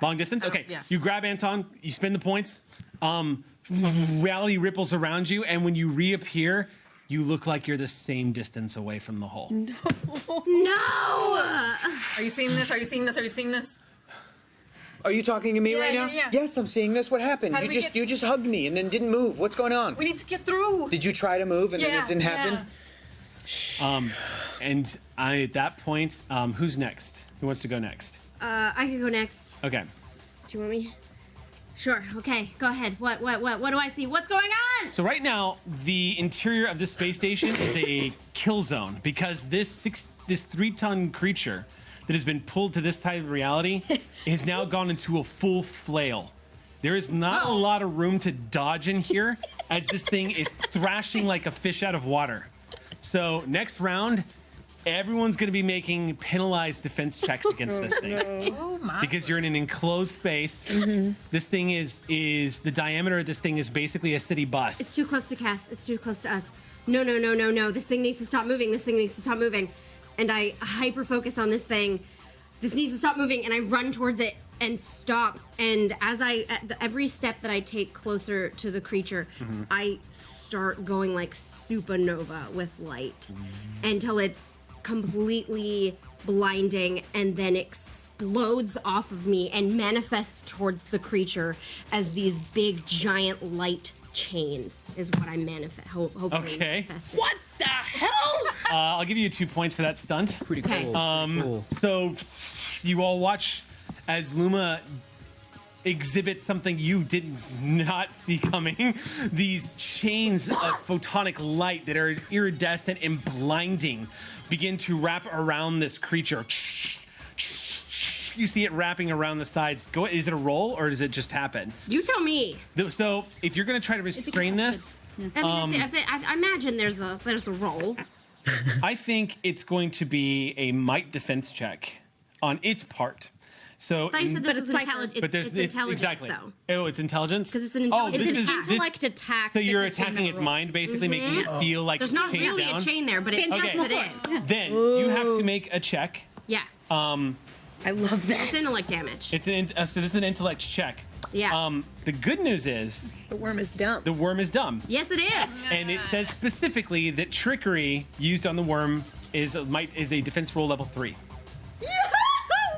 Long distance. Okay. Yeah. You grab Anton. You spend the points. Reality ripples around you, and when you reappear, you look like you're the same distance away from the hole. No! Are you seeing this? Are you seeing this? Are you seeing this? Are you talking to me right now? Yeah. Yes, I'm seeing this. What happened? How You do we just get- you just hugged me and then didn't move. What's going on? We need to get through. Did you try to move and then it didn't happen? And at that point, who's next? Who wants to go next? I can go next. Okay. Do you want me? Sure. Okay. Go ahead. What do I see? What's going on? So right now, the interior of this space station is a kill zone because this 3-ton creature that has been pulled to this type of reality has now gone into a full flail. There is not a lot of room to dodge in here as this thing is thrashing like a fish out of water. So next round, everyone's going to be making penalized defense checks against this thing. Oh my. Because you're in an enclosed space. This thing is the diameter of this thing is basically a city bus. It's too close to Cass. It's too close to us. No. This thing needs to stop moving. This thing needs to stop moving. And I hyper focus on this thing. This needs to stop moving, and I run towards it and stop. And as every step that I take closer to the creature, I start going like supernova with light until it's completely blinding, and then explodes off of me and manifests towards the creature as these big giant light chains is what I hopefully Okay. manifested. What the hell? I'll give you 2 points for that stunt. Pretty Okay. cool. So you all watch as Luma exhibits something you did not see coming. These chains of photonic light that are iridescent and blinding begin to wrap around this creature. You see it wrapping around the sides. Is it a roll or does it just happen? You tell me. So if you're going to try to restrain this, I mean, I imagine there's a roll. I think it's going to be a might defense check on its part. So, I thought you said this was intelligence. but there's it's intelligence, exactly. though. Oh, it's intelligence. 'Cause it's an intelligence. this It's an is Intellect attack. So you're because it's one attacking of its the mind, basically making it feel like There's it's not chained really down. a chain there, but it Phantasmal it is. Then you have to make a check. Yeah. I love that. It's intellect damage. It's so this is an intellect check. Yeah. The good news is The worm is dumb. the worm is dumb, Yes, it is. and it says specifically that trickery used on the worm is a defense roll level 3.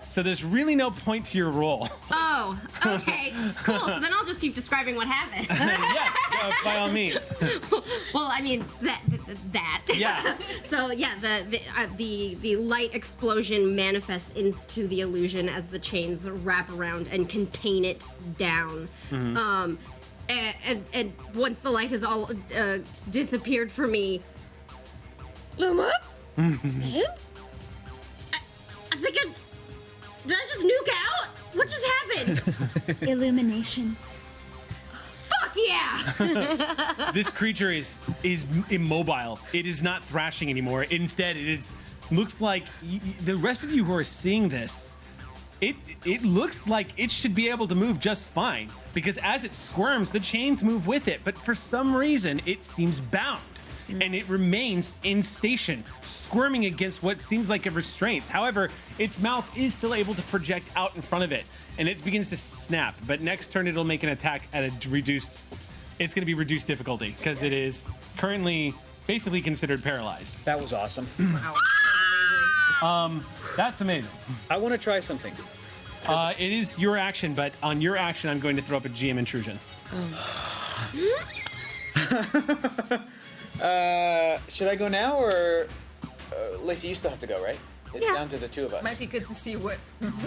So there's really no point to your roll. Oh, okay. Cool. So then I'll just keep describing what happened. Yes, by all means. Well, I mean that. Yeah. So yeah, the light explosion manifests into the illusion as the chains wrap around and contain it down. And once the light has all disappeared for me, Luma, I think did I just nuke out? What just happened? Illumination. Fuck yeah! This creature is immobile. It is not thrashing anymore. Instead, looks like the rest of you who are seeing this, it looks like it should be able to move just fine because as it squirms, the chains move with it. But for some reason, it seems bound. And it remains in station, squirming against what seems like a restraint. However, its mouth is still able to project out in front of it, and it begins to snap. But next turn, it'll make an attack at a reduced. It's going to be reduced difficulty because it is currently basically considered paralyzed. That was awesome. That's amazing. I want to try something. It is your action, but on your action, I'm going to throw up a GM intrusion. Should I go now or Lacey? You still have to go, right? It's down to the two of us. Might be good to see what.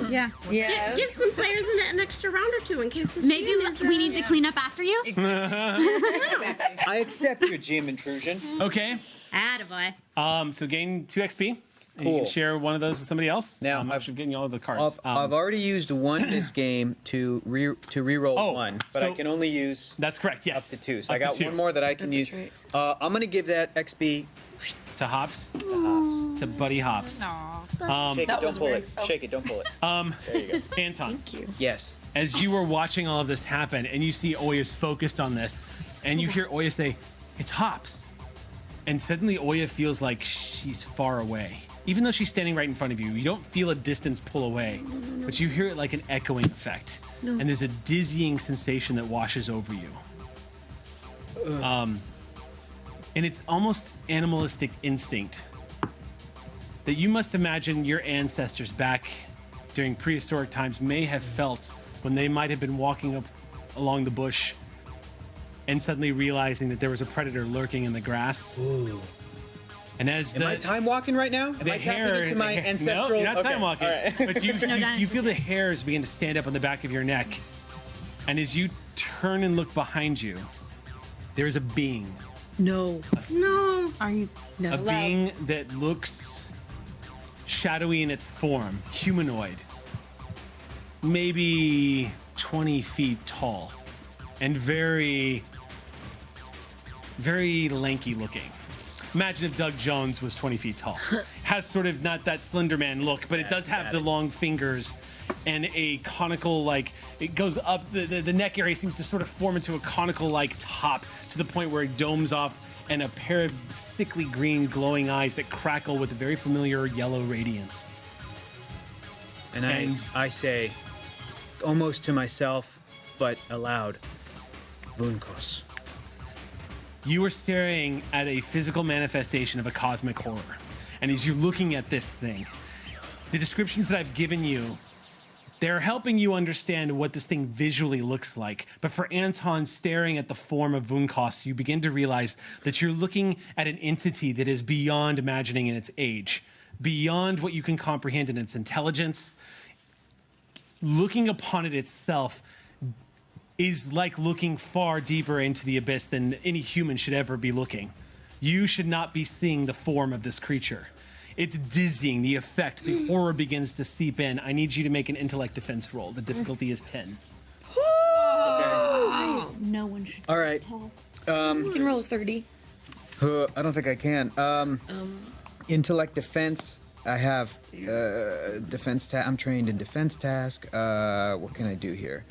Yeah. Yeah. Give some players an extra round or two in case this. Maybe GM is, we need to clean up after you. I accept your GM intrusion. Okay. Attaboy. So gain 2 XP. And you Cool. can share one of those with somebody else. Now, I'm actually getting you all the cards. I've already used one this game to re-roll Oh, one, but so- I can only use That's correct. Yes. up to 2. So Up I got to 2. one more that I can use. right. I'm gonna give that XP To Hops. To Buddy Hops. Shake it, That don't was pull weird. it. Shake it, don't pull it. There you go. Anton. Yes. As you were watching all of this happen and you see Oya's focused on this and you hear Oya say, "It's Hops." And suddenly Oya feels like she's far away. even though she's standing right in front of you, you don't feel a distance pull away, but you hear it like an echoing effect. And there's a dizzying sensation that washes over you. And it's almost animalistic instinct that you must imagine your ancestors back during prehistoric times may have felt when they might have been walking up along the bush and suddenly realizing that there was a predator lurking in the grass. Ooh. And as Am I time walking right now? Am I tapping into my ancestral? No, you're not Okay, time walking. all right. But you feel the hairs begin to stand up on the back of your neck. And as you turn and look behind you, there's a being. No. No. Are you? A being that looks shadowy in its form, humanoid, maybe 20 feet tall, and very, very lanky looking. Imagine if Doug Jones was 20 feet tall. Has sort of not that Slender Man look, but it does have the long fingers and a conical, like, it goes up, the neck area seems to sort of form into a conical, like, top to the point where it domes off, and a pair of sickly green glowing eyes that crackle with a very familiar yellow radiance. And I say, almost to myself, but aloud, Vunkos. You are staring at a physical manifestation of a cosmic horror. And as you're looking at this thing, the descriptions that I've given you, they're helping you understand what this thing visually looks like. But for Anton staring at the form of Vunkos, you begin to realize that you're looking at an entity that is beyond imagining in its age, beyond what you can comprehend in its intelligence. Looking upon it itself is like looking far deeper into the abyss than any human should ever be looking. You should not be seeing the form of this creature. It's dizzying, the effect, the horror begins to seep in. I need you to make an intellect defense roll. The difficulty is 10. No one should. All right. You can roll a 30. I don't think I can. Intellect defense. I have defense. I'm trained in defense task. What can I do here?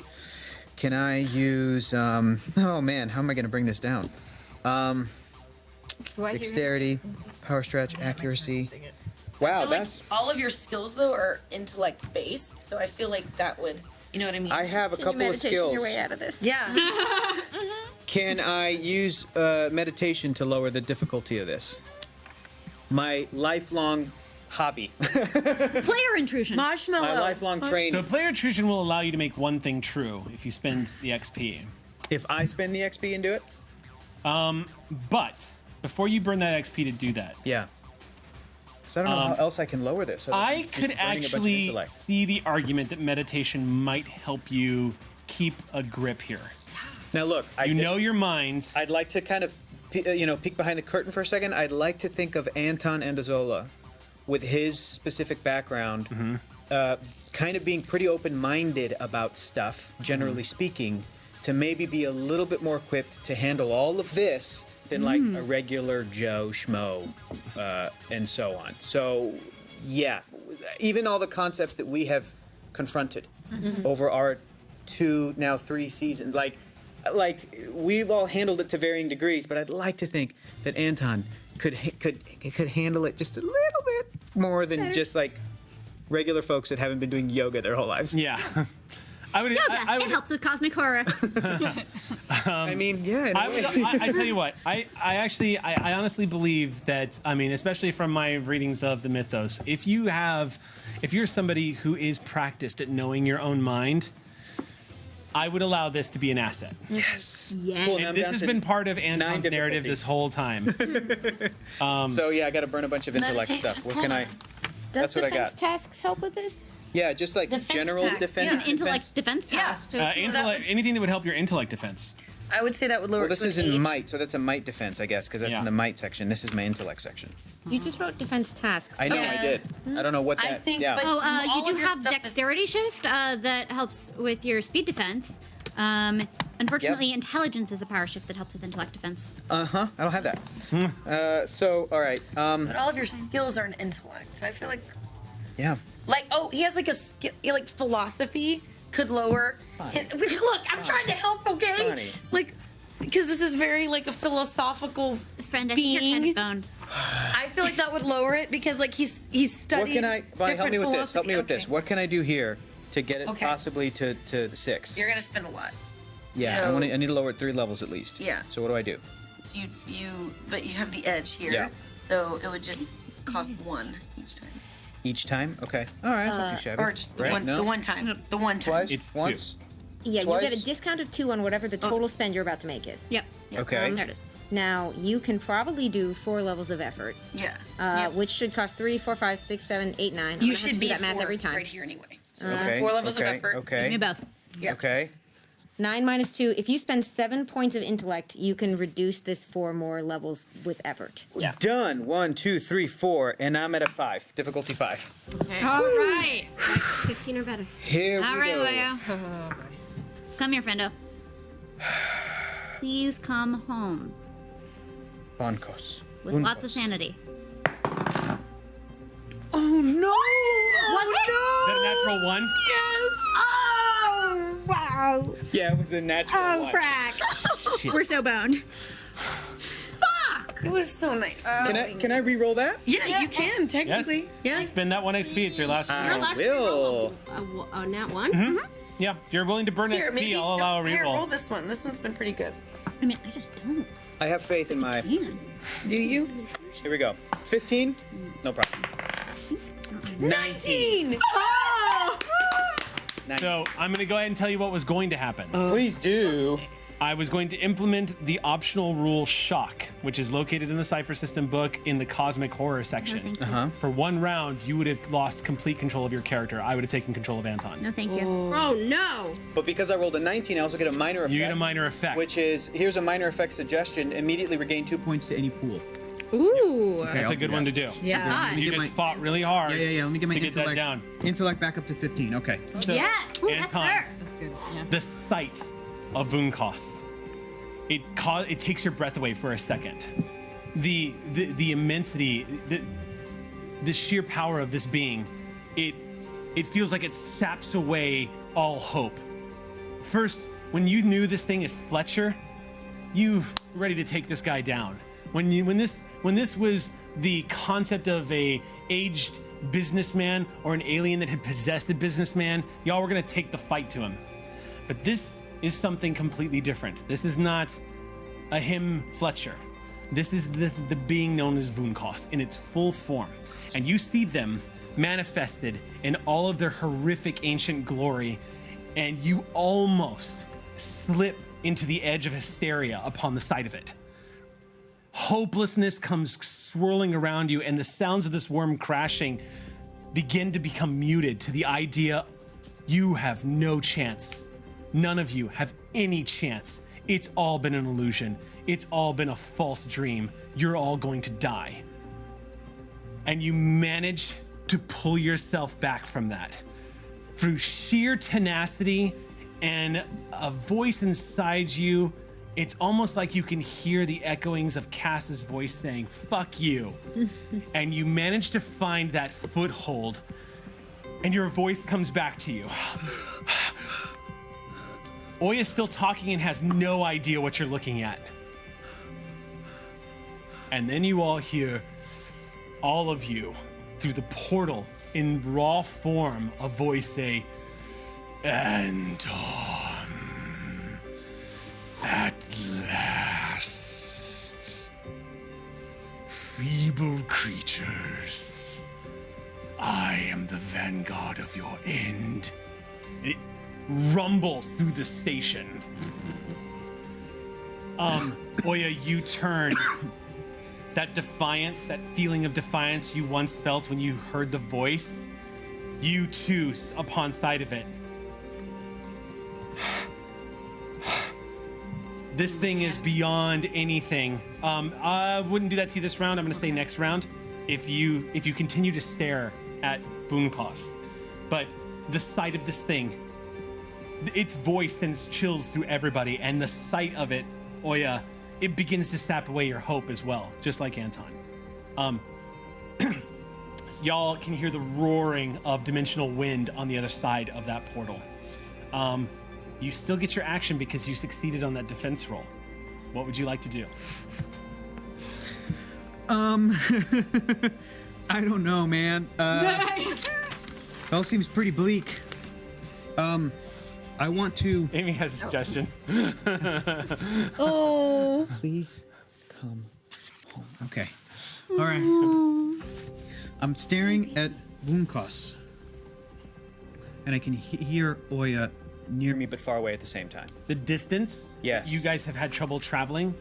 Can I use? Oh man, how am I going to bring this down? Dexterity, power stretch, accuracy. Wow, that's. All of your skills though are intellect based, so I feel like that would, you know what I mean? I have a couple of skills. your way out of this. Yeah. Can I use meditation to lower the difficulty of this? My lifelong hobby. Player intrusion. Marshmallow. My lifelong training. So player intrusion will allow you to make one thing true if you spend the XP. If I spend the XP and do it? But before you burn that XP to do that, Yeah. So I don't know how else I can lower this. other I than just could burning a bunch of actually intellect. see the argument that meditation might help you keep a grip here. Now look, You know your mind. I'd like to kind of, peek behind the curtain for a second. I'd like to think of Anton Andazola, with his specific background, kind of being pretty open-minded about stuff, generally speaking, to maybe be a little bit more equipped to handle all of this than like a regular Joe Schmo, and so on. So, yeah, even all the concepts that we have confronted over our 2, now 3 seasons, like we've all handled it to varying degrees, but I'd like to think that Anton could handle it just a little bit more than just like regular folks that haven't been doing yoga their whole lives. Yeah. I would. I would. It helps with cosmic horror. I mean, yeah. in a way. I tell you what. I honestly believe that. I mean, especially from my readings of the mythos, if you're somebody who is practiced at knowing your own mind, I would allow this to be an asset. Yes. Yeah. Cool, now I'm And this down has to been part of 9 Anton's narrative difficulty. this whole time. So yeah, I got to burn a bunch of intellect stuff. What can I? Does That's what I defense got. tasks help with this? Yeah, just like Defense general tax, defense. yeah. Intellect defense Yeah. task. So Anything that would help your intellect defense. I would say that would lower Well, this it is to an in 8. might, so that's a might defense, I guess, because that's Yeah. in the might section. This is my intellect section. You just wrote defense tasks. I know Yeah. I did. I don't know what I that. think, yeah. but- Oh, all you of do your have stuff is- dexterity shift that helps with your speed defense. Unfortunately, intelligence is the power shift that helps with intellect defense. I don't have that. So all right. But all of your skills are in intellect. So I feel like, Yeah. he has like a skill, like philosophy could lower. Look, I'm trying to help, okay? Honey. Because this is very like a philosophical Friend, I think you're kind being. of boned. I I feel like that would lower it because like he's studied. What can I, Bonnie, help me with this. Help me with Okay. this. What can I do here to get it Okay. possibly to the 6? You're gonna spend a lot. Yeah, so- I need to lower it 3 levels at least. Yeah. So what do I do? So but you have the edge here. Yeah. So it would just cost 1 each time. Each time? Okay. All right, that's not too shabby. Or just the Right? one, No? the one time. The one time. Twice? It's Once? Yeah, you Twice? get a discount of 2 on whatever the total spend you're about to make is. Yep. Okay. There it is. Now, you can probably do 4 levels of effort, Yeah. which should cost 3, 4, 5, 6, 7, 8, 9. I'm You gonna have should to be do that math four every time. right here anyway. So Okay. 4 levels okay. of effort. Okay. Give me both. Yeah. Okay. 9 minus 2. If you spend 7 points of intellect, you can reduce this 4 more levels with effort. Yeah. Done. 1, 2, 3, 4, and I'm at a 5. Difficulty 5. All right. 15 or better. Here All we right, go. Leo. Come here, friendo. Please come home Bonkos. with lots of sanity. Oh no! Is that a natural 1? Oh, wow. Yeah, it was a natural Oh, one. crack. We're so boned. It was so nice. Can I re-roll that? Yeah, you can Yes. technically. Yeah. Spend that 1 XP. It's your last I reroll. will. A nat 1? Mm-hmm. Yeah, if you're willing to burn Here, XP, maybe. I'll allow a Here, roll reroll. this one. This one's been pretty good. I mean, I just don't. I have faith in my. Man. Do you? Here we go. 15? No problem. 19. So I'm going to go ahead and tell you what was going to happen. Please do. I was going to implement the optional rule Shock, which is located in the Cypher System book in the Cosmic Horror section. For 1 round, you would have lost complete control of your character. I would have taken control of Anton. No, thank you. Oh, no. But because I rolled a 19, I also get a minor effect. You get a minor effect. Which is, here's a minor effect suggestion. Immediately regain 2 points to any pool. Ooh. That's a good one to do. Yeah. You just fought really hard Let me get my to get that intellect down. Intellect back up to 15. Okay. So, Yes. Ooh, yes, Anton, sir. That's good. Yeah. the sight of Vunkos, it takes your breath away for a second. The immensity, the sheer power of this being, it feels like it saps away all hope. First, when you knew this thing is Fletcher, you were ready to take this guy down. When this was the concept of a aged businessman or an alien that had possessed a businessman, y'all were gonna take the fight to him. But this is something completely different. This is not a him Fletcher. This is the being known as Vunkos in its full form. And you see them manifested in all of their horrific ancient glory, and you almost slip into the edge of hysteria upon the sight of it. Hopelessness comes swirling around you, and the sounds of this worm crashing begin to become muted to the idea you have no chance. None of you have any chance. It's all been an illusion. It's all been a false dream. You're all going to die. And you manage to pull yourself back from that through sheer tenacity and a voice inside you. It's almost like you can hear the echoings of Cass's voice saying, "Fuck you." And you manage to find that foothold, and your voice comes back to you. Oya's still talking and has no idea what you're looking at. And then you all hear, all of you, through the portal, in raw form, a voice say, "Anton, at last, feeble creatures, I am the vanguard of your end." It rumbles through the station. Oya, you turn. That defiance, that feeling of defiance you once felt when you heard the voice, you too, upon sight of it. This thing is beyond anything. I wouldn't do that to you this round. I'm gonna say next round. If you continue to stare at Vunkos. But the sight of this thing, its voice sends chills through everybody, and the sight of it, Oya, it begins to sap away your hope as well, just like Anton. Y'all can hear the roaring of dimensional wind on the other side of that portal. You still get your action because you succeeded on that defense roll. What would you like to do? I don't know, man. It all seems pretty bleak. I want to. Amy has a suggestion. Oh. Please come home. Okay. All right. I'm staring at Wunkos. And I can hear Oya near me but far away at the same time. The distance. Yes. You guys have had trouble traveling.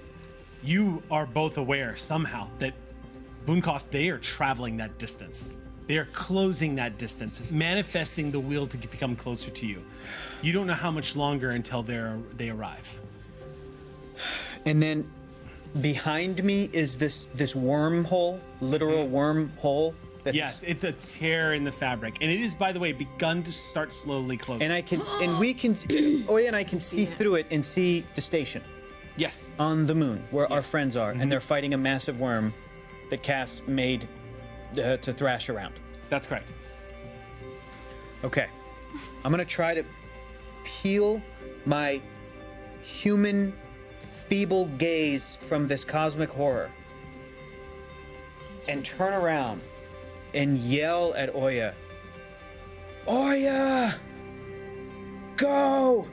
You are both aware somehow that Vunkos, they are traveling that distance. They are closing that distance, manifesting the will to become closer to you. You don't know how much longer until they arrive. And then behind me is this wormhole, literal wormhole. Yes, it's a tear in the fabric, and it is, by the way, begun to start slowly closing. And Oya and I can see through it and see the station. Yes. On the moon, where our friends are, and they're fighting a massive worm that Cass made to thrash around. That's correct. Okay. I'm gonna try to peel my human feeble gaze from this cosmic horror and turn around and yell at Oya. Oya! Go!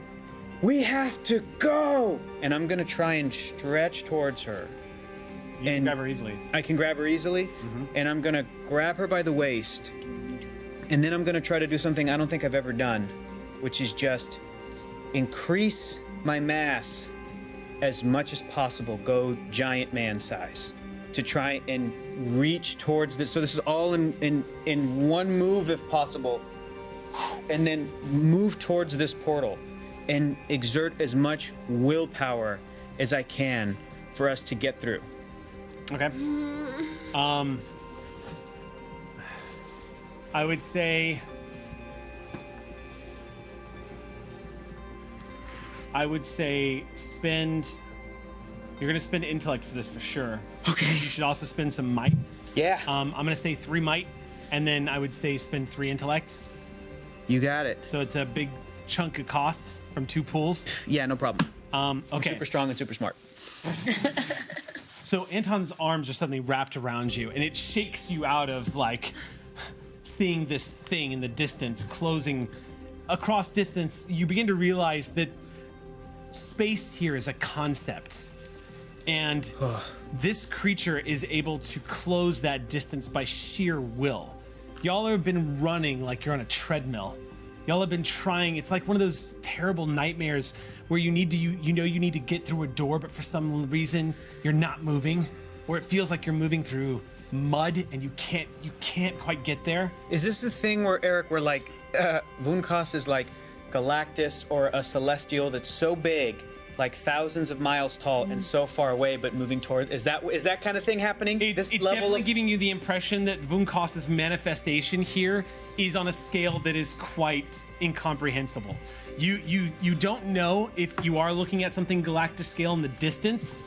We have to go! And I'm gonna try and stretch towards her. You can grab her easily. I can grab her easily, and I'm gonna grab her by the waist, and then I'm gonna try to do something I don't think I've ever done, which is just increase my mass as much as possible, go giant man size, to try and reach towards this. So this is all in one move if possible, and then move towards this portal and exert as much willpower as I can for us to get through. Okay. I would say spend. You're gonna spend intellect for this for sure. Okay. You should also spend some might. Yeah. I'm gonna say 3 might, and then I would say spend 3 intellect. You got it. So it's a big chunk of cost from 2 pools. Yeah, no problem. Okay. I'm super strong and super smart. So Anton's arms are suddenly wrapped around you, and it shakes you out of like seeing this thing in the distance, closing across distance. You begin to realize that space here is a concept, and this creature is able to close that distance by sheer will. Y'all have been running like you're on a treadmill. Y'all have been trying. It's like one of those terrible nightmares where you need to get through a door, but for some reason you're not moving, or it feels like you're moving through mud and you can't quite get there. Is this the thing where, Eric, where like Vunkos is like Galactus or a celestial that's so big, like thousands of miles tall and so far away, but moving toward? Is that kind of thing happening? It's definitely giving you the impression that Vunkos's manifestation here is on a scale that is quite incomprehensible. You don't know if you are looking at something Galactus scale in the distance,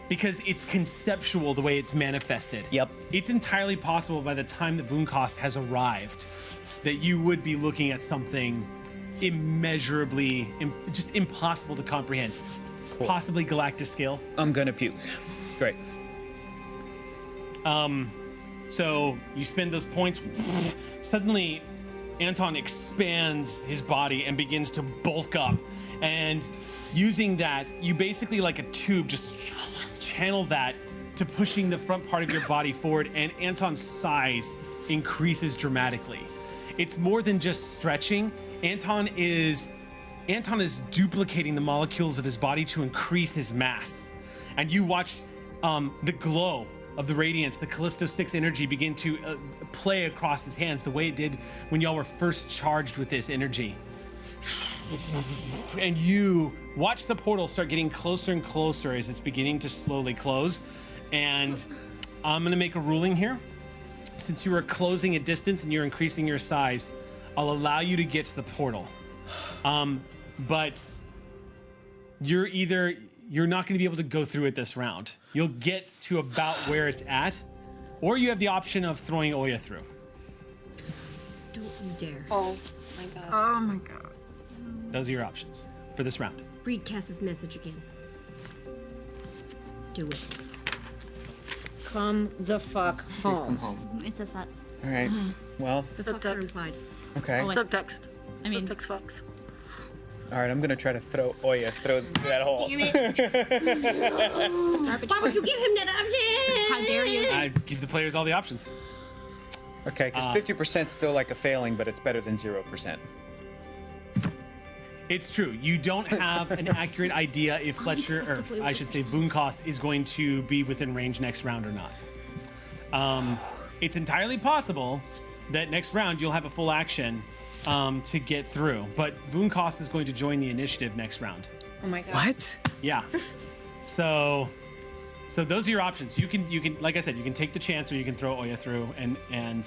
because it's conceptual the way it's manifested. Yep. It's entirely possible by the time that Vunkos has arrived that you would be looking at something immeasurably, just impossible to comprehend. Cool. Possibly Galactus scale. I'm gonna puke. Great. So you spend those points. Suddenly, Anton expands his body and begins to bulk up. And using that, you basically, like a tube, just channel that to pushing the front part of your body forward, and Anton's size increases dramatically. It's more than just stretching. Anton is duplicating the molecules of his body to increase his mass. And you watch the glow of the radiance, the Callisto 6 energy begin to play across his hands the way it did when y'all were first charged with this energy. And you watch the portal start getting closer and closer as it's beginning to slowly close. And I'm gonna make a ruling here. Since you are closing a distance and you're increasing your size, I'll allow you to get to the portal. But you're not going to be able to go through it this round. You'll get to about where it's at, or you have the option of throwing Oya through. Don't you dare. Oh my god. Oh my god. Those are your options for this round. Read Cass's message again. Do it. come the fuck Please come home. home. It says that. All right. Well, The fucks are implied. okay. Always. Subtext. I mean, Subtext fucks. All right, I'm gonna try to throw Oya through that hole. Damn it. Why would you give him that option? how dare you? I give the players all the options. Okay, because 50% still like a failing, but it's better than 0%. It's true. You don't have an accurate idea if Fletcher, or I should say Vunkost, is going to be within range next round or not. It's entirely possible that next round you'll have a full action to get through, but Vunkost is going to join the initiative next round. Oh my god. What? Yeah. So those are your options. You can, like I said, you can take the chance, or you can throw Oya through, and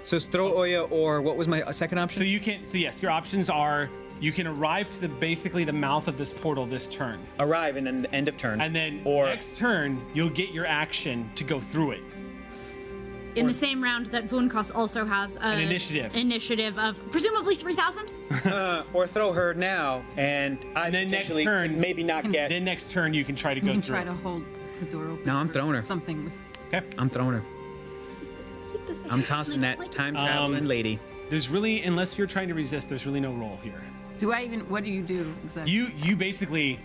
So it's throw Oya, or what was my second so option? you can. So yes, your options are you can arrive to basically the mouth of this portal this turn, Arrive and then the end of turn. and then or next turn you'll get your action to go through it. In the same round that Vunkost also has An initiative. Initiative of presumably 3,000. or throw her now, and I And then next potentially turn, maybe not get. Then next turn you can try to go You can through. try to hold the door open. No, I'm or throwing her. Something with. Okay. I'm throwing her. I'm tossing that time traveling lady. There's really, unless you're trying to resist, there's really no roll here. Do I even? What do you do exactly? You basically,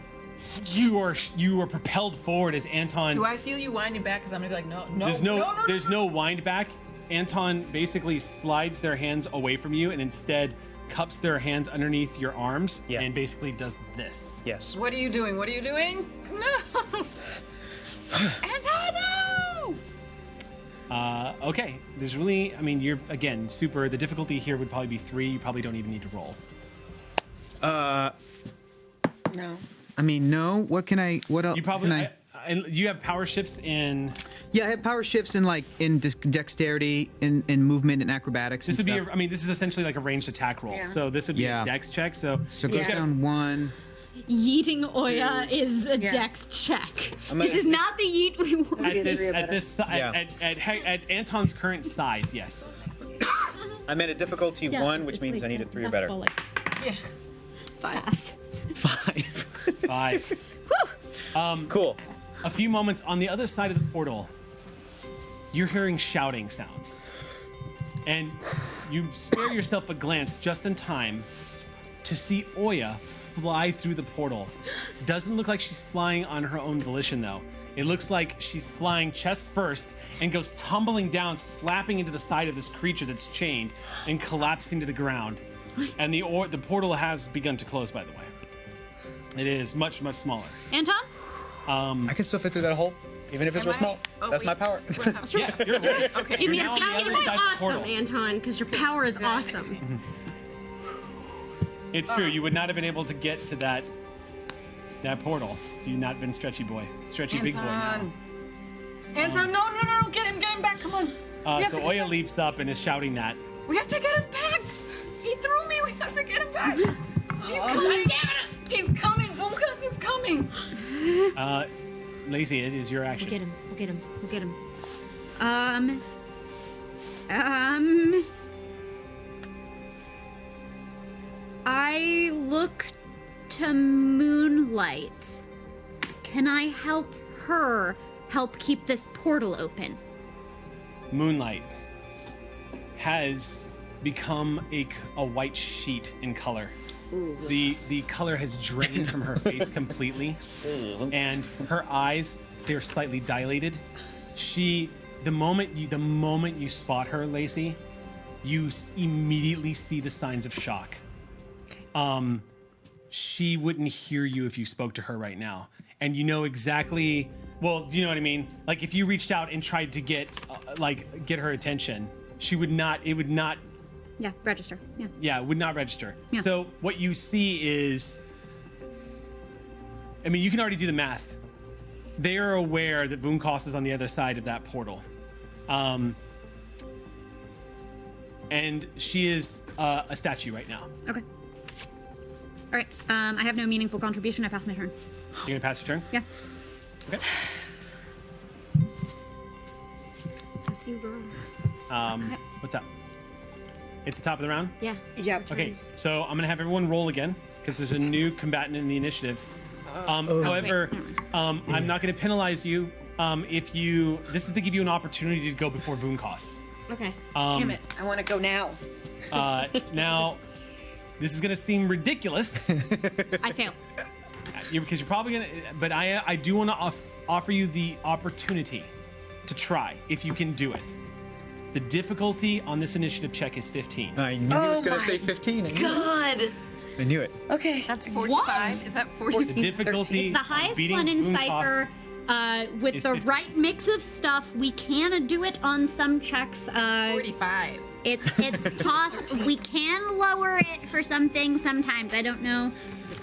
you are propelled forward as Anton. Do I feel you winding back? Because I'm gonna be like, no, no, There's no. there's no wind back. Anton basically slides their hands away from you and instead cups their hands underneath your arms and basically does this. Yes. What are you doing? What are you doing? No. Anton, no. Okay. There's really, I mean, you're again super. The difficulty here would probably be 3. You probably don't even need to roll. No. I mean, no. What can I? What else? You probably. Can I? And you have power shifts in. Yeah, I have power shifts in like in dexterity, in movement, and acrobatics. This and would be. stuff. I mean, this is essentially like a ranged attack roll. Yeah. So this would be Yeah. a dex check. So So it goes down 1. Yeeting Oya is a Yeah. dex check. I'm This gonna- is not the yeet we want. at Anton's current size, yes. I'm at a difficulty 1, which means I need a 3 or better. Yeah. 5. 5. 5. Cool. A few moments on the other side of the portal, you're hearing shouting sounds. And you spare yourself a glance just in time to see Oya fly through the portal. Doesn't look like she's flying on her own volition, though. It looks like she's flying chest first and goes tumbling down, slapping into the side of this creature that's chained and collapsing to the ground. And the portal has begun to close, by the way. It is much, much smaller. Anton? I can still fit through that hole, even if it's Am real I? small. Oh, That's wait. my power. Yes, you're right. Okay. You're It now on the is other side of the Awesome, portal. Anton, because your power is awesome. It's true. You would not have been able to get to that portal if you'd not been Stretchy Boy. Stretchy Big Boy now. Anton, no, get him back, come on. So Oya leaps up and is shouting that. We have to get him back. He threw me, we have to get him back. He's coming. He's coming, Vulcus is coming. Lacey, it is your action. We'll get him. I look to Moonlight. Can I help her help keep this portal open? Moonlight has become a white sheet in color. The color has drained from her face completely, and her eyes, they're slightly dilated. The moment you spot her, Lacey, you immediately see the signs of shock. She wouldn't hear you if you spoke to her right now, and you know exactly. Well, do you know what I mean? Like if you reached out and tried to get her attention, she would not. It would not. Yeah, register. Yeah. Yeah, it would not register. Yeah. So what you see is, I mean, you can already do the math. They are aware that Vunkost is on the other side of that portal, and she is a statue right now. Okay. All right. I have no meaningful contribution. I pass my turn. You're gonna pass your turn. Yeah. Okay. That's you, girl. What's up? It's the top of the round. Yeah. Yep. Okay, so I'm gonna have everyone roll again because there's a new combatant in the initiative. However, I'm not gonna penalize you this is to give you an opportunity to go before Vunkoss. Okay. Damn it! I want to go now. Now, this is going to seem ridiculous I fail. because you're probably going to, but I do want to offer you the opportunity to try if you can do it. The difficulty on this initiative check is 15. I knew he was going to say 15. God. I knew it. Okay. That's 45. Is that 40? The difficulty It's the highest beating one in Vunkoss Cypher. With is the 50. right mix of stuff, we can do it on some checks. 45. It's cost. We can lower it for some things sometimes. I don't know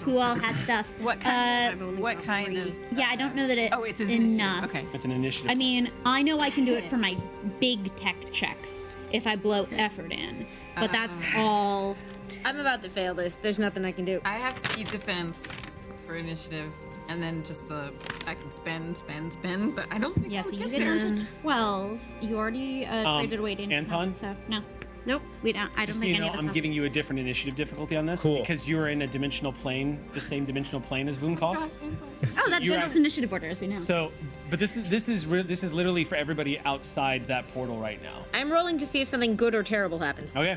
who all has stuff. What kind of? Yeah, I don't know that it's Oh, it's his enough. initiative. Okay. It's an initiative. I mean, I know I can do it for my big tech checks if I blow effort in, but that's all. I'm about to fail this. There's nothing I can do. I have speed defense for initiative, and then just I can spend, but I don't think Yeah, I'll so you get get there. down to 12. You already traded away dangerous Anton? and stuff. No. Nope. We don't. I don't Just so think you any know, of us I'm have. giving you a different initiative difficulty on this Cool. because you are in a dimensional plane, the same dimensional plane as Vunkoss. Oh, that's you're General's at- initiative order, as we know. So, but this is literally for everybody outside that portal right now. I'm rolling to see if something good or terrible happens. Okay.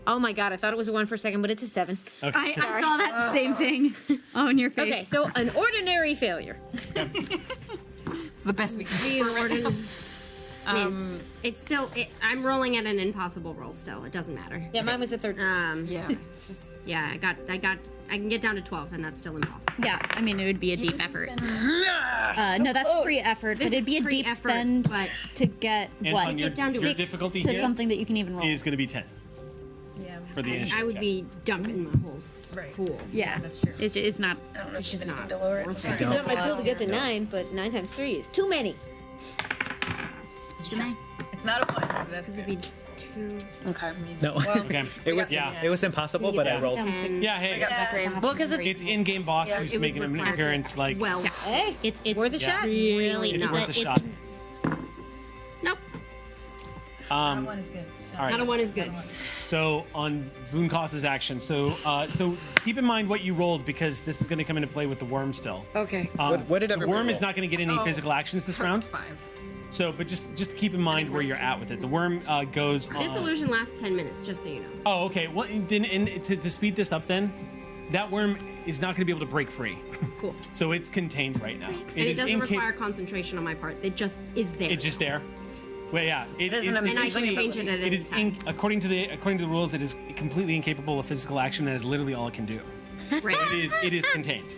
Oh my god, I thought it was a 1 for a second, but it's a 7. Okay. I saw that same thing. Oh, in your face. Okay, so an ordinary failure. It's the best we can The do. for right now. ordin- it's still. I'm rolling at an impossible roll. Still, it doesn't matter. Yeah, mine was a 13. Yeah. Just Yeah, I can get down to 12, and that's still impossible. Yeah, I mean, it would be a deep effort. No, that's free effort, This but it'd is be a free deep effort, spend but- to get what? Anton, your, get down to your six difficulty to here something that you can even roll. is going to be 10 yeah. for the initiative. I would check. be dumping my whole Right. pool. Yeah, That's true. It's not. I don't know if It's she's just anything not to lower it. worth I it. should dump my pill to get to 9, but 9 times 3 is too many. It's not a 1, so that's It'd good. be 2. Okay. No. Okay. It was Yeah. It was impossible, but I rolled. 10. Yeah. Hey. Well, because It's in-game boss who's it would making an require- appearance. Like. Well, hey, it's worth a Yeah. shot. really It's not. worth a shot. Nope. One is good. All right. Not a 1 is good. So on Vunkoss's action, so keep in mind what you rolled because this is going to come into play with the worm still. Okay. What did the everybody worm is roll? not going to get any physical actions this round. 5. So, but just keep in mind where you're at with it. The worm goes. This illusion lasts 10 minutes, just so you know. Oh, okay. Well, then to speed this up, then that worm is not going to be able to break free. Cool. So it's contained right now. And it is doesn't incap- require concentration on my part. It just is there. It's just there. Well, yeah. It doesn't is. have and I can Essentially, change it at It any is time. according to the rules. It is completely incapable of physical action. That is literally all it can do. Right. It is contained.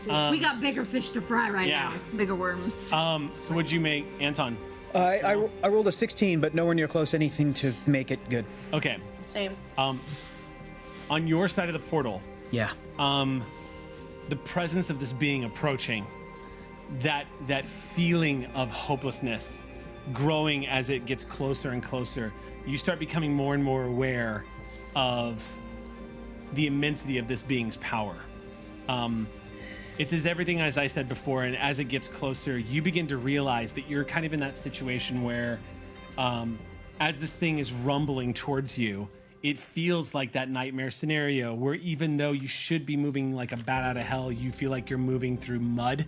We got bigger fish to fry right Yeah. now. Bigger worms. So what'd you make, Anton? I rolled a 16, but nowhere near close anything to make it good. Okay. Same. On your side of the portal, Yeah. the presence of this being approaching, that feeling of hopelessness growing as it gets closer and closer, you start becoming more and more aware of the immensity of this being's power. It's as everything as I said before, and as it gets closer, you begin to realize that you're kind of in that situation where, as this thing is rumbling towards you, it feels like that nightmare scenario where even though you should be moving like a bat out of hell, you feel like you're moving through mud.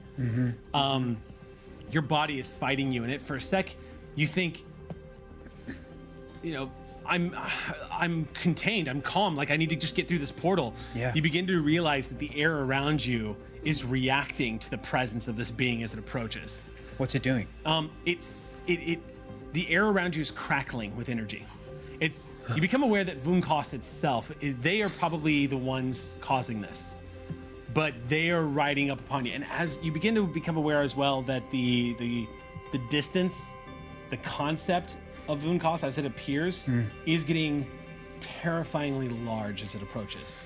Your body is fighting you, and for a sec, you think, I'm contained, I'm calm, like I need to just get through this portal. Yeah. You begin to realize that the air around you is reacting to the presence of this being as it approaches. What's it doing? The air around you is crackling with energy. You become aware that Vunkoss itself, they are probably the ones causing this, but they are riding up upon you. And as you begin to become aware as well that the distance, the concept of Vunkoss as it appears is getting terrifyingly large as it approaches.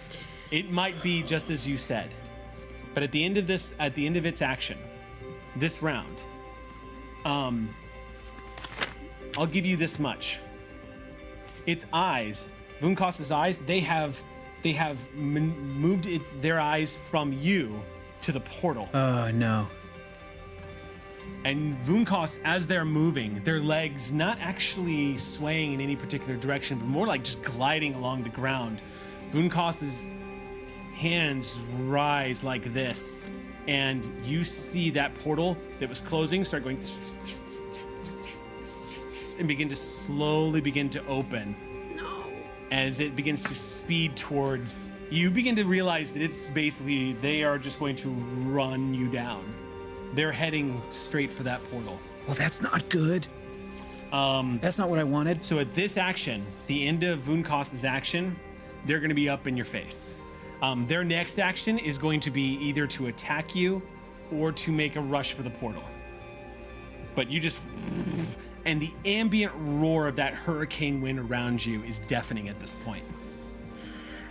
It might be just as you said, but at the end of its action, this round, I'll give you this much. Its eyes, Vunkoss's eyes, they have moved their eyes from you to the portal. Oh, no. And Vunkoss, as they're moving, their legs not actually swaying in any particular direction, but more like just gliding along the ground. Vunkoss's hands rise like this, and you see that portal that was closing start going and begin to open. No. As it begins to speed towards you, begin to realize that it's basically they are just going to run you down. They're heading straight for that portal. Well, that's not good. That's not what I wanted. So at this action, the end of Vunkost's action, they're going to be up in your face. Their next action is going to be either to attack you or to make a rush for the portal. But you just... And the ambient roar of that hurricane wind around you is deafening at this point.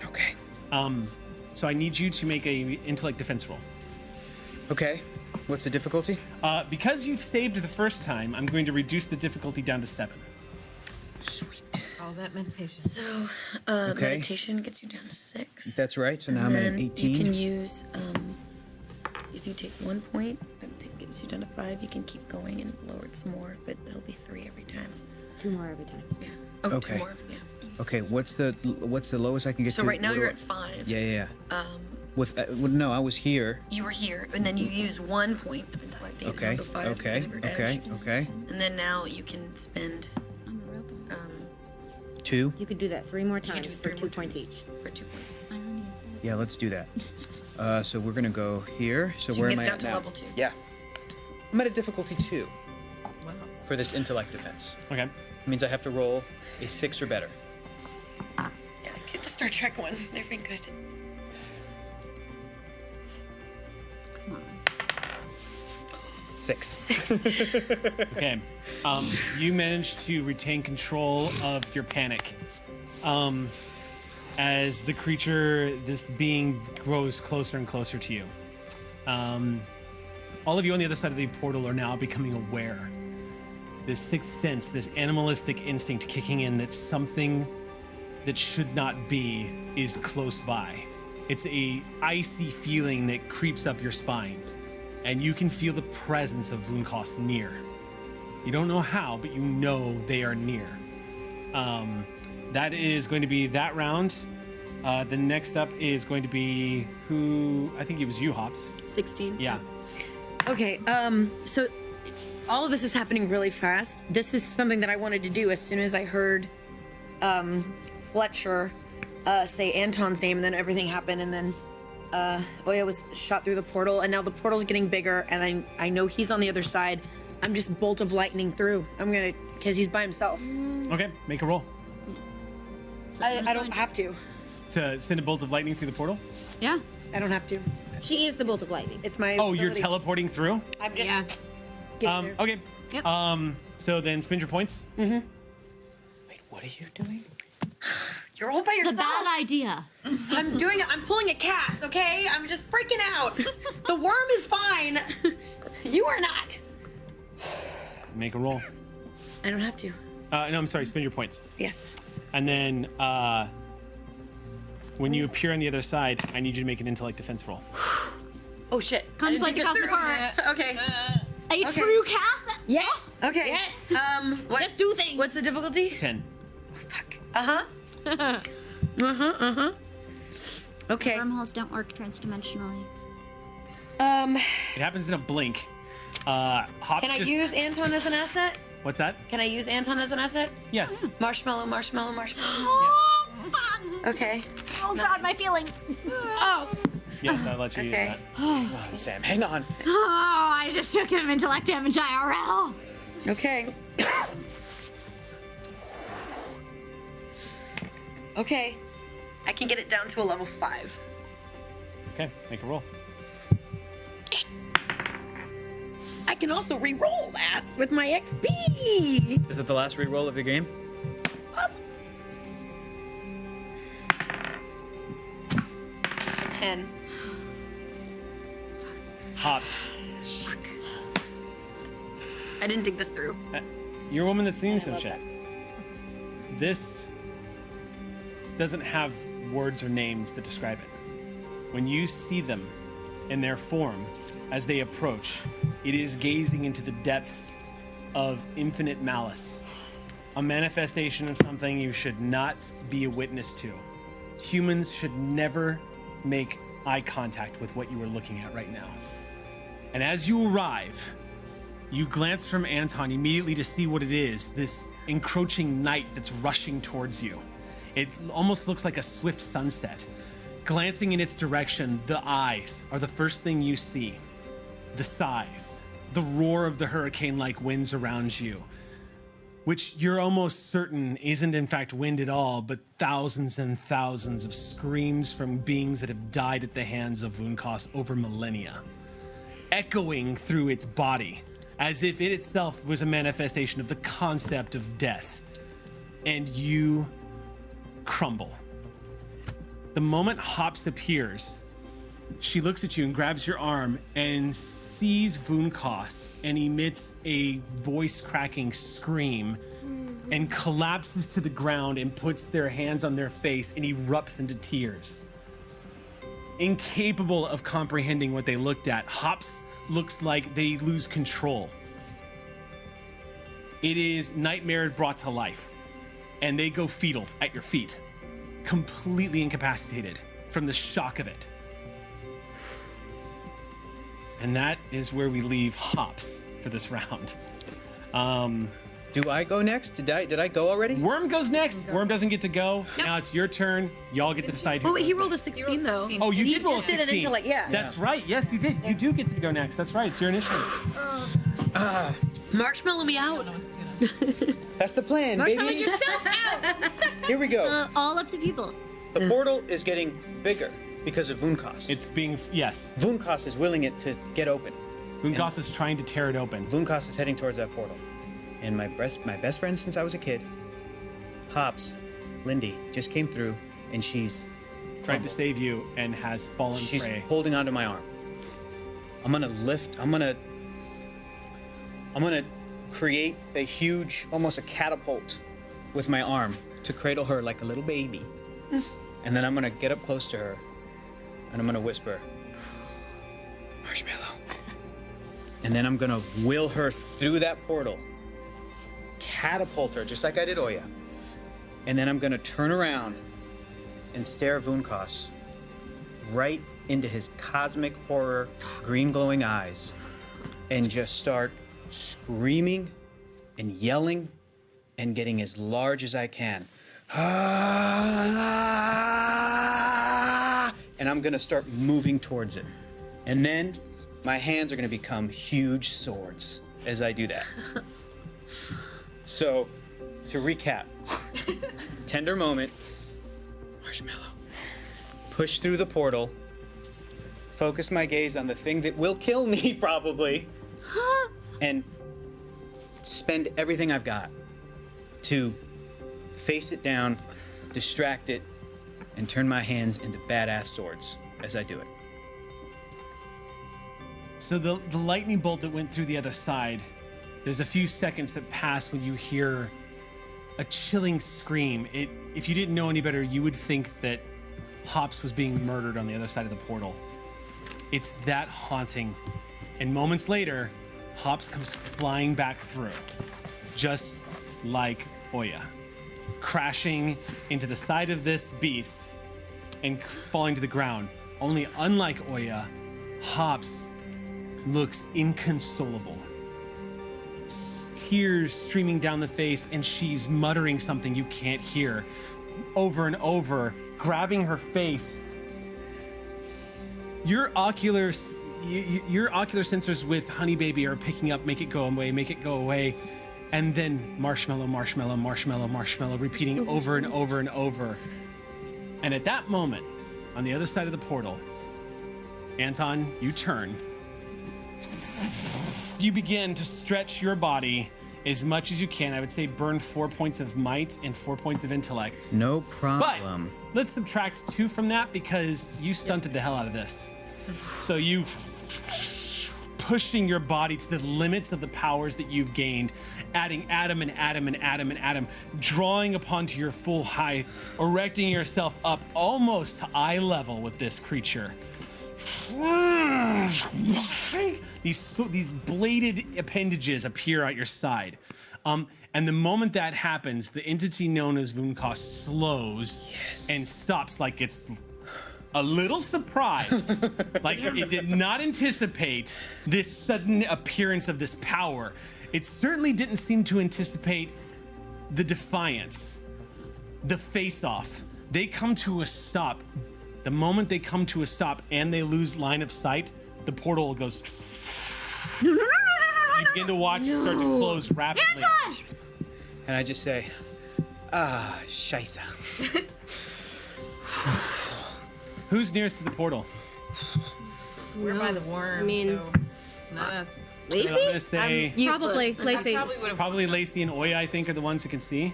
Okay. So I need you to make a intellect defense roll. Okay. What's the difficulty? Because you've saved the first time, I'm going to reduce the difficulty down to 7. Sweet. All that meditation. So, Okay. meditation gets you down to 6. That's right. So now And I'm at then 18. you can use, if you take 1 point, that gets you down to 5. You can keep going and lower it some more, but it'll be 3 every time. 2 more every time. Yeah. Oh, Okay. 2 more. Yeah. Okay. What's the lowest I can get So to? right now What do you're I- at 5. Yeah. No, I was here. You were here, and then you use 1 point of intellect to Okay. go 5 Okay. because of your Okay. edge. Okay. And then now you can spend 2. You could do that 3 more you can times do for 3 2 more points times each. For 2 points. Yeah, let's do that. So we're gonna go here. So, So where you am get I down at to now? level 2. Yeah. I'm at a difficulty 2 for this intellect defense. Okay. It means I have to roll a 6 or better. Yeah, get the Star Trek one. They're been good. Come on. 6. Okay. You managed to retain control of your panic. As the creature, this being, grows closer and closer to you. All of you on the other side of the portal are now becoming aware. This sixth sense, this animalistic instinct kicking in that something that should not be is close by. It's a icy feeling that creeps up your spine, and you can feel the presence of Vunkost near. You don't know how, but you know they are near. That is going to be that round. The next up is going to be who? I think it was you, Hops. 16. Yeah. Okay, so all of this is happening really fast. This is something that I wanted to do as soon as I heard Fletcher say Anton's name, and then everything happened, and then Oya was shot through the portal, and now the portal's getting bigger, and I know he's on the other side. I'm just bolt of lightning through. I'm gonna, because he's by himself. Okay, make a roll. I don't have to. To send a bolt of lightning through the portal? Yeah. I don't have to. She is the bolt of lightning. It's my Oh, you're ability. teleporting through? I'm just Yeah. getting there. Okay. Yep. So then spend your points. Wait, what are you doing? You're all by The yourself. bad idea. I'm pulling a cast, okay? I'm just freaking out. The worm is fine. You are not. Make a roll. I don't have to. No, I'm sorry, spend your points. Yes. And then when you appear on the other side, I need you to make an intellect defense roll. Oh shit. Contemplate the cosmic horror. Okay. A Okay. true cast. Yes. Okay. Yes. What, Just do things. what's the difficulty? 10. Fuck. Okay. Wormholes don't work transdimensionally. It happens in a blink. Hops Can I just- use Anton as an asset? What's that? Can I use Anton as an asset? Yes. Marshmallow. Okay. Oh God, my feelings. Oh. Yes, I'll let you use Okay. that. Hang on, Sam. Hang on. Oh, I just took him intellect damage IRL. Okay. Okay. I can get it down to a level 5. Okay, make a roll. I can also re-roll that with my XP. Is it the last re-roll of your game? Awesome. 10. Hops. I didn't think this through. You're a woman that's seen some shit. This doesn't have words or names that describe it. When you see them in their form as they approach, it is gazing into the depths of infinite malice. A manifestation of something you should not be a witness to. Humans should never make eye contact with what you were looking at right now. And as you arrive, you glance from Anton immediately to see what it is, this encroaching night that's rushing towards you. It almost looks like a swift sunset. Glancing in its direction, the eyes are the first thing you see. The sighs, the roar of the hurricane-like winds around you, which you're almost certain isn't in fact wind at all, but thousands and thousands of screams from beings that have died at the hands of Vunkas over millennia, echoing through its body, as if it itself was a manifestation of the concept of death. And you crumble. The moment Hops appears, she looks at you and grabs your arm and sees Vunkas and emits a voice-cracking scream and collapses to the ground and puts their hands on their face and erupts into tears. Incapable of comprehending what they looked at, Hops looks like they lose control. It is Nightmare brought to life, and they go fetal at your feet, completely incapacitated from the shock of it. And that is where we leave Hops for this round. Do I go next? Did I go already? Worm goes next. Worm doesn't get to go. Nope. Now it's your turn. Y'all get to decide who Oh, wait, he goes rolled a next. 16 though. Oh, you did roll a just 16. did it until like, yeah. That's right. Yes, you did. You do get to go next. That's right. It's your initiative. Marshmallow me out. That's the plan, Marshmallow baby. yourself out. Here we go. All of the people. The portal is getting bigger because of Vunkas. It's being, yes. Vunkas is willing it to get open. Vunkas is trying to tear it open. Vunkas is heading towards that portal. And my best friend since I was a kid, Hops, Lindy, just came through, and she's Tried to save you and has fallen She's prey. holding onto my arm. I'm gonna create a huge, almost a catapult with my arm to cradle her like a little baby. And then I'm gonna get up close to her, and I'm gonna whisper, Marshmallow. And then I'm gonna will her through that portal, catapult her, just like I did Oya. And then I'm gonna turn around and stare Vunkas right into his cosmic horror, green glowing eyes, and just start screaming and yelling and getting as large as I can. And I'm gonna start moving towards it. And then my hands are gonna become huge swords as I do that. So, to recap, tender moment, Marshmallow, push through the portal, focus my gaze on the thing that will kill me probably, and spend everything I've got to face it down, distract it, and turn my hands into badass swords as I do it. So the lightning bolt that went through the other side, there's a few seconds that pass when you hear a chilling scream. If you didn't know any better, you would think that Hops was being murdered on the other side of the portal. It's that haunting. And moments later, Hops comes flying back through, just like Oya, crashing into the side of this beast and falling to the ground. Only unlike Oya, Hops looks inconsolable. Tears streaming down the face, and she's muttering something you can't hear over and over, grabbing her face. Your ocular sensors with Honey Baby are picking up, make it go away, and then marshmallow, marshmallow, marshmallow, marshmallow, repeating over and over and over. And at that moment, on the other side of the portal, Anton, you turn. You begin to stretch your body as much as you can. I would say burn 4 points of might and 4 points of intellect. No But problem. let's subtract 2 from that because you stunted the hell out of this. So you pushing your body to the limits of the powers that you've gained, adding atom and atom and atom and atom, drawing upon to your full height, erecting yourself up almost to eye level with this creature. These bladed appendages appear at your side. And the moment that happens, the entity known as Vunkas slows and stops like it's a little surprised. Like, it did not anticipate this sudden appearance of this power. It certainly didn't seem to anticipate the defiance, the face-off. They come to a stop. The moment they come to a stop and they lose line of sight, the portal goes. No. You begin to watch it start to close rapidly. Anton! And I just say, scheisse. Who's nearest to the portal? We're by the worm, I mean- so not us. I'm gonna say Probably Lacey. probably Lacey and Oya, I think, are the ones that can see.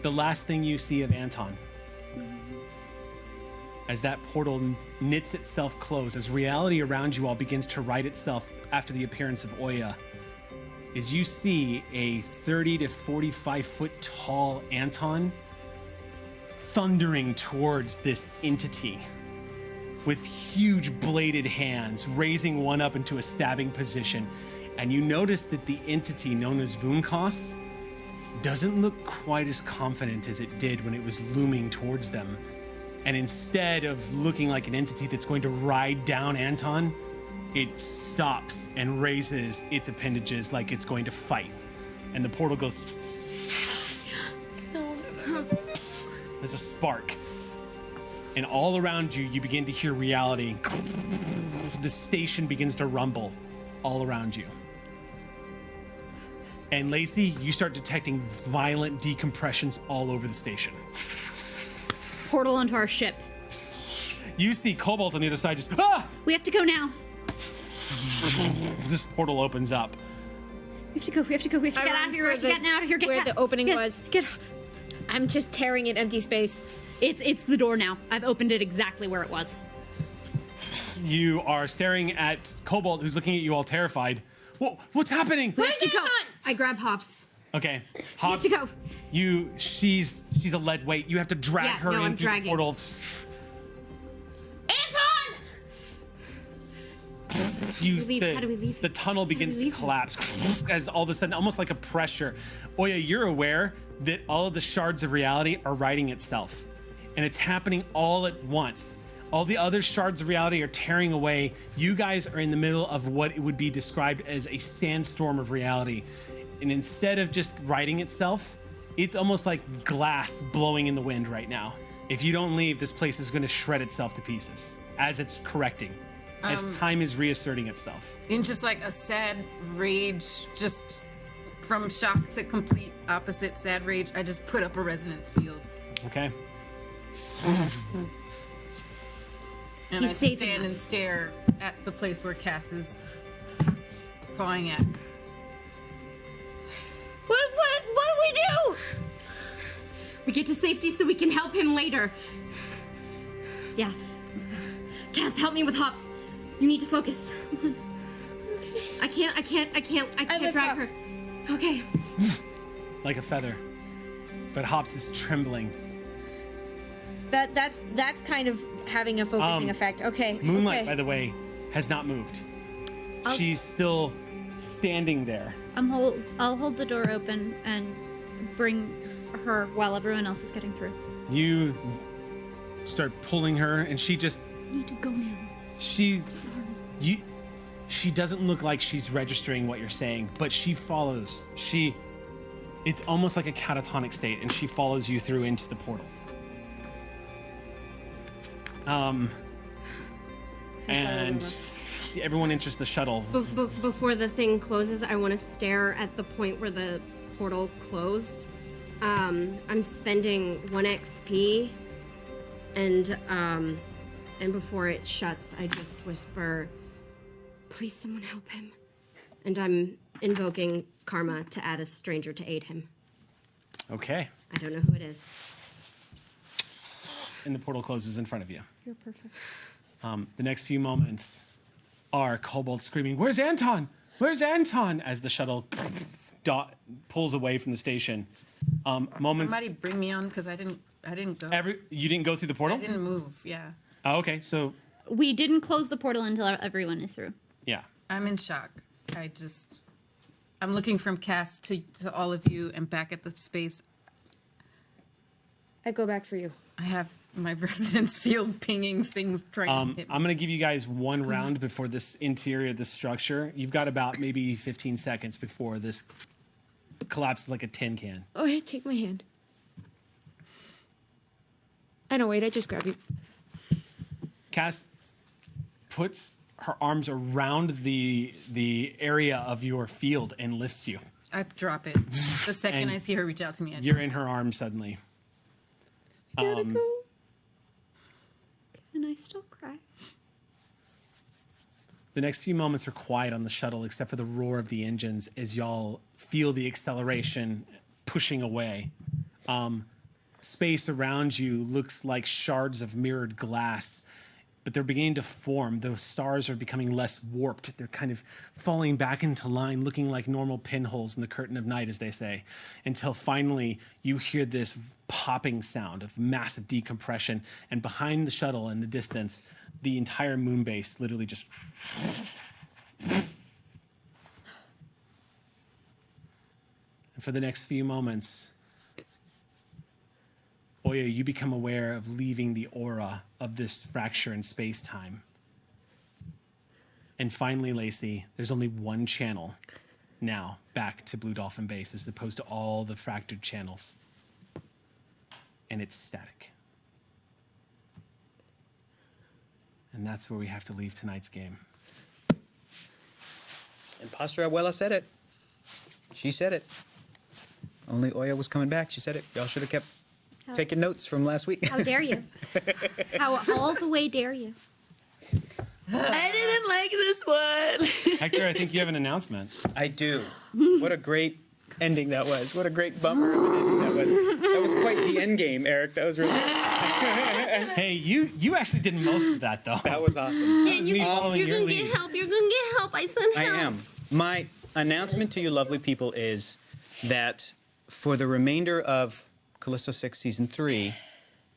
The last thing you see of Anton, as that portal knits itself close, as reality around you all begins to right itself after the appearance of Oya, is you see a 30 to 45 foot tall Anton thundering towards this entity with huge bladed hands, raising one up into a stabbing position. And you notice that the entity known as Vunkos doesn't look quite as confident as it did when it was looming towards them. And instead of looking like an entity that's going to ride down Anton, it stops and raises its appendages like it's going to fight. And the portal goes. There's a spark. And all around you, you begin to hear reality. The station begins to rumble all around you. And Lacey, you start detecting violent decompressions all over the station. Portal onto our ship. You see Cobalt on the other side just, We have to go now. This portal opens up. We have to go. We have to get out of here. We have to get out of here. Get where out. the opening Get- was. Get. I'm just tearing at empty space. It's the door now. I've opened it exactly where it was. You are staring at Cobalt, who's looking at you all terrified. What's happening? Where's to go. Anton? I grab Hops. Okay, Hobbs, to go. She's a lead weight. You have to drag Yeah, her no, I'm into the dragging. portal. Anton! How do we leave? The tunnel begins to leave? collapse as all of a sudden, almost like a pressure. Oya, you're aware that all of the shards of reality are righting itself, and it's happening all at once. All the other shards of reality are tearing away. You guys are in the middle of what would be described as a sandstorm of reality. And instead of just righting itself, it's almost like glass blowing in the wind right now. If you don't leave, this place is going to shred itself to pieces as it's correcting, as time is reasserting itself. In just like a sad rage, just from shock to complete opposite sad rage, I just put up a resonance field. Okay? And He's I just saving stand and us. stare at the place where Cass is pawing at. What do we do? We get to safety so we can help him later. Yeah. Let's go. Cass, help me with Hops. You need to focus. I can't the drag cups. her. Okay. Like a feather. But Hops is trembling. That's kind of having a focusing effect. Okay. Moonlight, okay. by the way, has not moved. She's still standing there. I'll hold the door open and bring her while everyone else is getting through. You start pulling her, and she just. I need to go now. She doesn't look like she's registering what you're saying, but she follows. It's almost like a catatonic state, and she follows you through into the portal. And everyone enters the shuttle. Before the thing closes, I want to stare at the point where the portal closed. I'm spending 1 XP, and before it shuts, I just whisper, "Please, someone help him." And I'm invoking Karma to add a stranger to aid him. Okay. I don't know who it is. And the portal closes in front of you. You're perfect. The next few moments are Cobalt screaming, "Where's Anton? Where's Anton?" as the shuttle pulls away from the station. Moments. Somebody bring me on because I didn't go. You didn't go through the portal? I didn't move. Yeah, Oh, okay. So, We didn't close the portal until everyone is through. yeah. I'm in shock. I'm looking from Cass to all of you and back at the space. I go back for you. I have my residence field pinging things trying to hit me. I'm going to give you guys one round before this interior, this structure. You've got about maybe 15 seconds before this collapses like a tin can. Oh, yeah, take my hand. I know, wait, I just grabbed you. Cass puts her arms around the area of your field and lifts you. I drop it the second And I see her reach out to me. You're in her arms suddenly. Gotta go. Can I still cry? The next few moments are quiet on the shuttle, except for the roar of the engines as y'all feel the acceleration pushing away. Space around you looks like shards of mirrored glass, but they're beginning to form. Those stars are becoming less warped. They're kind of falling back into line, looking like normal pinholes in the curtain of night, as they say, until finally you hear this popping sound of massive decompression, and behind the shuttle in the distance, the entire moon base literally just... And for the next few moments, Oya, you become aware of leaving the aura of this fracture in space-time. And finally, Lacey, there's only one channel now back to Blue Dolphin Base as opposed to all the fractured channels. And it's static. And that's where we have to leave tonight's game. Impostor Abuela said it. She said it. Only Oya was coming back. She said it. Y'all should have kept taking notes from last week. How dare you? How all the way dare you? I didn't like this one. Hector, I think you have an announcement. I do. What a great ending that was. What a great bumper of an ending that was. That was quite the end game, Eric. That was really Hey, you actually did most of that, though. That was awesome. Yeah, you're gonna get help. You're gonna get help. I sent I help. am. My announcement to you lovely people is that for the remainder of Callisto 6 Season 3,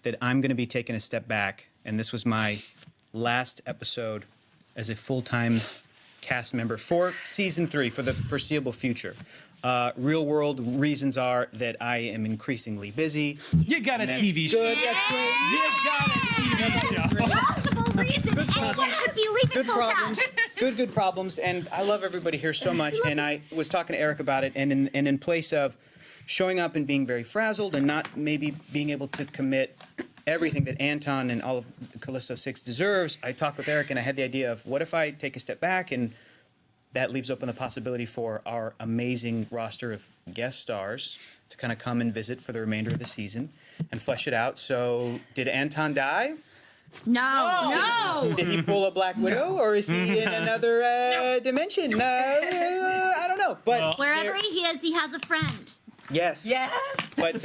that I'm going to be taking a step back, and this was my last episode as a full-time cast member for Season 3 for the foreseeable future. Real world reasons are that I am increasingly busy. You got a TV show. Good, that's great. You got a TV show. Possible reason anyone should be leaving Good full problems. cast. Good problems. And I love everybody here so much. And I was talking to Eric about it. And in place of showing up and being very frazzled and not maybe being able to commit everything that Anton and all of Callisto 6 deserves, I talked with Eric and I had the idea of what if I take a step back, and that leaves open the possibility for our amazing roster of guest stars to kind of come and visit for the remainder of the season and flesh it out. So did Anton die? No. Did he pull a Black Widow, or is he in another dimension? I don't know. But Wherever he is, he has a friend. yes. Yes. But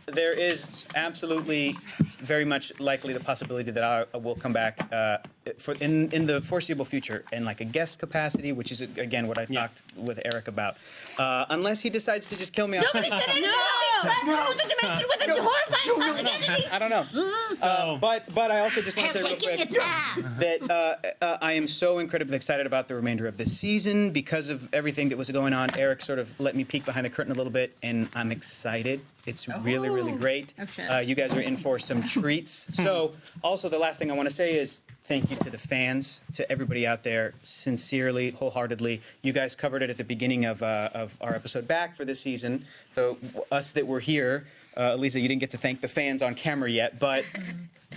there is absolutely very much likely the possibility that I will come back in the foreseeable future in like a guest capacity, which is again what I talked with Eric about. Unless he decides to just kill me. Nobody said anything about being trapped with a dimension with a horrifying identity. I don't know. But I also just want to say real Kicking quick its ass. that I am so incredibly excited about the remainder of this season because of everything that was going on. Eric sort of let me peek behind the curtain a little bit, and I'm excited. It's really, really great. Oh, shit. You guys are in for some treats. So, also, the last thing I want to say is thank you to the fans, to everybody out there, sincerely, wholeheartedly. You guys covered it at the beginning of our episode back for this season. So, us that were here, Lisa, you didn't get to thank the fans on camera yet, but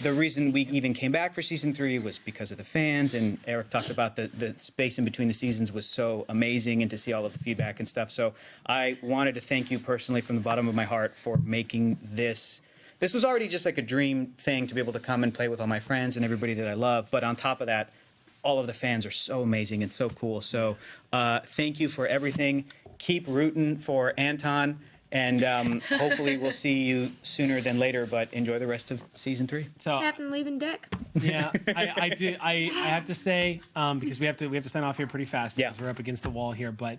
the reason we even came back for season 3 was because of the fans, and Eric talked about the space in between the seasons was so amazing, and to see all of the feedback and stuff. So I wanted to thank you personally from the bottom of my heart for making this. This was already just like a dream thing to be able to come and play with all my friends and everybody that I love. But on top of that, all of the fans are so amazing and so cool. So thank you for everything. Keep rooting for Anton. And hopefully we'll see you sooner than later, but enjoy the rest of season 3. So Captain leaving deck. yeah, I have to say because we have to sign off here pretty fast Yeah. because we're up against the wall here. But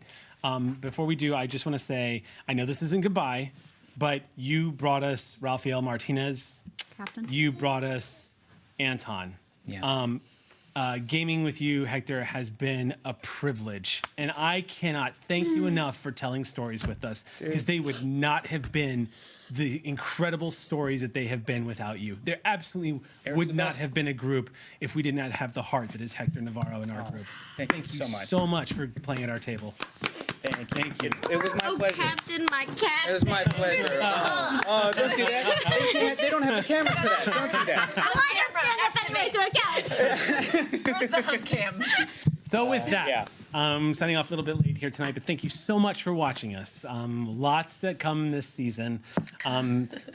before we do, I just want to say I know this isn't goodbye, but you brought us Rafael Martinez. Captain. You brought us Anton. Yeah. gaming with you, Hector, has been a privilege. And I cannot thank you enough for telling stories with us, because they would not have been the incredible stories that they have been without you. There absolutely would not have been a group if we did not have the heart that is Hector Navarro in our group. Thank you so much for playing at our table. Thank you. It was my pleasure. Captain, my captain. It was my pleasure. Don't do that. They don't have the cameras for that. Don't do that. Where's the hub cam? So with that, signing off a little bit late here tonight, but thank you so much for watching us. Lots that come this season.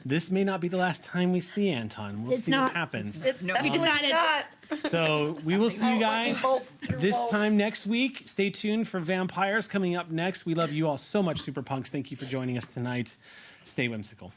This may not be the last time we see Anton. We'll see what happens. We decided. So we will see you guys this time next week. Stay tuned for Vampires coming up next. We love you all so much, Super Punks. Thank you for joining us tonight. Stay whimsical.